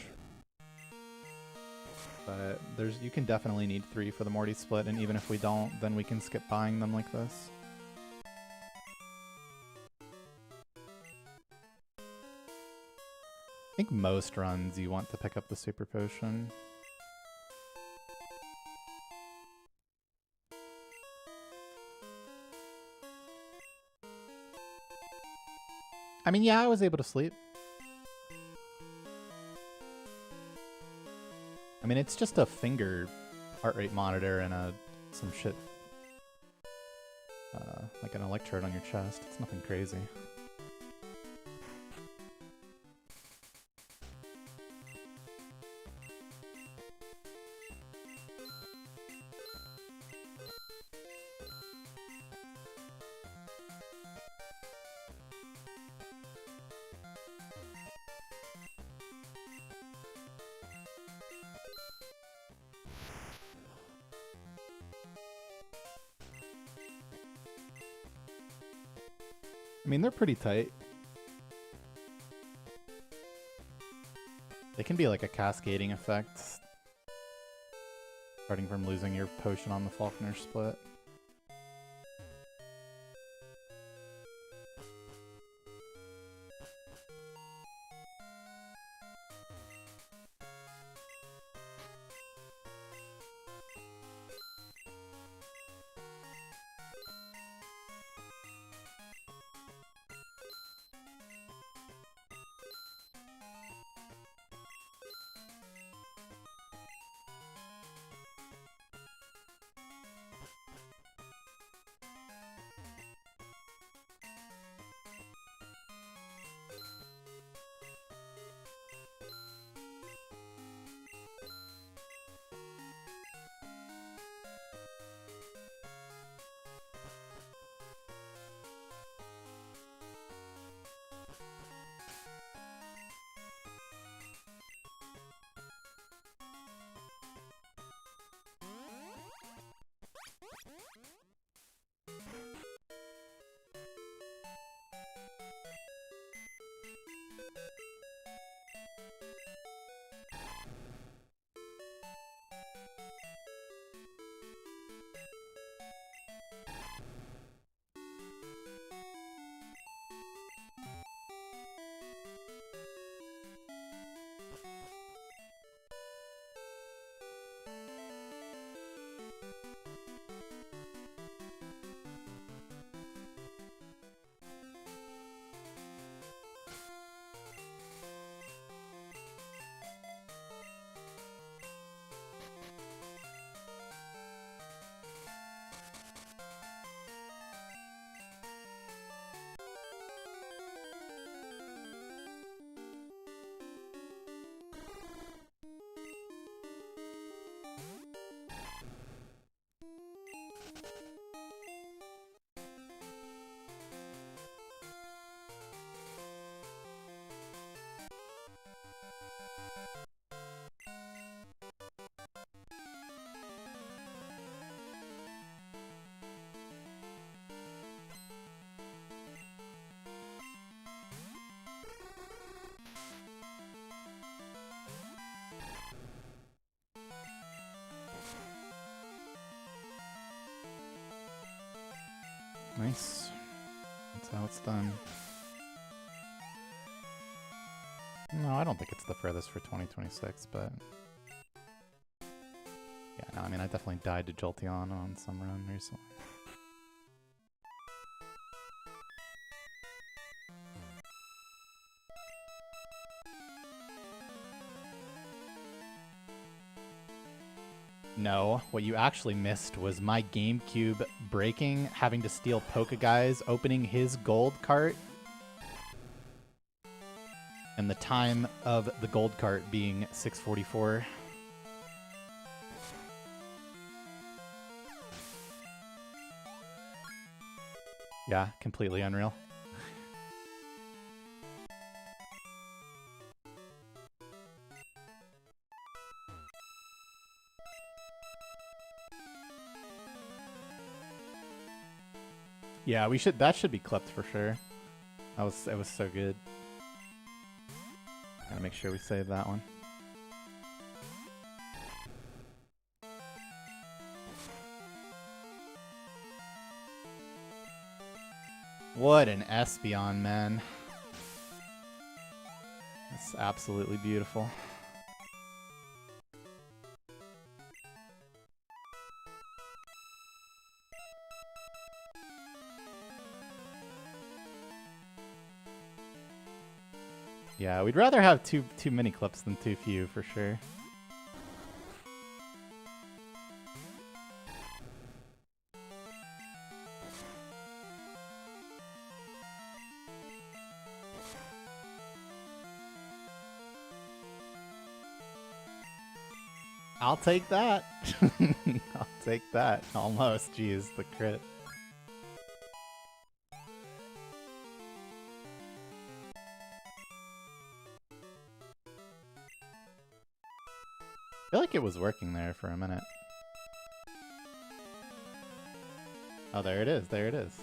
But you can definitely need 3 for the Morty split, and even if we don't, then we can skip buying them like this. I think most runs you want to pick up the super potion. I mean, yeah, I was able to sleep. I mean, it's just a finger heart rate monitor and some shit, like an electrode on your chest. It's nothing crazy. I mean, they're pretty tight. They can be like a cascading effect, starting from losing your potion on the Faulkner split. Nice. That's how it's done. No, I don't think it's the furthest for 2026, but... Yeah, no, I mean, I definitely died to Jolteon on some run recently. No, what you actually missed was my GameCube breaking, having to steal Pokeguys, opening his gold cart, and the time of the gold cart being 6:44. Yeah, completely unreal. Yeah, we should. That should be clipped for sure. It was so good. Gotta make sure we save that one. What an Espeon, man. That's absolutely beautiful. Yeah, we'd rather have too many clips than too few for sure. I'll take that. I'll take that. Almost. Jeez, the crit. I feel like it was working there for a minute. Oh, there it is. There it is.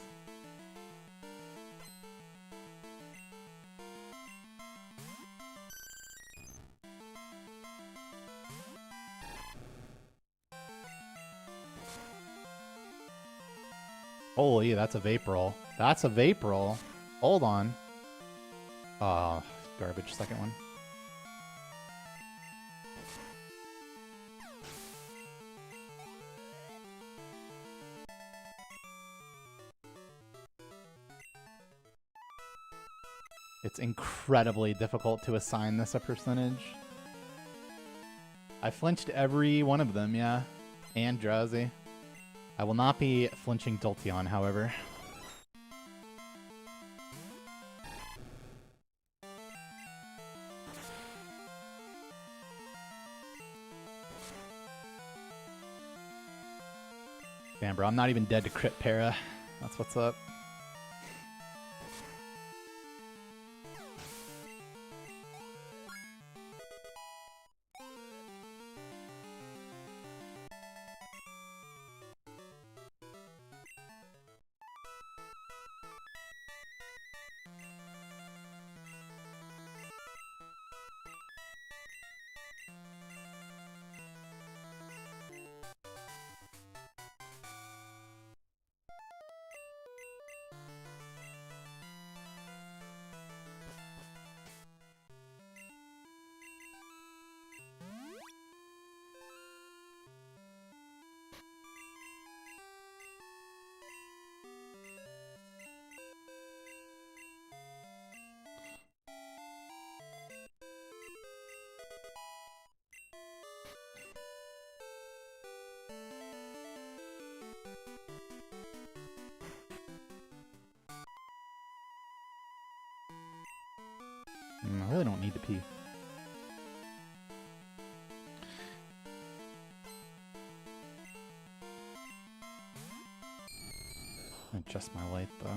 Holy, that's a Vaporol. That's a Vaporol. Hold on. Oh, garbage second one. It's incredibly difficult to assign this a percentage. I flinched every one of them, yeah. And Drowsy. I will not be flinching Jolteon, however. Damn, bro, I'm not even dead to crit para. That's what's up. I really don't need to pee. Adjust my light though.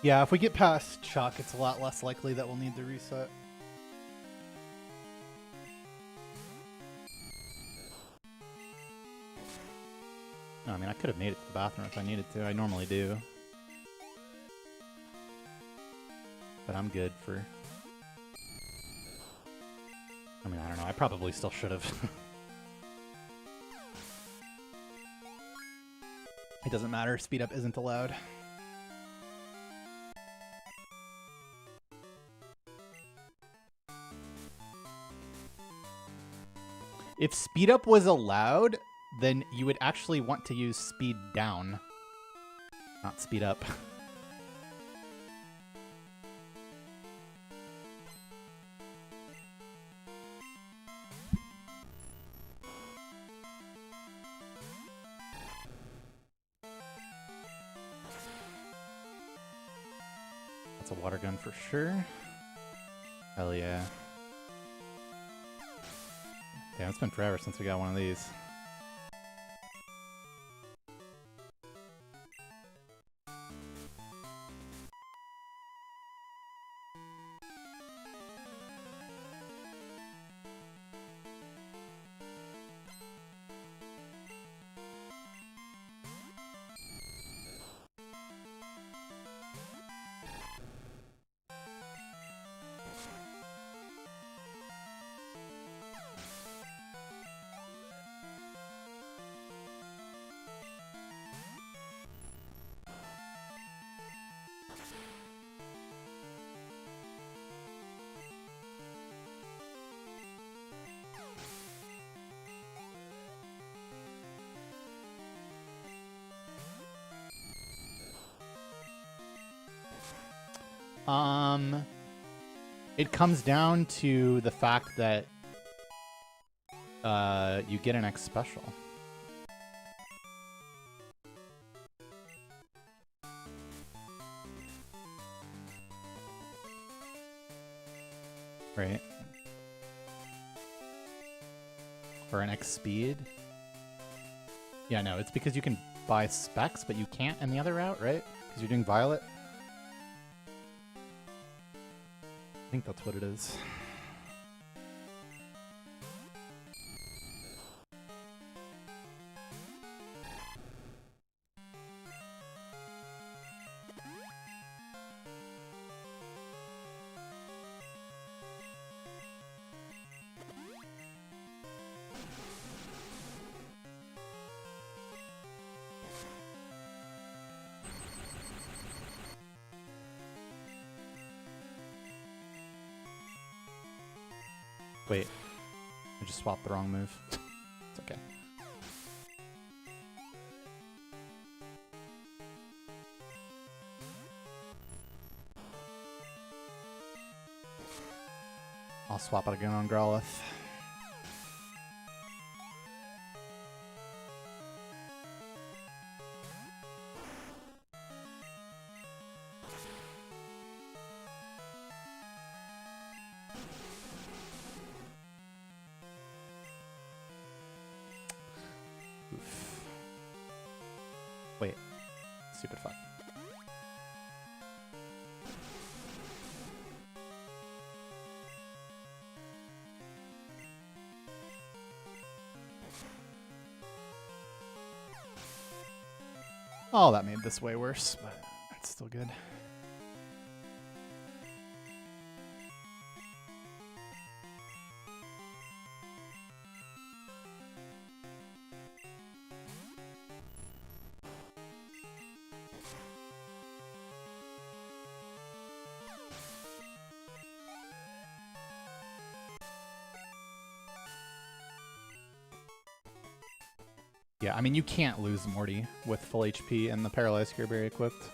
Yeah, if we get past Chuck, it's a lot less likely that we'll need to reset. No, I mean, I could have made it to the bathroom if I needed to. I normally do. But I'm good for... I mean, I don't know. I probably still should have. It doesn't matter. Speed up isn't allowed. If speed up was allowed, then you would actually want to use speed down, not speed up. That's a water gun for sure. Hell yeah. Damn, it's been forever since we got one of these. It comes down to the fact that you get an X special. Right? Or an X speed. Yeah, no, it's because you can buy specs, but you can't in the other route, right? Because you're doing Violet. I think that's what it is. Wait, I just swapped the wrong move. It's okay. I'll swap it again on Growlithe. Wait, stupid fuck. Oh, that made this way worse, but it's still good. Yeah, I mean, you can't lose Morty with full HP and the Paralyzed Cure Berry equipped.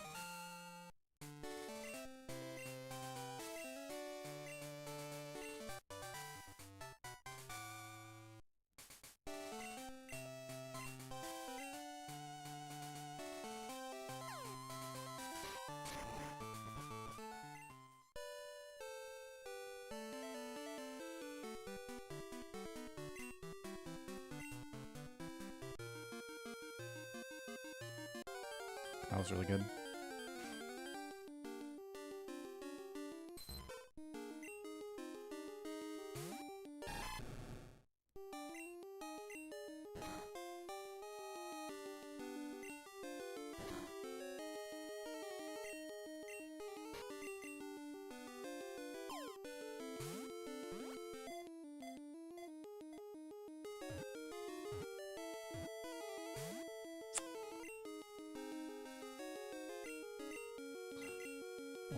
That was really good.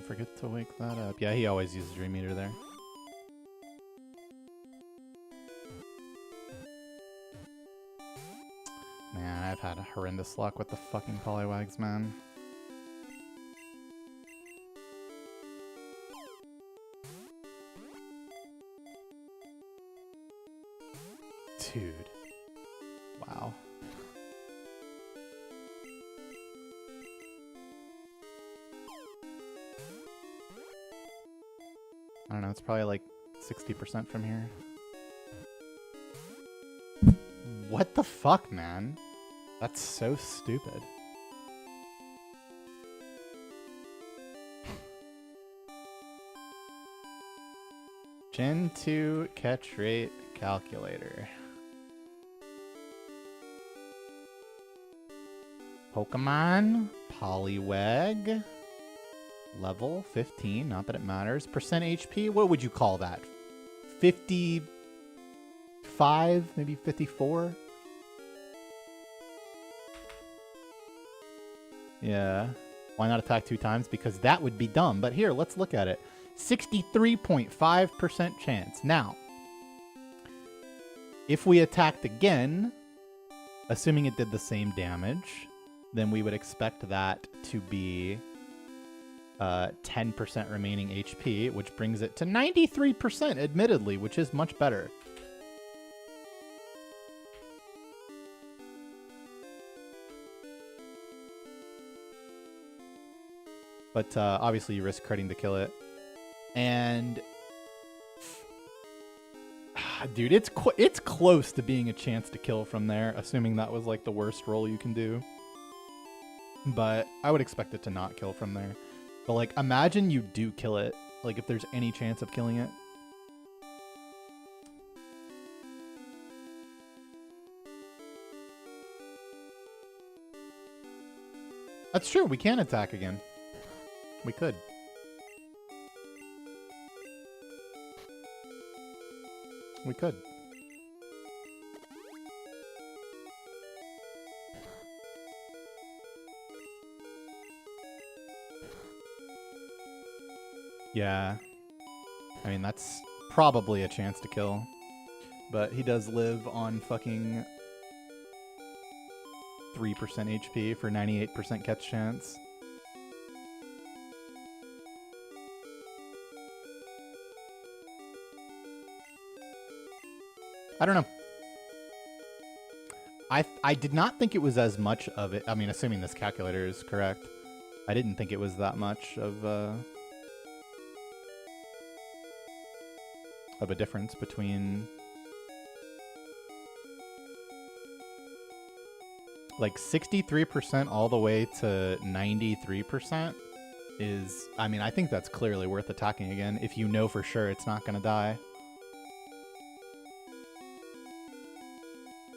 forget to wake that up. Yeah, he always uses Dream Eater there. Man, I've had horrendous luck with the fucking Poliwags, man. Dude. Wow. I don't know, it's probably like 60% from here. What the fuck, man? That's so stupid. Gen 2 catch rate calculator. Pokemon, Poliwag, level 15, not that it matters. Percent HP, what would you call that? 55, maybe 54? Yeah. Why not attack 2 times? Because that would be dumb. But here, let's look at it. 63.5% chance. Now, if we attacked again, assuming it did the same damage, then we would expect that to be 10% remaining HP, which brings it to 93%, admittedly, which is much better. But obviously you risk critting to kill it. And dude, it's close to being a chance to kill from there, assuming that was like the worst roll you can do. But I would expect it to not kill from there. But like, imagine you do kill it. Like, if there's any chance of killing it. That's true. We can attack again. We could. We could. Yeah. I mean, that's probably a chance to kill. But he does live on fucking 3% HP for 98% catch chance. I don't know. I did not think it was as much of it. I mean, assuming this calculator is correct, I didn't think it was that much of a difference between like 63% all the way to 93% is, I mean, I think that's clearly worth attacking again if you know for sure it's not going to die.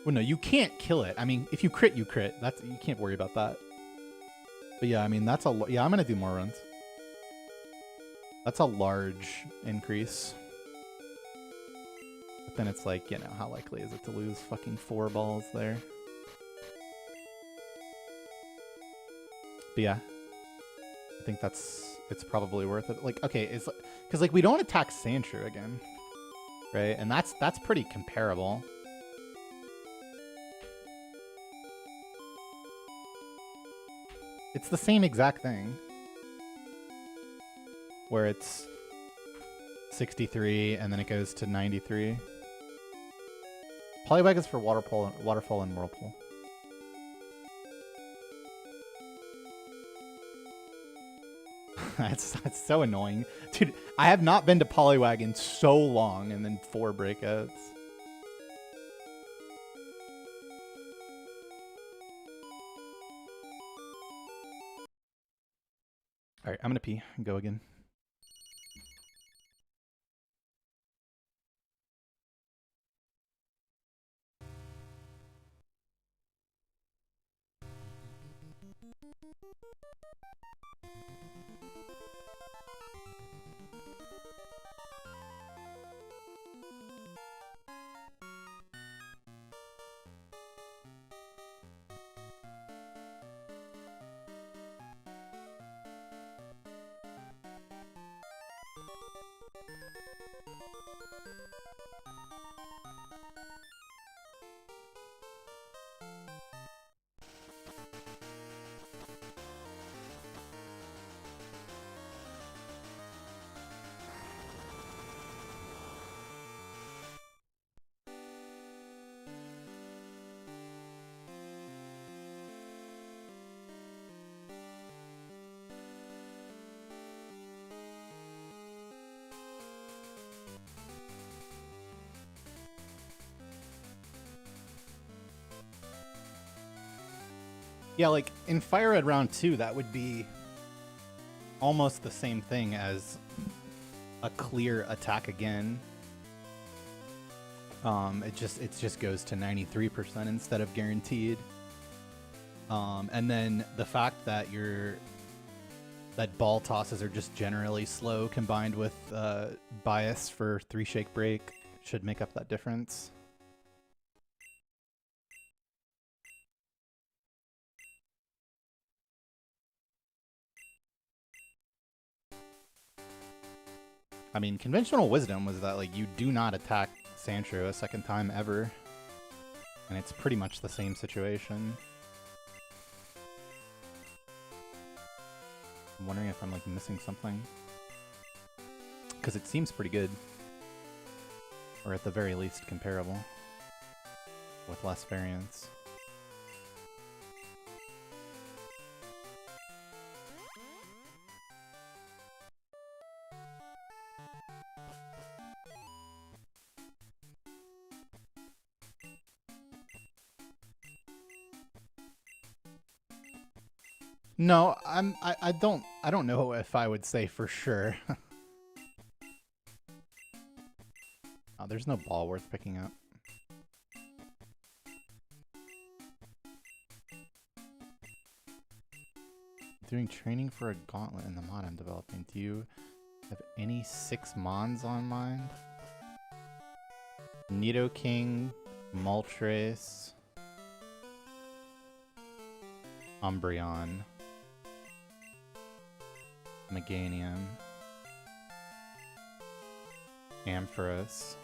Well, no, you can't kill it. I mean, if you crit, you crit. That's, you can't worry about that. But yeah, I mean, that's a, yeah, I'm going to do more runs. That's a large increase. But then it's like, you know, how likely is it to lose fucking 4 balls there? But yeah, I think it's probably worth it. Like, okay, it's like, because like we don't attack Sandshrew again, right? And that's pretty comparable. It's the same exact thing, where it's 63 and then it goes to 93. Poliwag is for Waterfall and Whirlpool. That's so annoying. Dude, I have not been to Poliwag in so long, and then 4 breakouts. Alright, I'm gonna pee and go again. Yeah, like in Fire Red Round 2, that would be almost the same thing as a clear attack again. It just goes to 93% instead of guaranteed. And then the fact that that ball tosses are just generally slow combined with bias for 3 shake break should make up that difference. I mean, conventional wisdom was that like you do not attack Sandshrew a second time ever. And it's pretty much the same situation. I'm wondering if I'm like missing something. Because it seems pretty good. Or at the very least comparable. With less variance. No, I don't know if I would say for sure. Oh, there's no ball worth picking up. Doing training for a gauntlet in the mod I'm developing. Do you have any 6 mons on mind? Nidoking, Moltres, Umbreon, Meganium, Ampharos,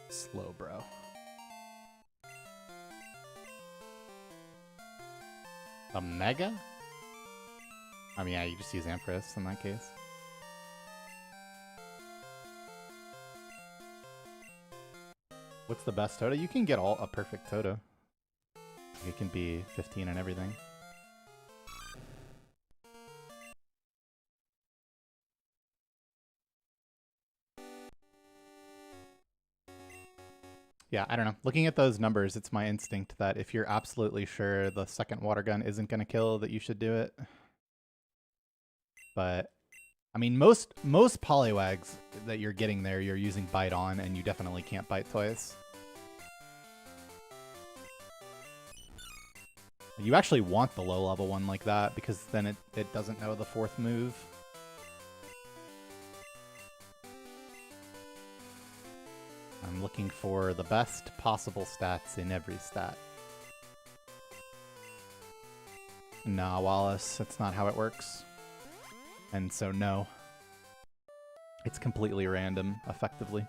slow, bro. A Mega? I mean, yeah, you just use Ampharos in that case. What's the best Toto? You can get a perfect Toto. It can be 15 and everything. Yeah, I don't know. Looking at those numbers, it's my instinct that if you're absolutely sure the second water gun isn't going to kill, that you should do it. But, I mean, most Poliwags that you're getting there, you're using Bite on, and you definitely can't Bite twice. You actually want the low-level one like that, because then it doesn't know the 4th move. I'm looking for the best possible stats in every stat. Nah, Wallace, that's not how it works. And so no. It's completely random, effectively.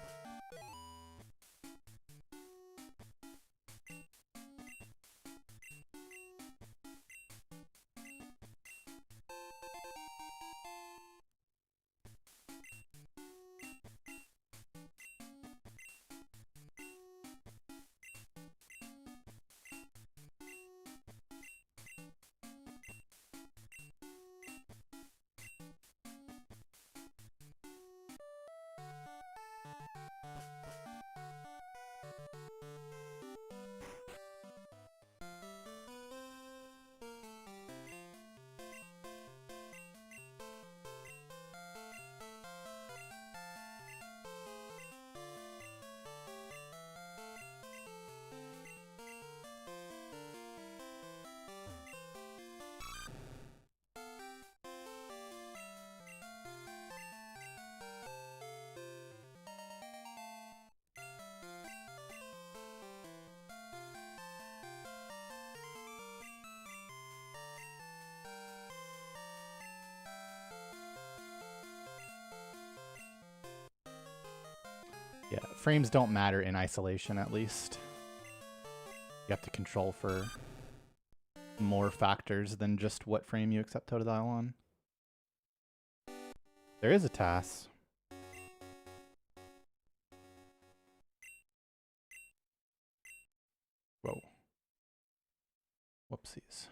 Yeah, frames don't matter in isolation, at least. You have to control for more factors than just what frame you accept Totodile on. There is a TAS. Whoa. Whoopsies.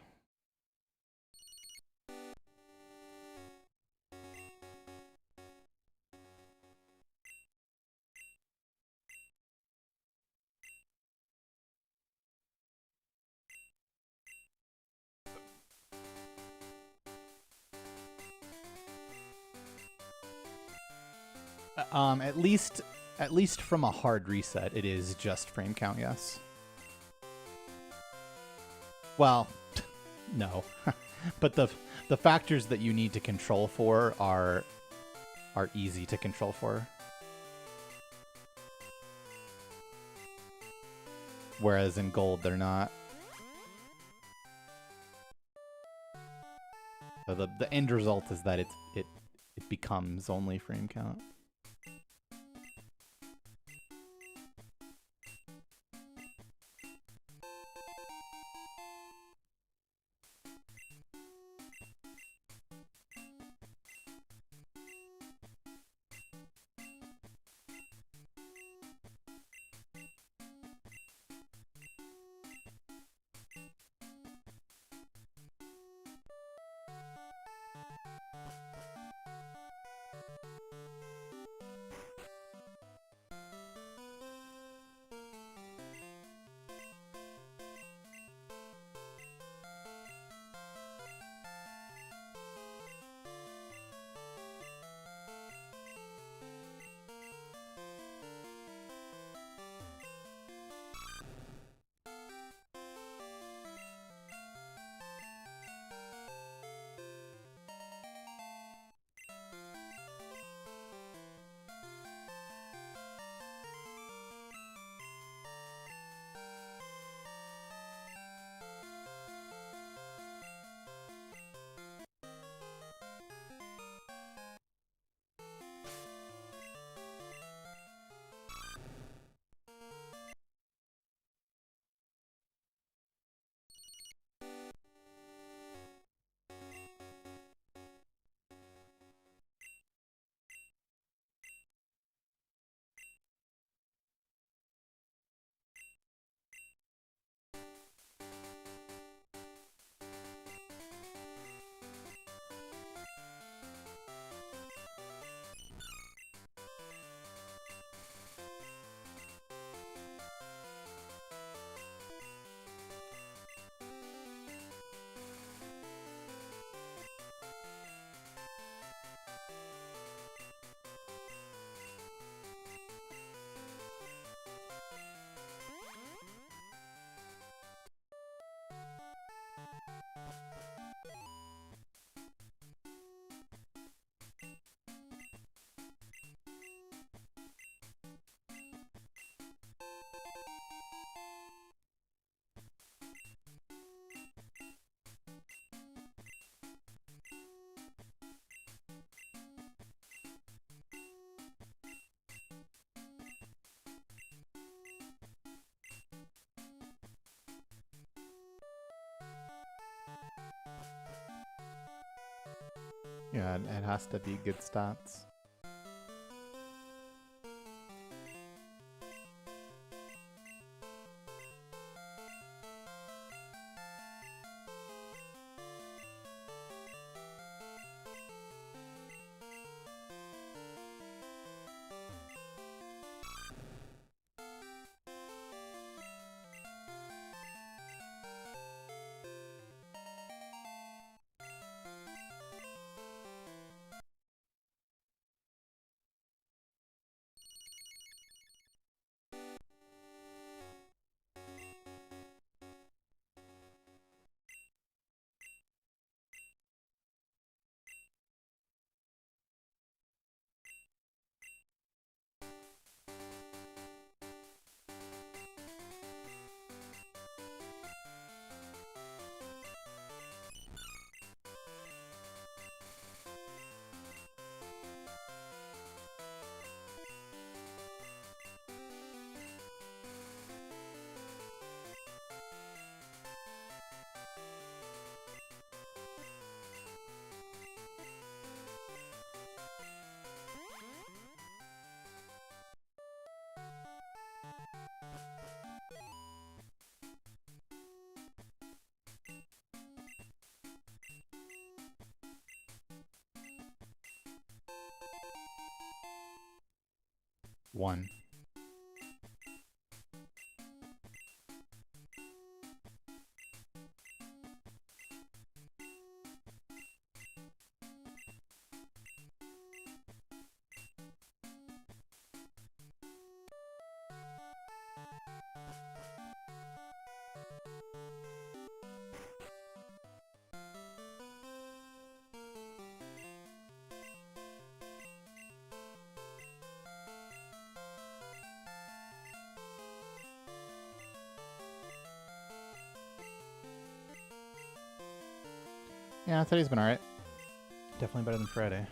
At least from a hard reset, it is just frame count, yes. Well, no. But the factors that you need to control for are easy to control for. Whereas in gold, they're not. So the end result is that it becomes only frame count. Yeah, it has to be good stats. One. Yeah, today's been alright. Definitely better than Friday.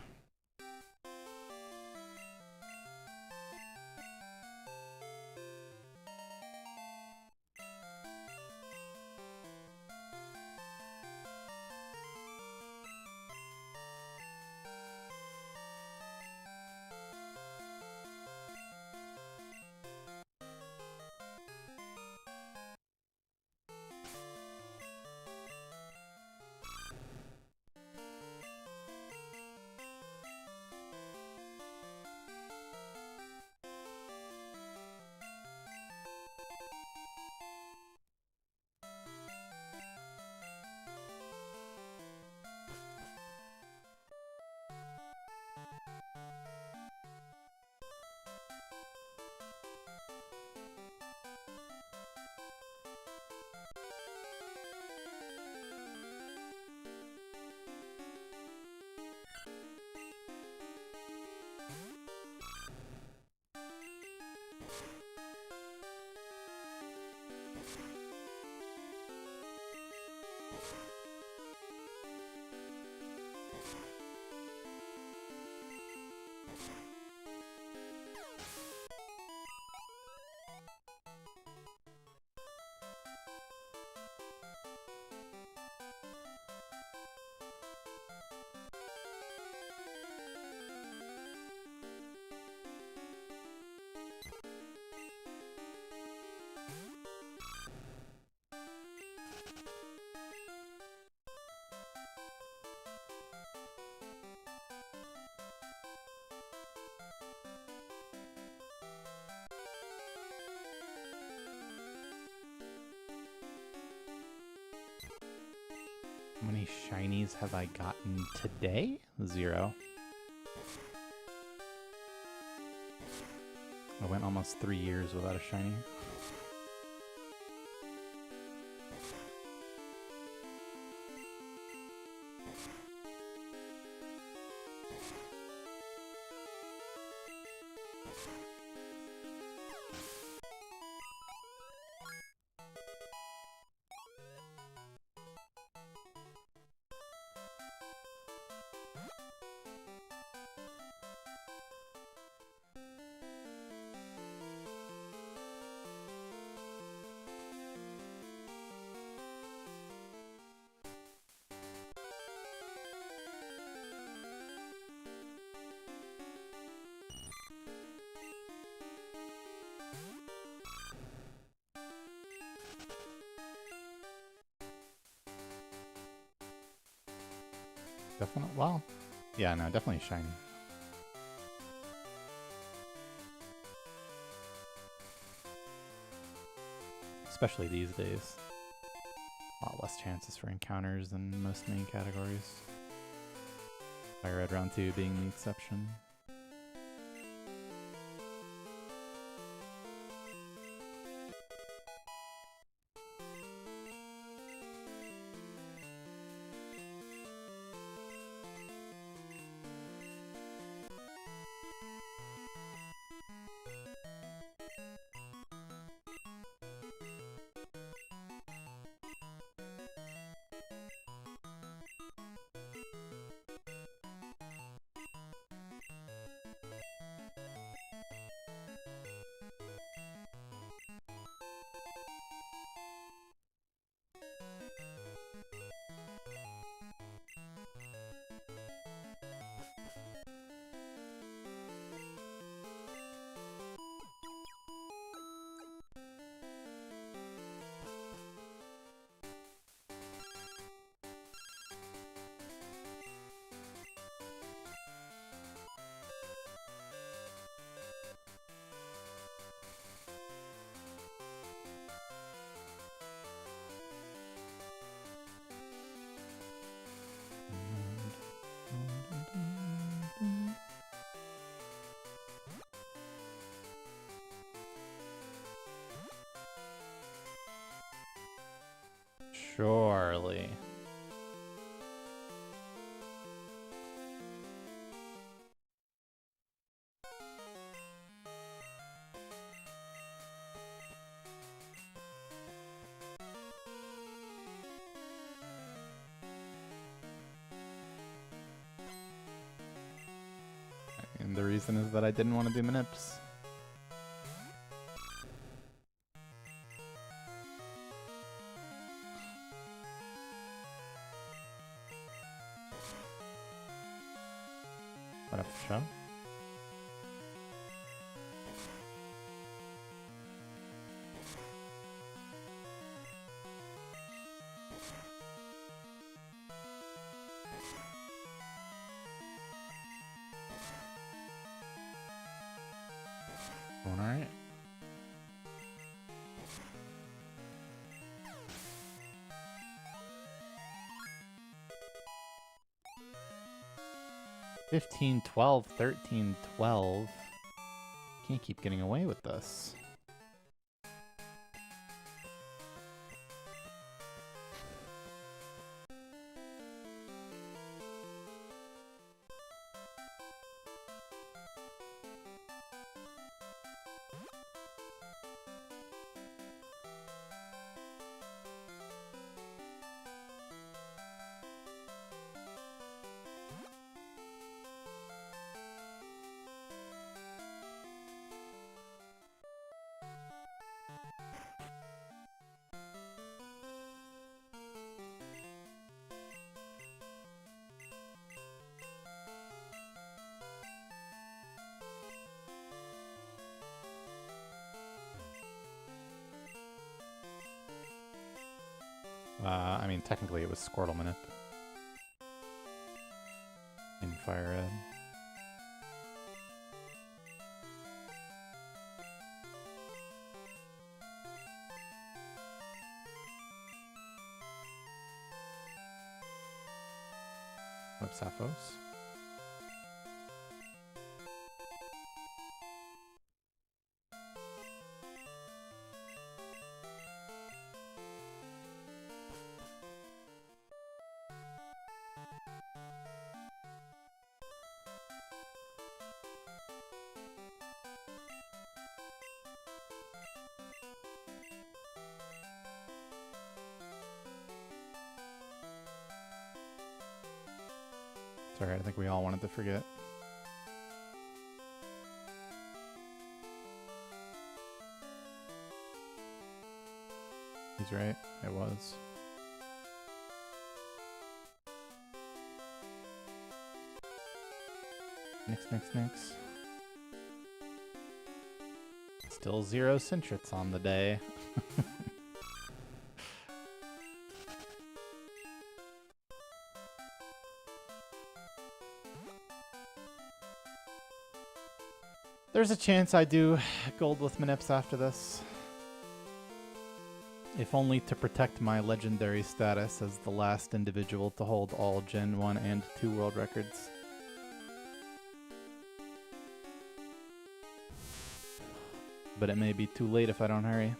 How many shinies have I gotten today? 0. I went almost 3 years without a shiny. Definitely, well, yeah, no, definitely shiny. Especially these days. A lot less chances for encounters than most main categories. Fire Red Round 2 being the exception. Surely. And the reason is that I didn't want to do manips. What up, show? Going alright. $15, $12, $13, $12. Can't keep getting away with this. I mean, technically it was Squirtle Minute. In Fire Red. What's Sappos? Sorry, I think we all wanted to forget. He's right, it was. Nix. Still 0 Centrets on the day. There's a chance I do gold with Manips after this. If only to protect my legendary status as the last individual to hold all Gen 1 and 2 world records. But it may be too late if I don't hurry.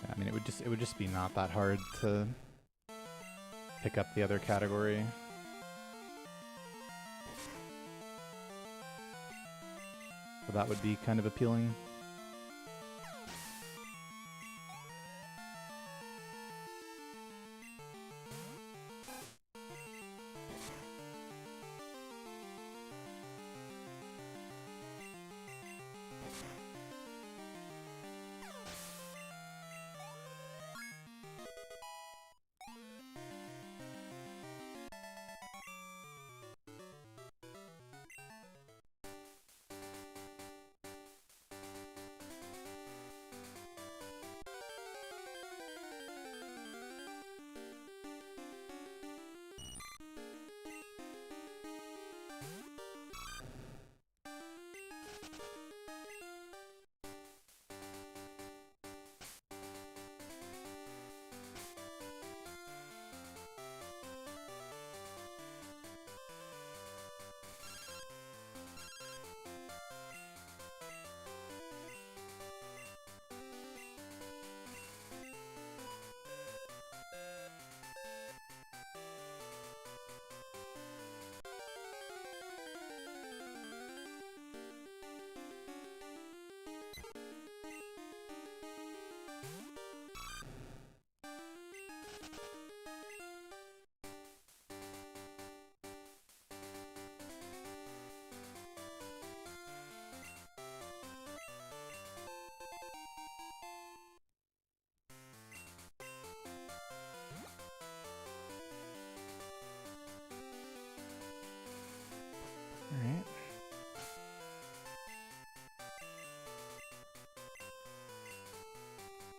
I mean, it would just be not that hard to pick up the other category. So that would be kind of appealing.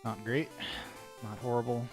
Not great. Not horrible.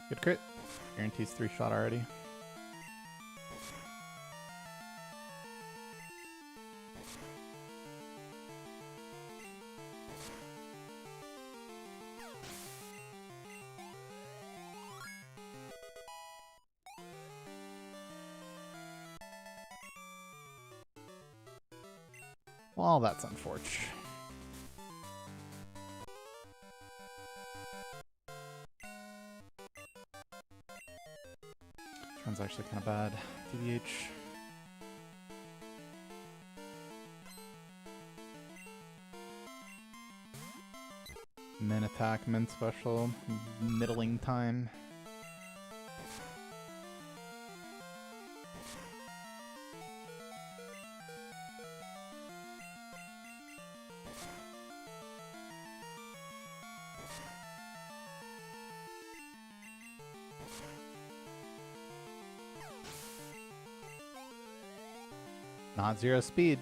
Good crit. Guarantees 3-shot already. Well, that's unfortunate. One's actually kind of bad. TBH. Min attack, min special, middling time. Not 0 speed.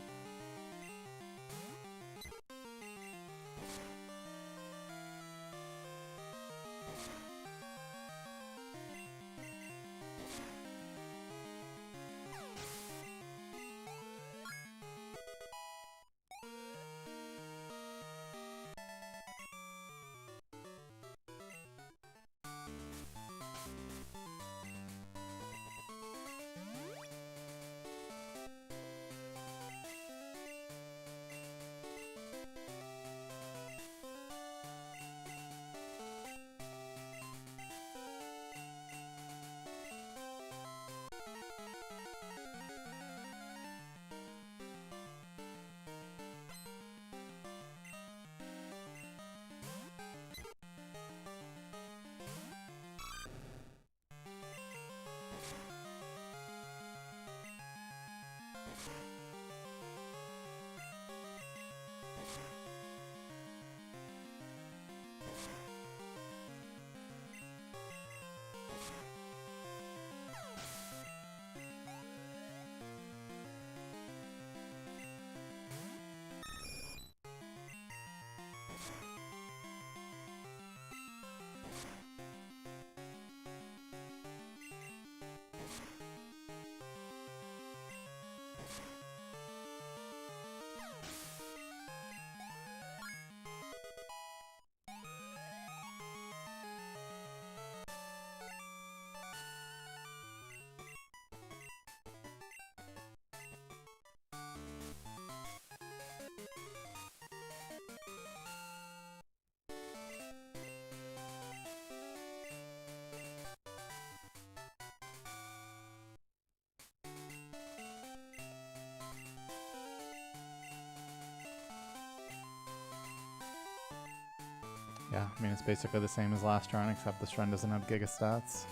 Yeah, I mean, it's basically the same as last run, except this run doesn't have Giga stats.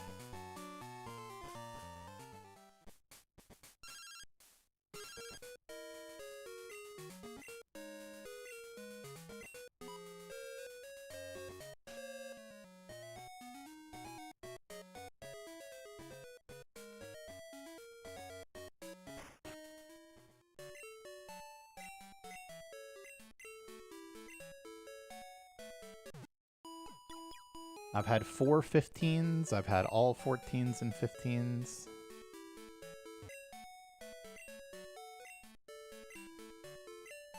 I've had 4 15s, I've had all 14s and 15s.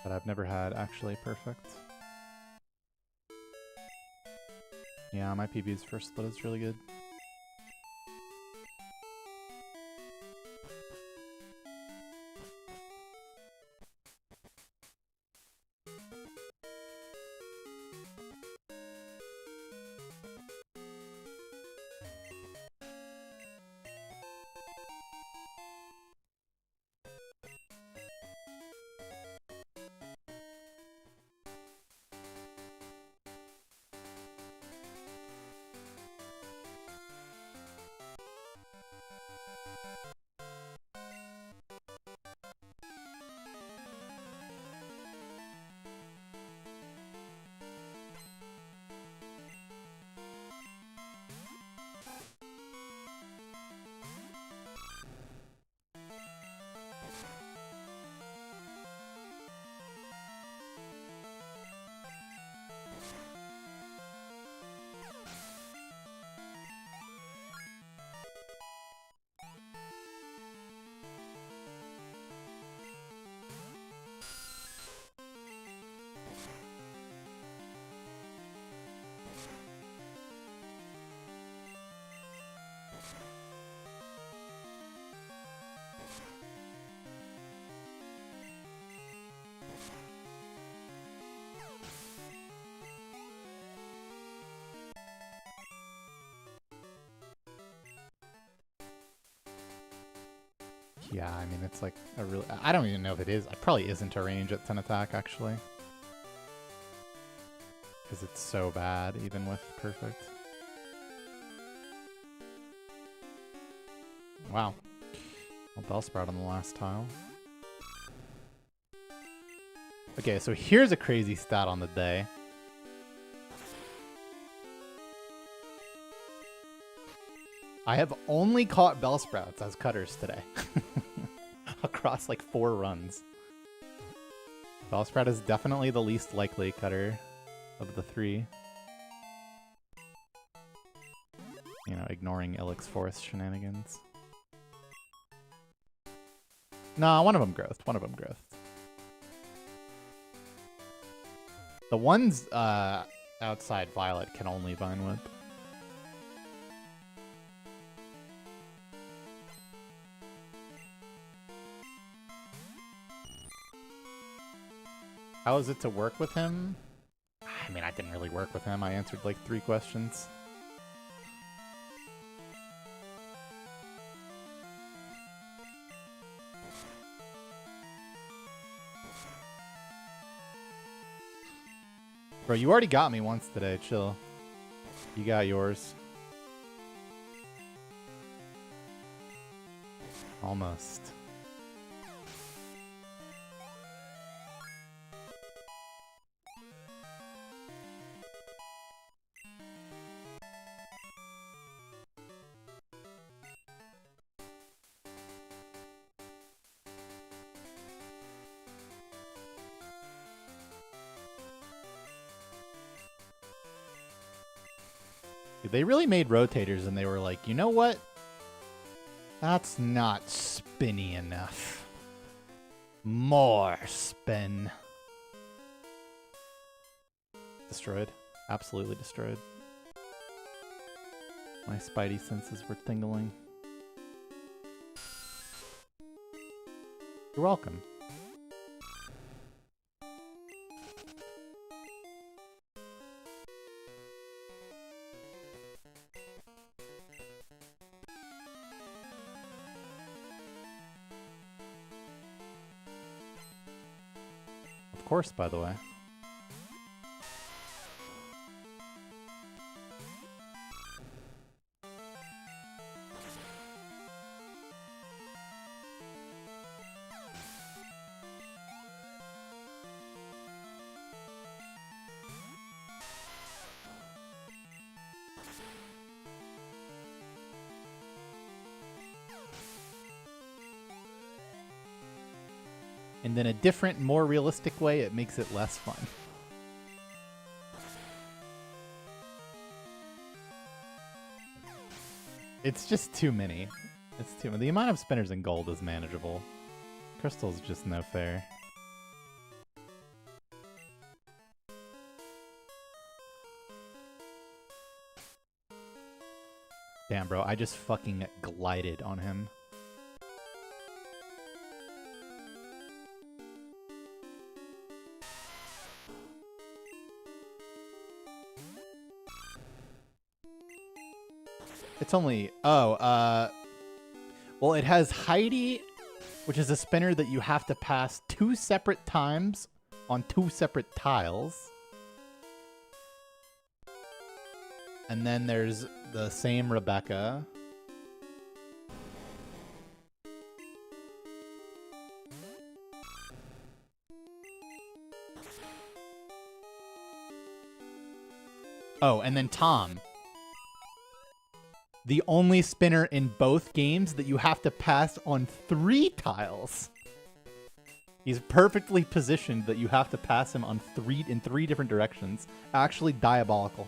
But I've never had actually perfect. Yeah, my PB's first split is really good. Yeah, I mean, it's like a really... I don't even know if it is. It probably isn't a range at 10 attack, actually. Because it's so bad, even with perfect. Wow. Well, Bellsprout on the last tile. Okay, so here's a crazy stat on the day. I have only caught Bellsprouts as cutters today. Across like 4 runs. Bellsprout is definitely the least likely cutter of the 3. You know, ignoring Ilex Forest shenanigans. Nah, one of them growthed. One of them growthed. The ones outside Violet can only Vine Whip. How is it to work with him? I mean, I didn't really work with him. I answered like 3 questions. Bro, you already got me once today. Chill. You got yours. Almost. They really made rotators and they were like, you know what? That's not spinny enough. More spin. Destroyed. Absolutely destroyed. My spidey senses were tingling. You're welcome. Of course, by the way. And in a different, more realistic way, it makes it less fun. It's just too many. It's too many. The amount of spinners in gold is manageable. Crystal's just no fair. Damn, bro, I just fucking glided on him. It's only... Oh, well, it has Heidi, which is a spinner that you have to pass 2 separate times on 2 separate tiles. And then there's the same Rebecca. Oh, and then Tom. The only spinner in both games that you have to pass on 3 tiles. He's perfectly positioned that you have to pass him on in 3 different directions. Actually diabolical.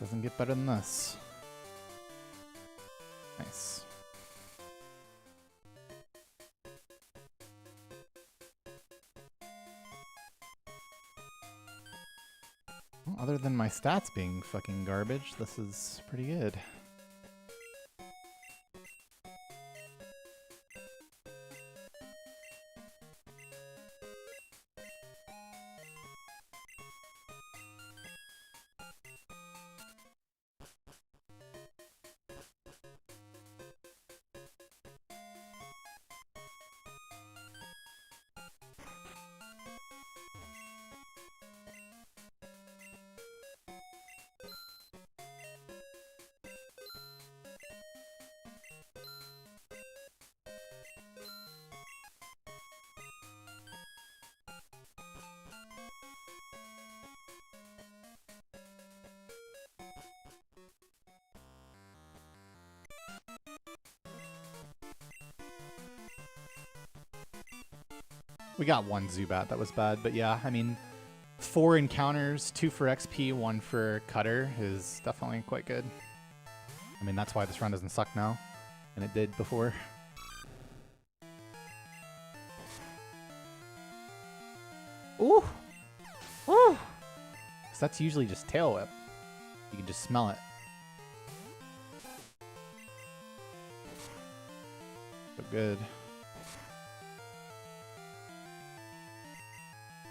Doesn't get better than this. Nice. Well, other than my stats being fucking garbage, this is pretty good. We got one Zubat that was bad, but yeah, I mean, 4 encounters, 2 for XP, 1 for Cutter is definitely quite good. I mean, that's why this run doesn't suck now, and it did before. Ooh! Ooh! 'Cause that's usually just Tail Whip. You can just smell it. So good.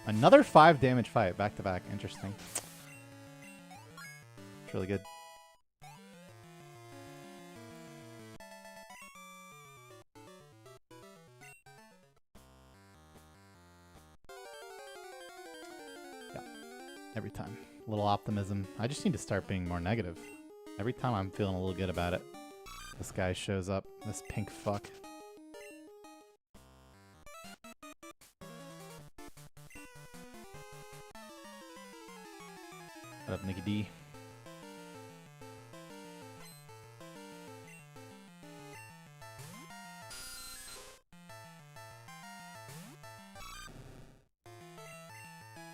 Another 5 damage fight, back to back. Interesting. It's really good. Yeah, every time. A little optimism. I just need to start being more negative. Every time I'm feeling a little good about it, this guy shows up. This pink fuck. What up, Nicky D?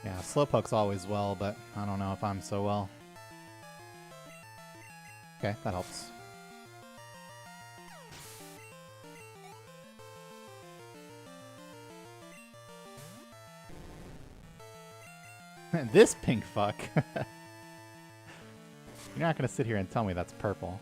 Yeah, Slowpoke's always well, but I don't know if I'm so well. Okay, that helps. This pink fuck. You're not gonna sit here and tell me that's purple.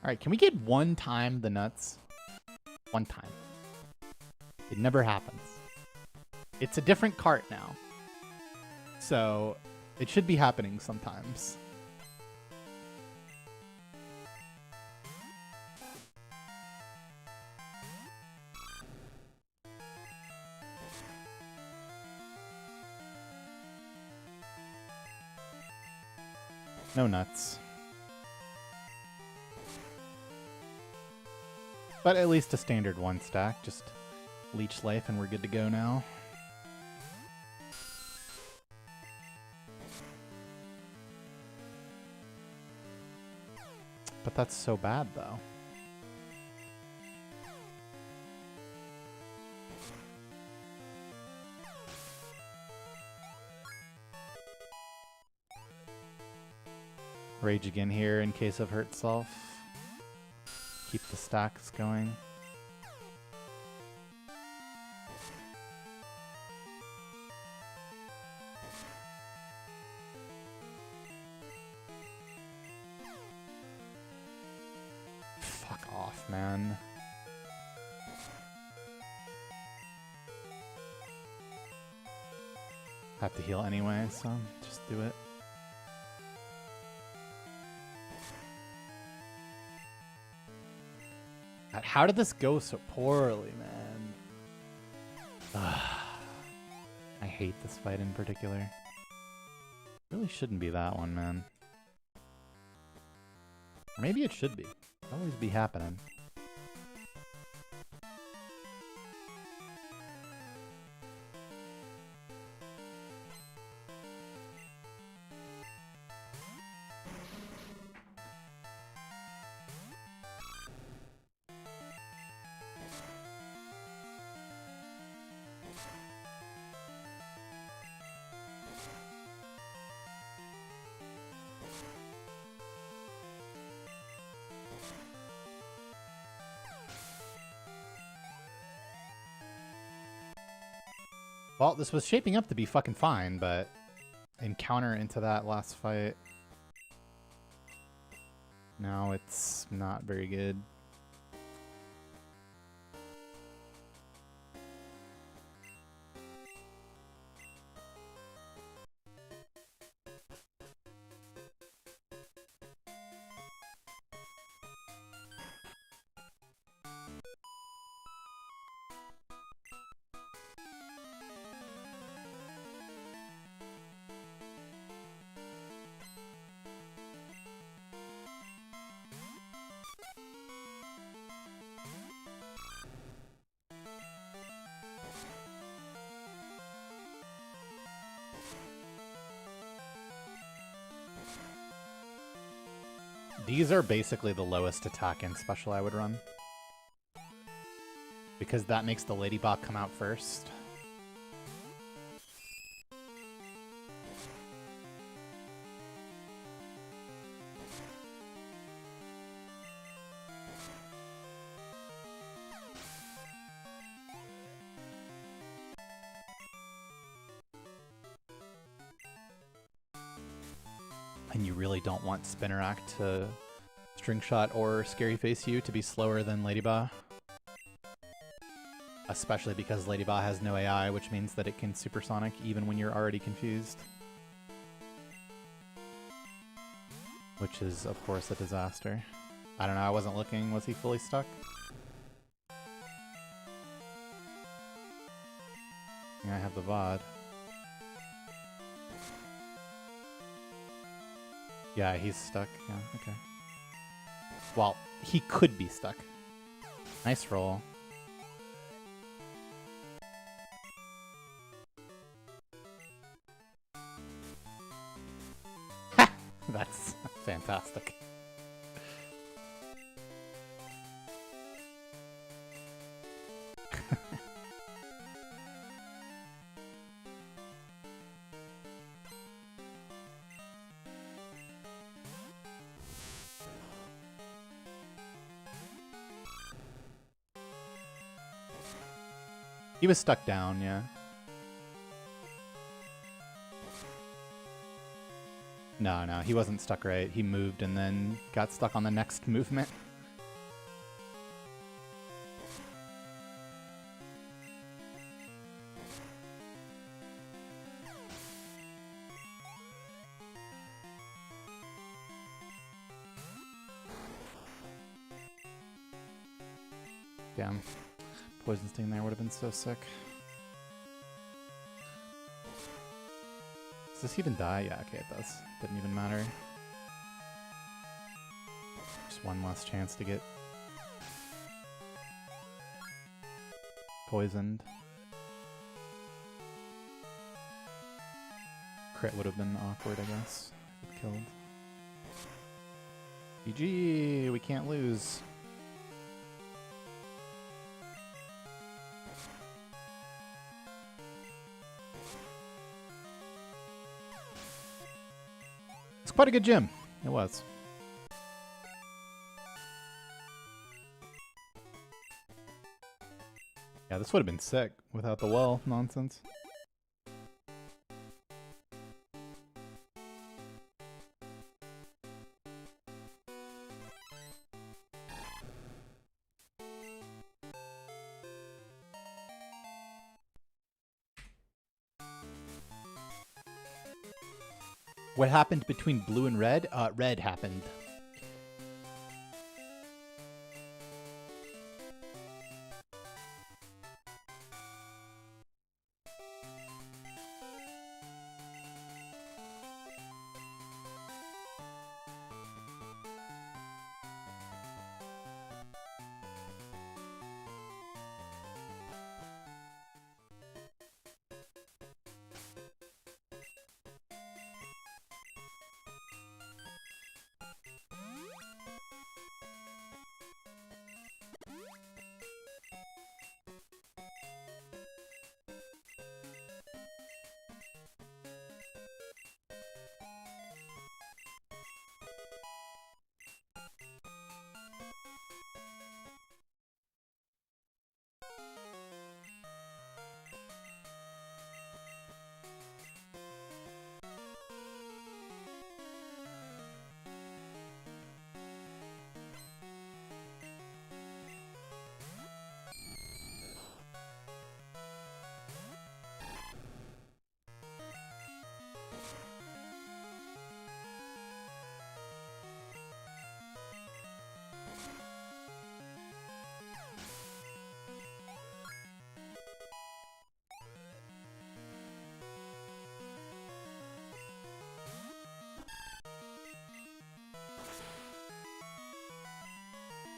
Alright, can we get one time the nuts? One time. It never happens. It's a different cart now. So it should be happening sometimes. No nuts. But at least a standard 1 stack. Just leech life and we're good to go now. But that's so bad, though. Rage again here in case of hurt self. Keep the stacks going. Fuck off, man. Have to heal anyway, so just do it. God, how did this go so poorly, man? I hate this fight in particular. Really shouldn't be that one, man. Or maybe it should be. It'll always be happening. Well, this was shaping up to be fucking fine, but encounter into that last fight. Now it's not very good. These are basically the lowest attack and special I would run. Because that makes the Ladybot come out first. And you really don't want Spinnerack to String Shot or Scary Face you to be slower than Ladybot. Especially because Ladybot has no AI, which means that it can Supersonic even when you're already confused. Which is, of course, a disaster. I don't know, I wasn't looking. Was he fully stuck? Yeah, I have the VOD. Yeah, he's stuck. Yeah, okay. Well, he could be stuck. Nice roll. That's fantastic. He was stuck down, yeah. No, he wasn't stuck right. He moved and then got stuck on the next movement. Damn. Poison Sting there would have been so sick. Does this even die? Yeah, okay, it does. Didn't even matter. Just one last chance to get poisoned. Crit would have been awkward, I guess. If it killed. GG, we can't lose. It's quite a good gym. It was. Yeah, this would have been sick without the well nonsense. What happened between blue and red? Red happened.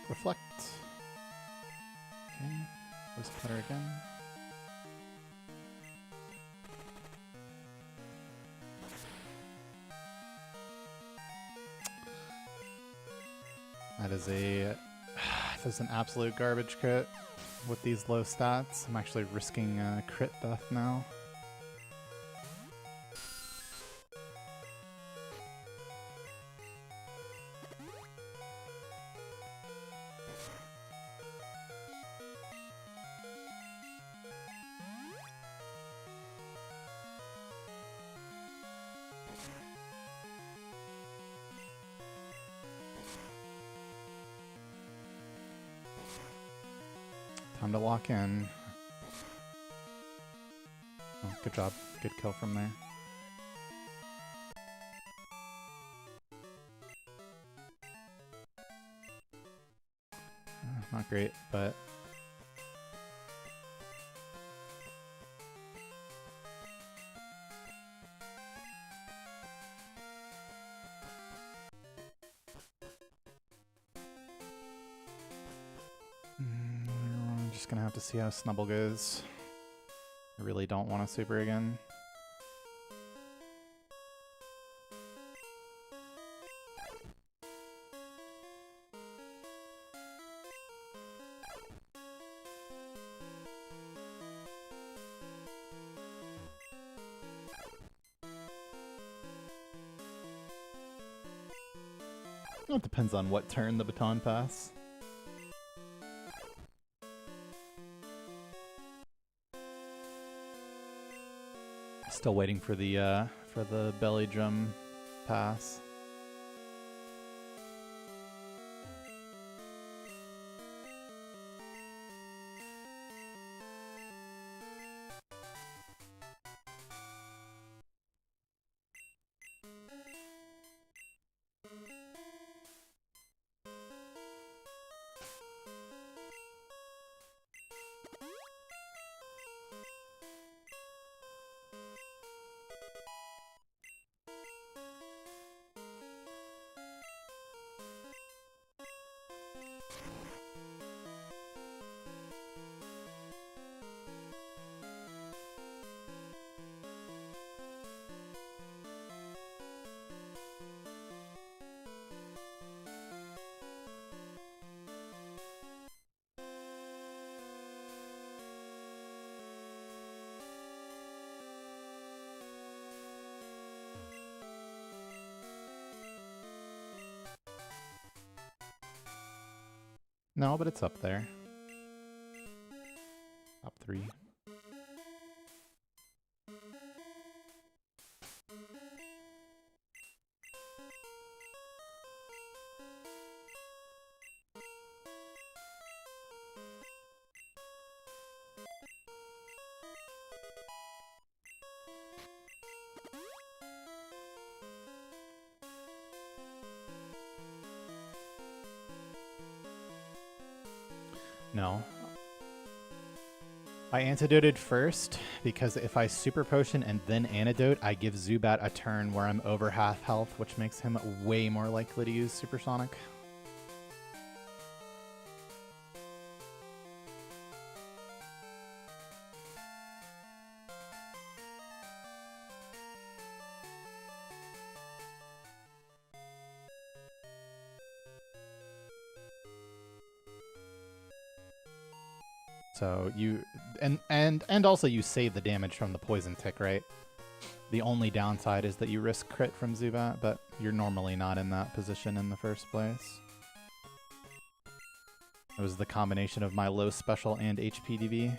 reflect. Okay, voice cutter again. That is a that's an absolute garbage crit with these low stats. I'm actually risking crit death now. Time to lock in. Oh, good job. Good kill from there. Not great, but... I'm just gonna have to see how Snubble goes. I really don't want to super again. Well, it depends on what turn the baton pass. Still waiting for the belly drum pass. No, but it's up there. Top 3. No. I antidoted first because if I super potion and then antidote, I give Zubat a turn where I'm over half health, which makes him way more likely to use Supersonic. So you and also you save the damage from the poison tick, right? The only downside is that you risk crit from Zubat, but you're normally not in that position in the first place. It was the combination of my low special and HP DB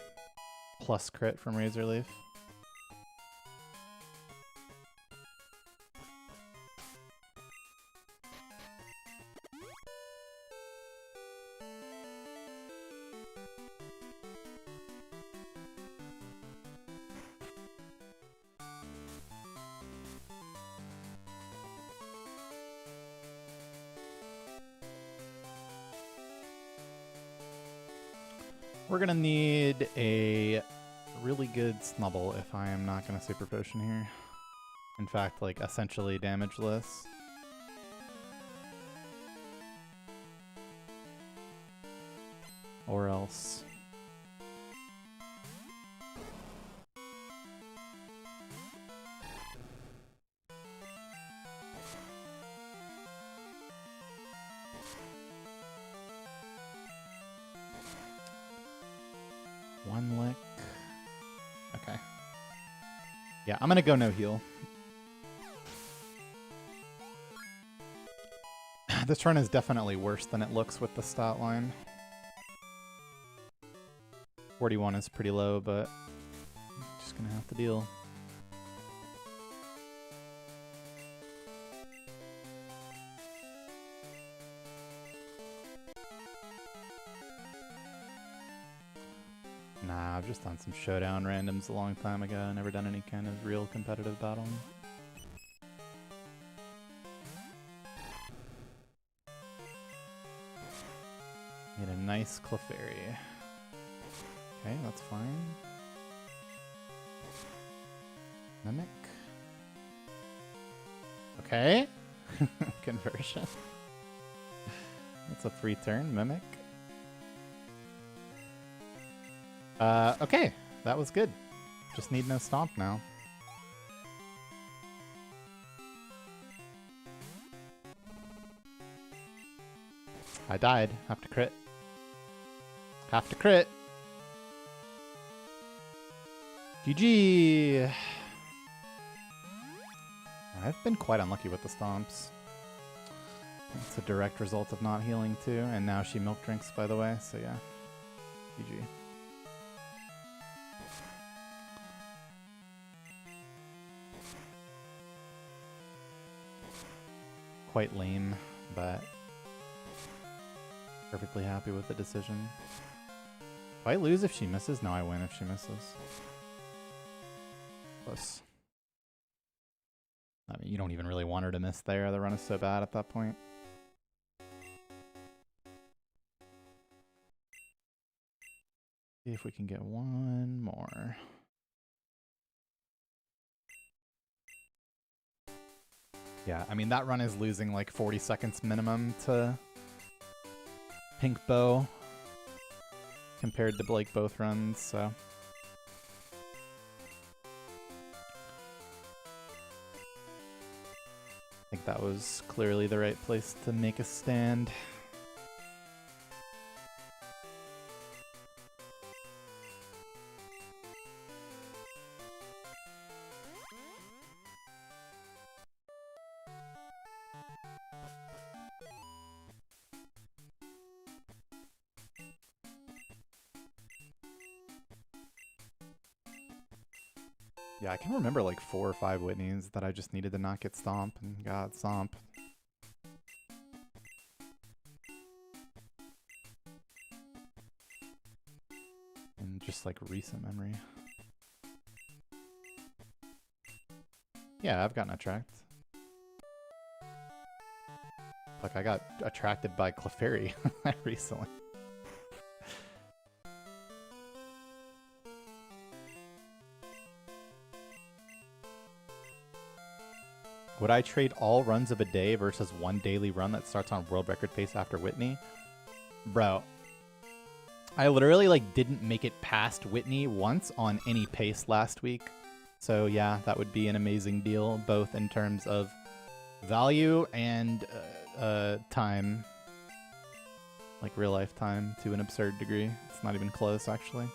plus crit from Razor Leaf. We're gonna need a really good Snubble if I am not gonna super potion here. In fact, like essentially damageless. or else. One lick. Okay. Yeah, I'm gonna go no heal. This run is definitely worse than it looks with the stat line. 41 is pretty low, but just gonna have to deal. Nah, I've just done some showdown randoms a long time ago. Never done any kind of real competitive battle. Made a nice Clefairy. Okay, that's fine. Mimic. Okay. Conversion. That's a free turn. Mimic. Okay. That was good. Just need no stomp now. I died. Have to crit. Have to crit. GG. I've been quite unlucky with the stomps. It's a direct result of not healing too, and now she milk drinks, by the way, so yeah. GG. Quite lame, but perfectly happy with the decision. Do I lose if she misses? No, I win if she misses. Close. I mean, you don't even really want her to miss there. The run is so bad at that point. See if we can get one more. Yeah, I mean, that run is losing like 40 seconds minimum to Pink Bow compared to like both runs, so. I think that was clearly the right place to make a stand. Yeah, I can remember like 4 or 5 Whitneys that I just needed to not get Stomp and got Stomp. In just like recent memory. Yeah, I've gotten attracted. Like, I got attracted by Clefairy recently. Would I trade all runs of a day versus one daily run that starts on world record pace after Whitney? Bro, I literally like didn't make it past Whitney once on any pace last week. So yeah, that would be an amazing deal, both in terms of value and time. Like real life time to an absurd degree. It's not even close, actually.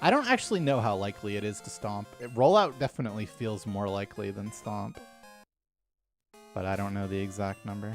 I don't actually know how likely it is to Stomp. Rollout definitely feels more likely than Stomp. But I don't know the exact number.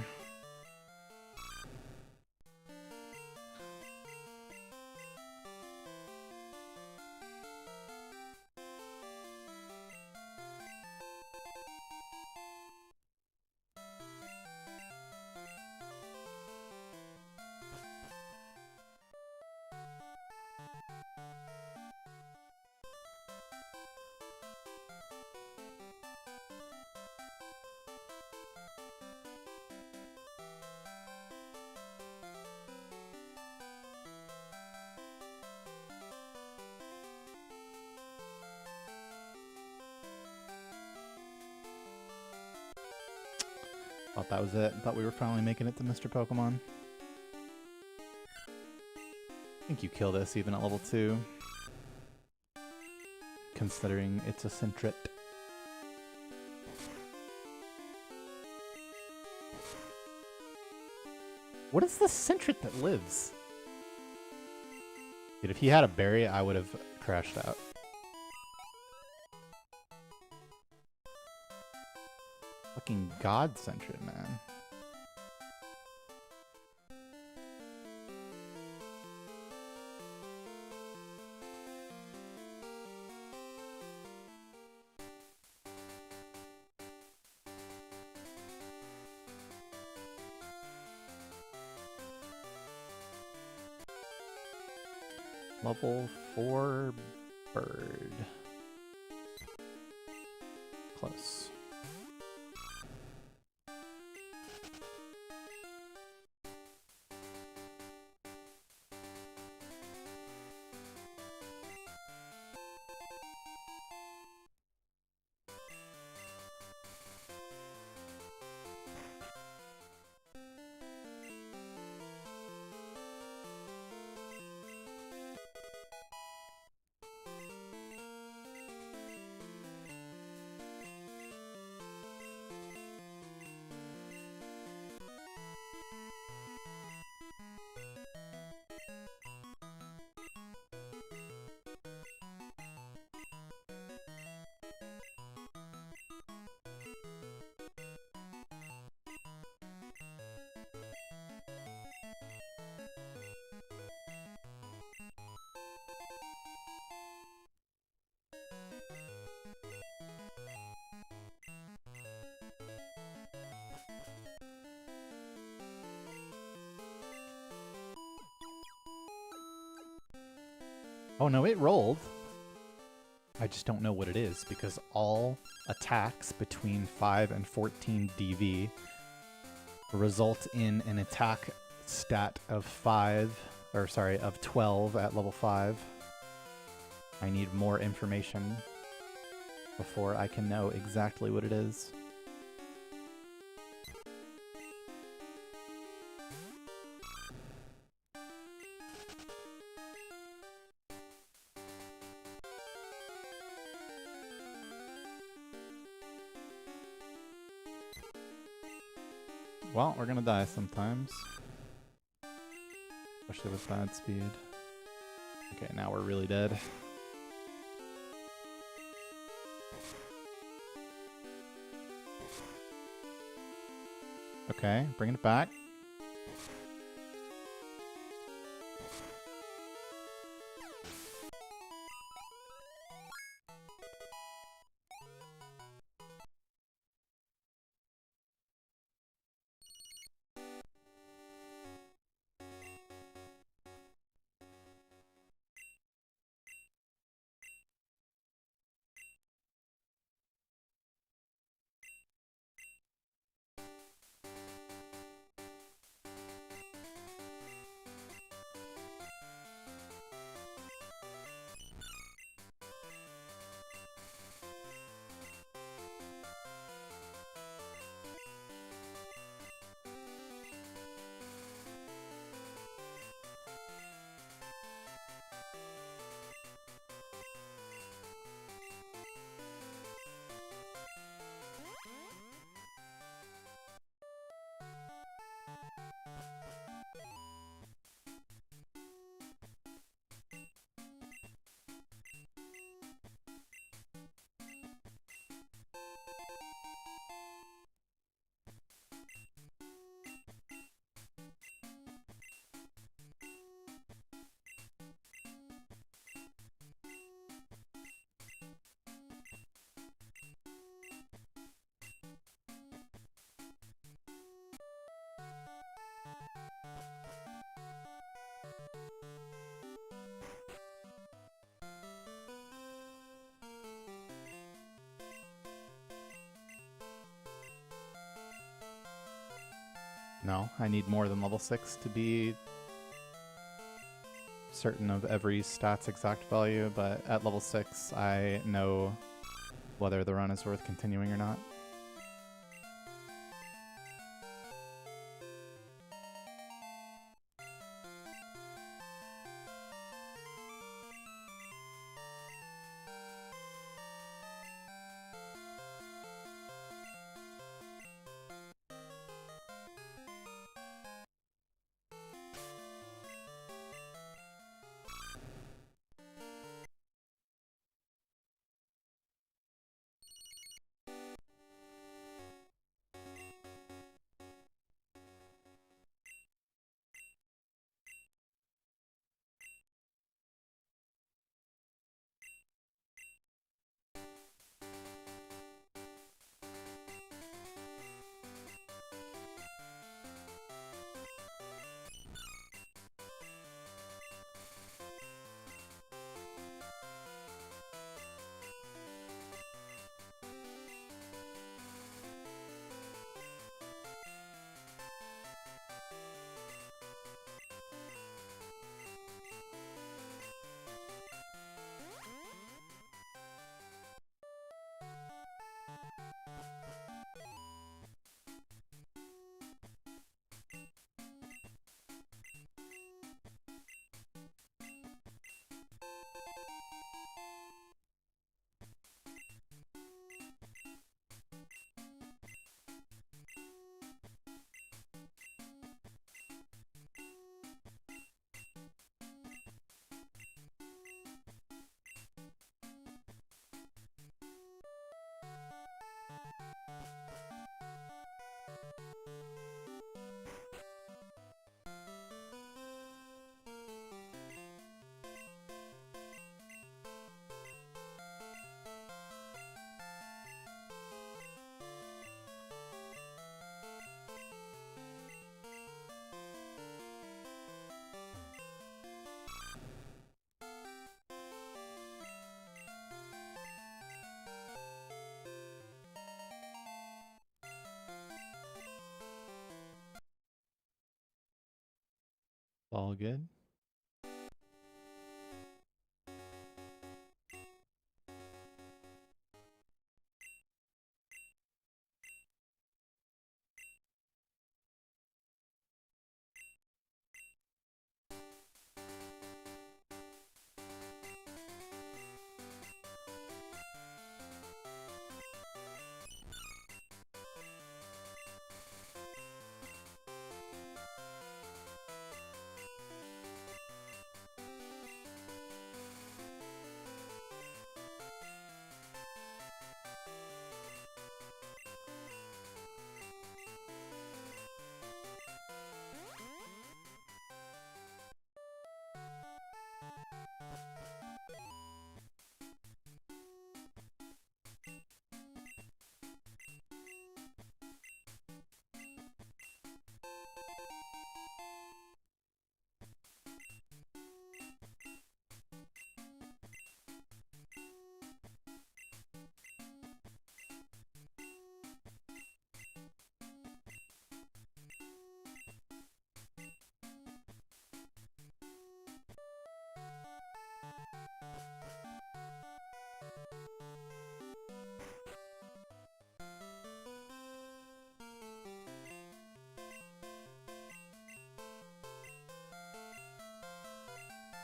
Thought that was it. Thought we were finally making it to Mr. Pokemon. I think you kill this even at level 2. Considering it's a Sentret. What is the Sentret that lives? Dude, if he had a berry, I would have crashed out. Fucking God Sentret, man. Level 4 bird. Close. Oh no, it rolled. I just don't know what it is because all attacks between 5 and 14 DV result in an attack stat of 12 at level 5. I need more information before I can know exactly what it is. Well, we're gonna die sometimes. Especially with bad speed. Okay, now we're really dead. Okay, bringing it back. No, I need more than level 6 to be certain of every stat's exact value, but at level 6 I know whether the run is worth continuing or not. All good.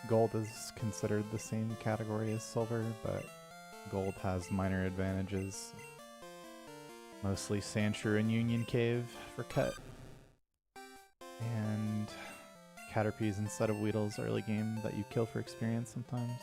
Gold is considered the same category as silver, but gold has minor advantages. Mostly Sandshrew and Union Cave for cut. And Caterpies instead of Weedles early game that you kill for experience sometimes.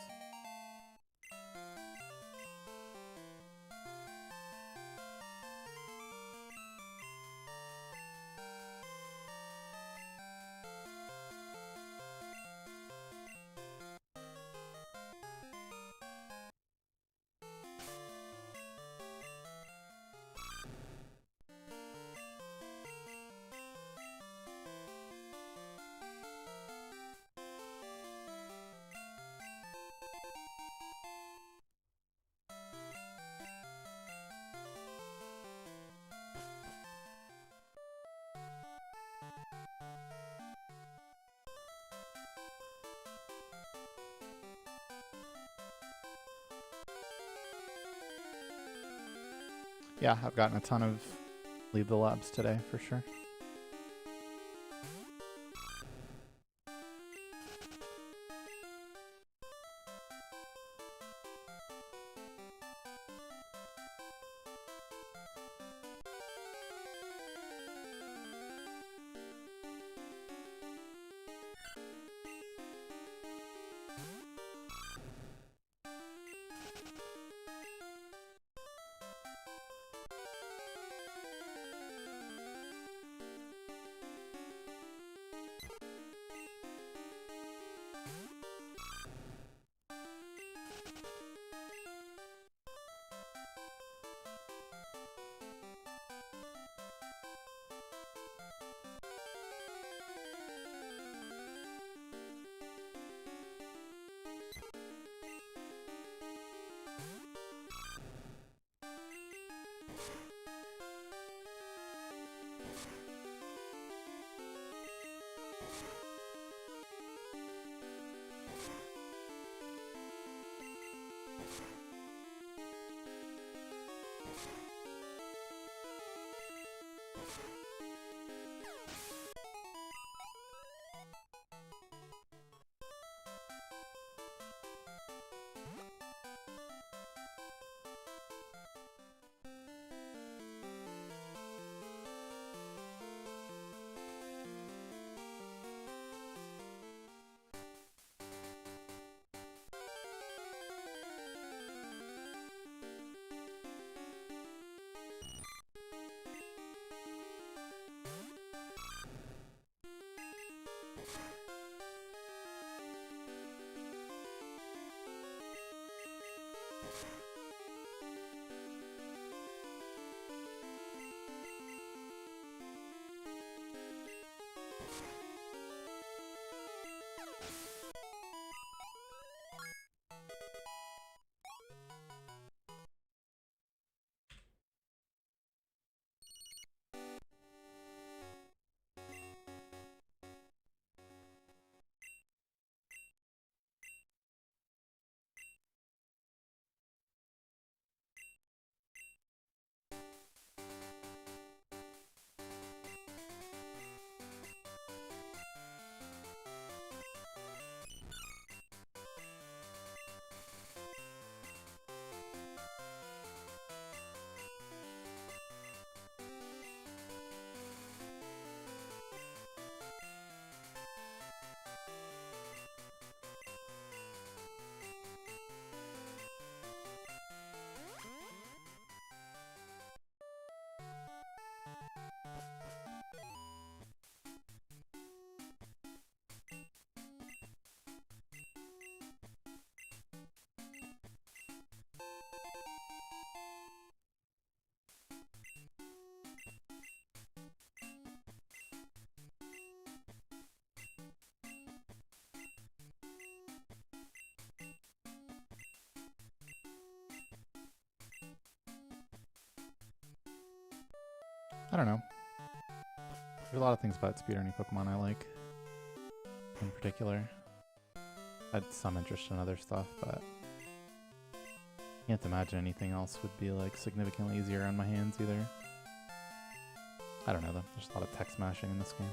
Yeah, I've gotten a ton of Leave the Labs today for sure. I don't know. There's a lot of things about speedrunning Pokemon I like. In particular, I had some interest in other stuff, but can't imagine anything else would be like significantly easier on my hands either. I don't know though. There's a lot of tech smashing in this game.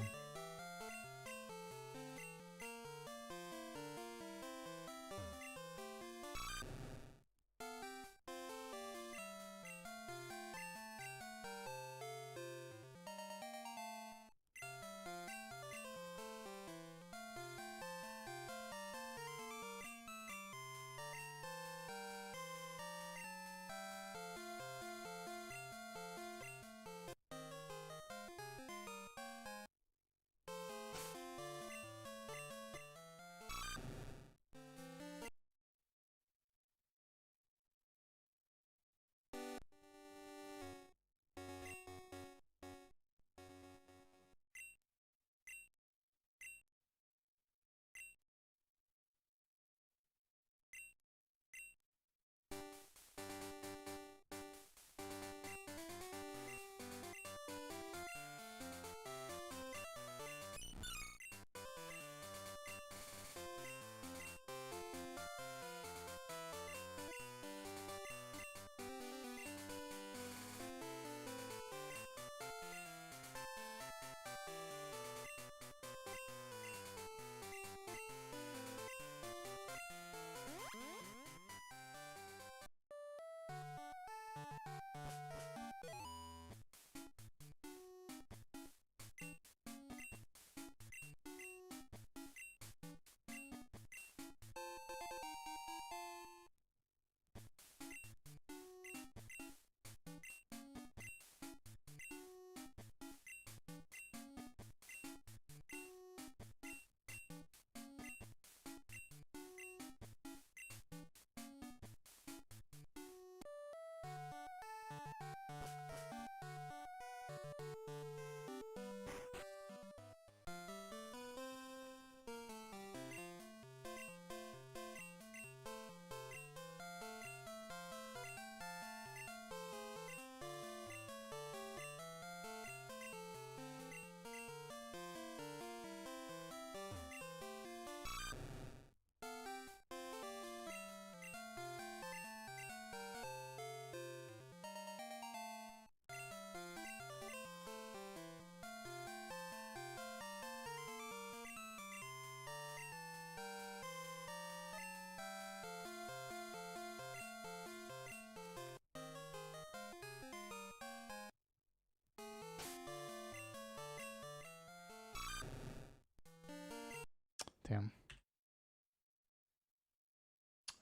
Damn.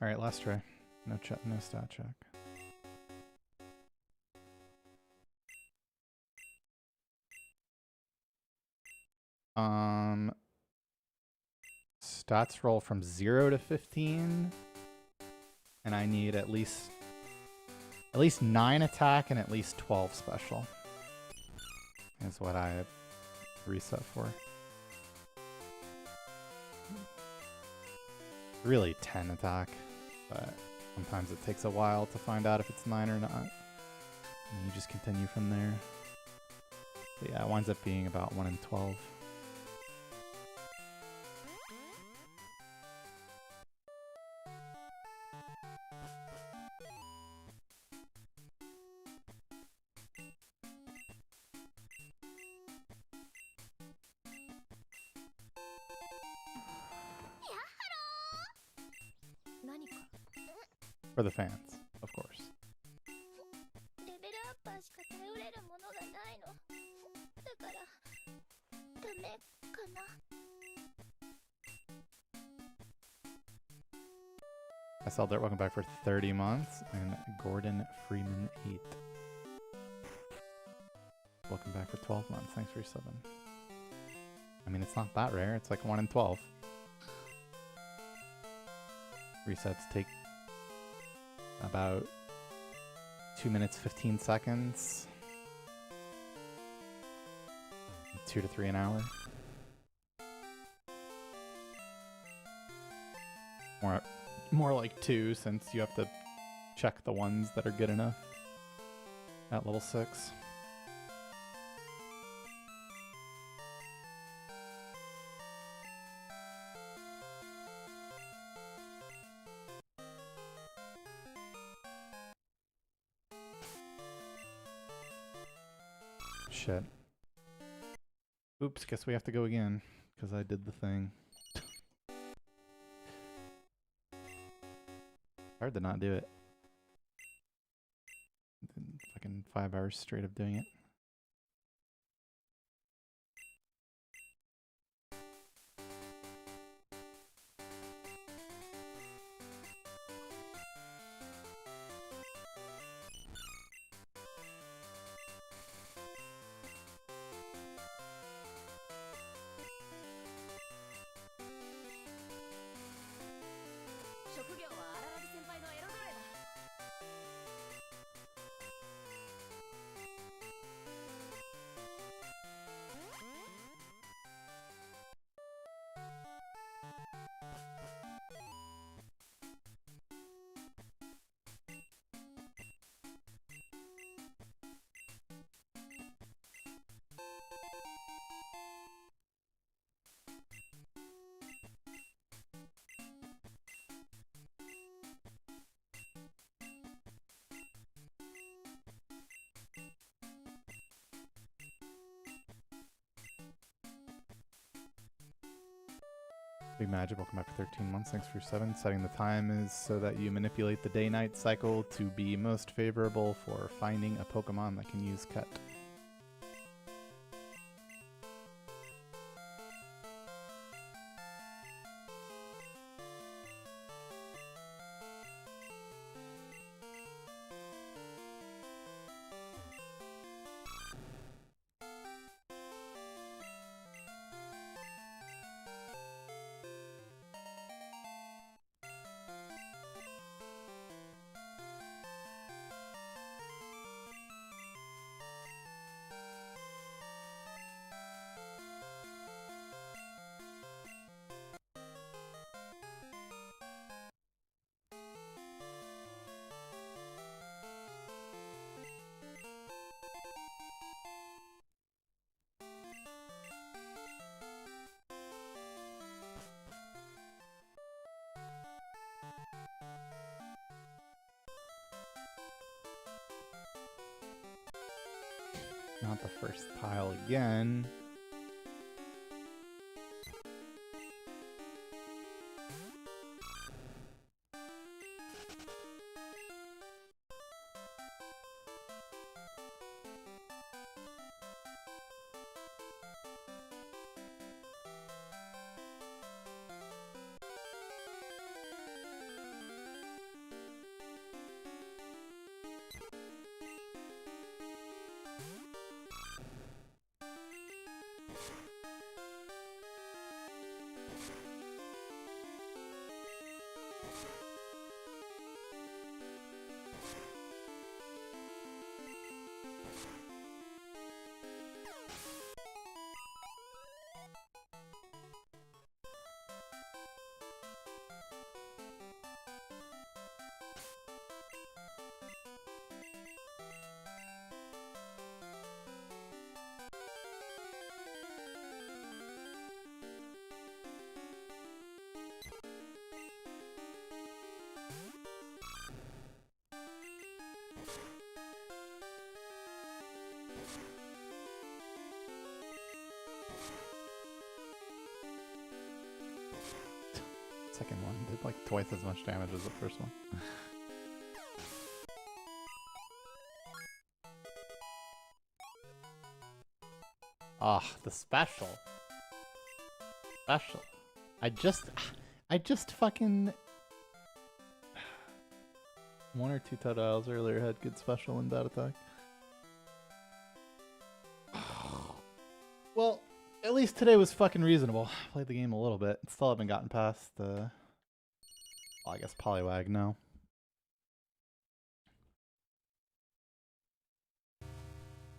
All right, last try. No stat check. Stats roll from 0 to 15, and I need at least 9 attack and at least 12 special. Is what I reset for. Really 10 attack, but sometimes it takes a while to find out if it's 9 or not. And you just continue from there. But yeah, it winds up being about 1 in 12. For the fans, of course. I saw Dirt, welcome back for 30 months, and Gordon Freeman 8. Welcome back for 12 months, thanks for your subbing. I mean, it's not that rare, it's like 1 in 12. Resets take about 2 minutes 15 seconds, 2 to 3 an hour. More like 2, since you have to check the ones that are good enough at level 6. Shit. Oops, guess we have to go again, because I did the thing. Hard to not do it. Fucking 5 hours straight of doing it. Big Magic, welcome back for 13 months. Thanks for 7. Setting the time is so that you manipulate the day-night cycle to be most favorable for finding a Pokemon that can use Cut. Not the first tile again. Second one did like twice as much damage as the first one. Ah, the special. Special. I just fucking... One or two Totodiles earlier had good special in that attack. Well, at least today was fucking reasonable. Played the game a little bit. Still haven't gotten past the... Well, I guess Poliwag, no.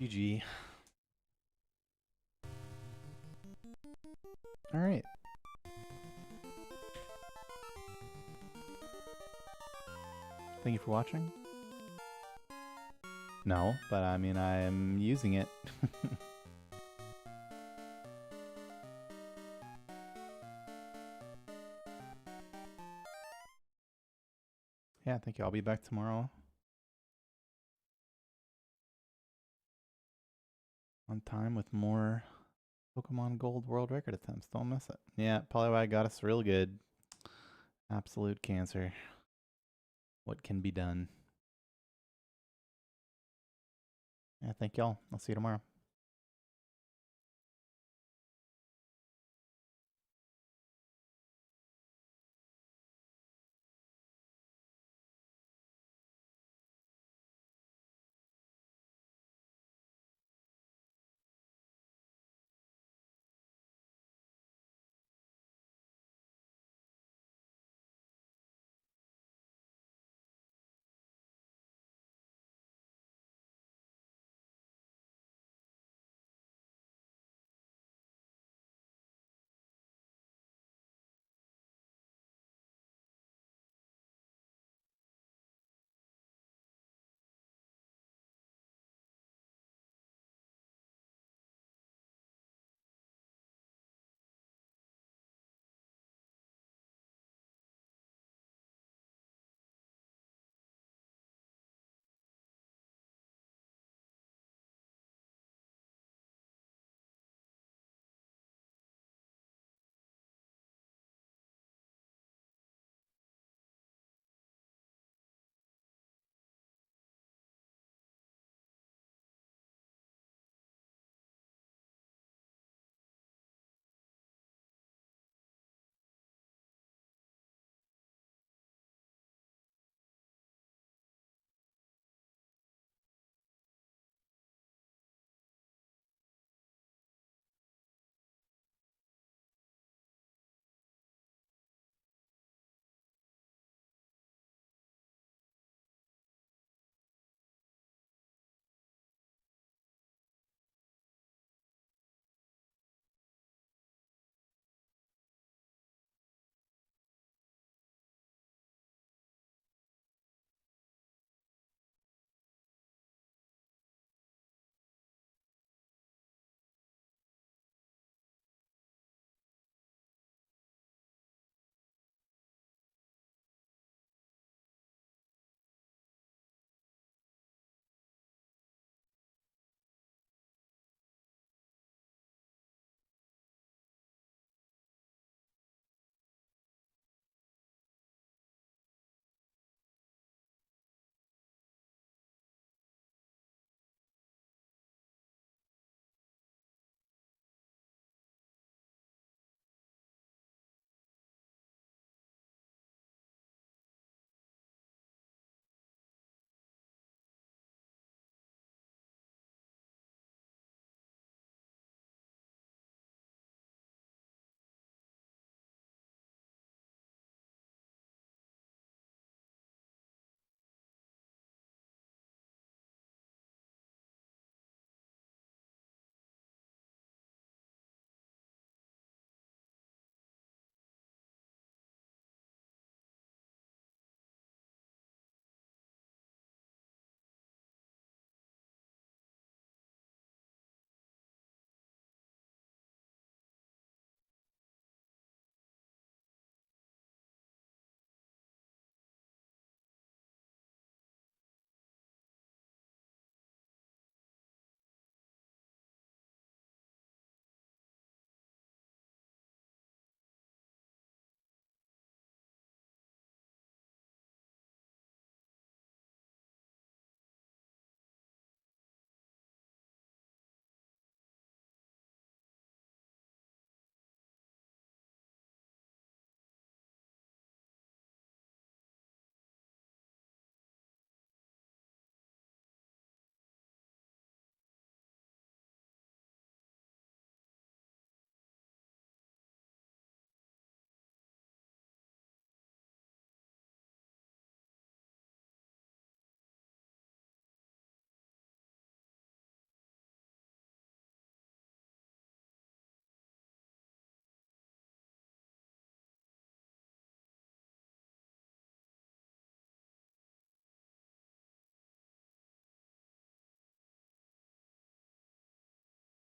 GG. Alright. Thank you for watching. No, but I mean, I'm using it. Yeah, thank you. I'll be back tomorrow. On time with more Pokemon Gold World Record attempts. Don't miss it. Yeah, Poliwag got us real good. Absolute cancer. What can be done? Yeah, thank y'all. I'll see you tomorrow.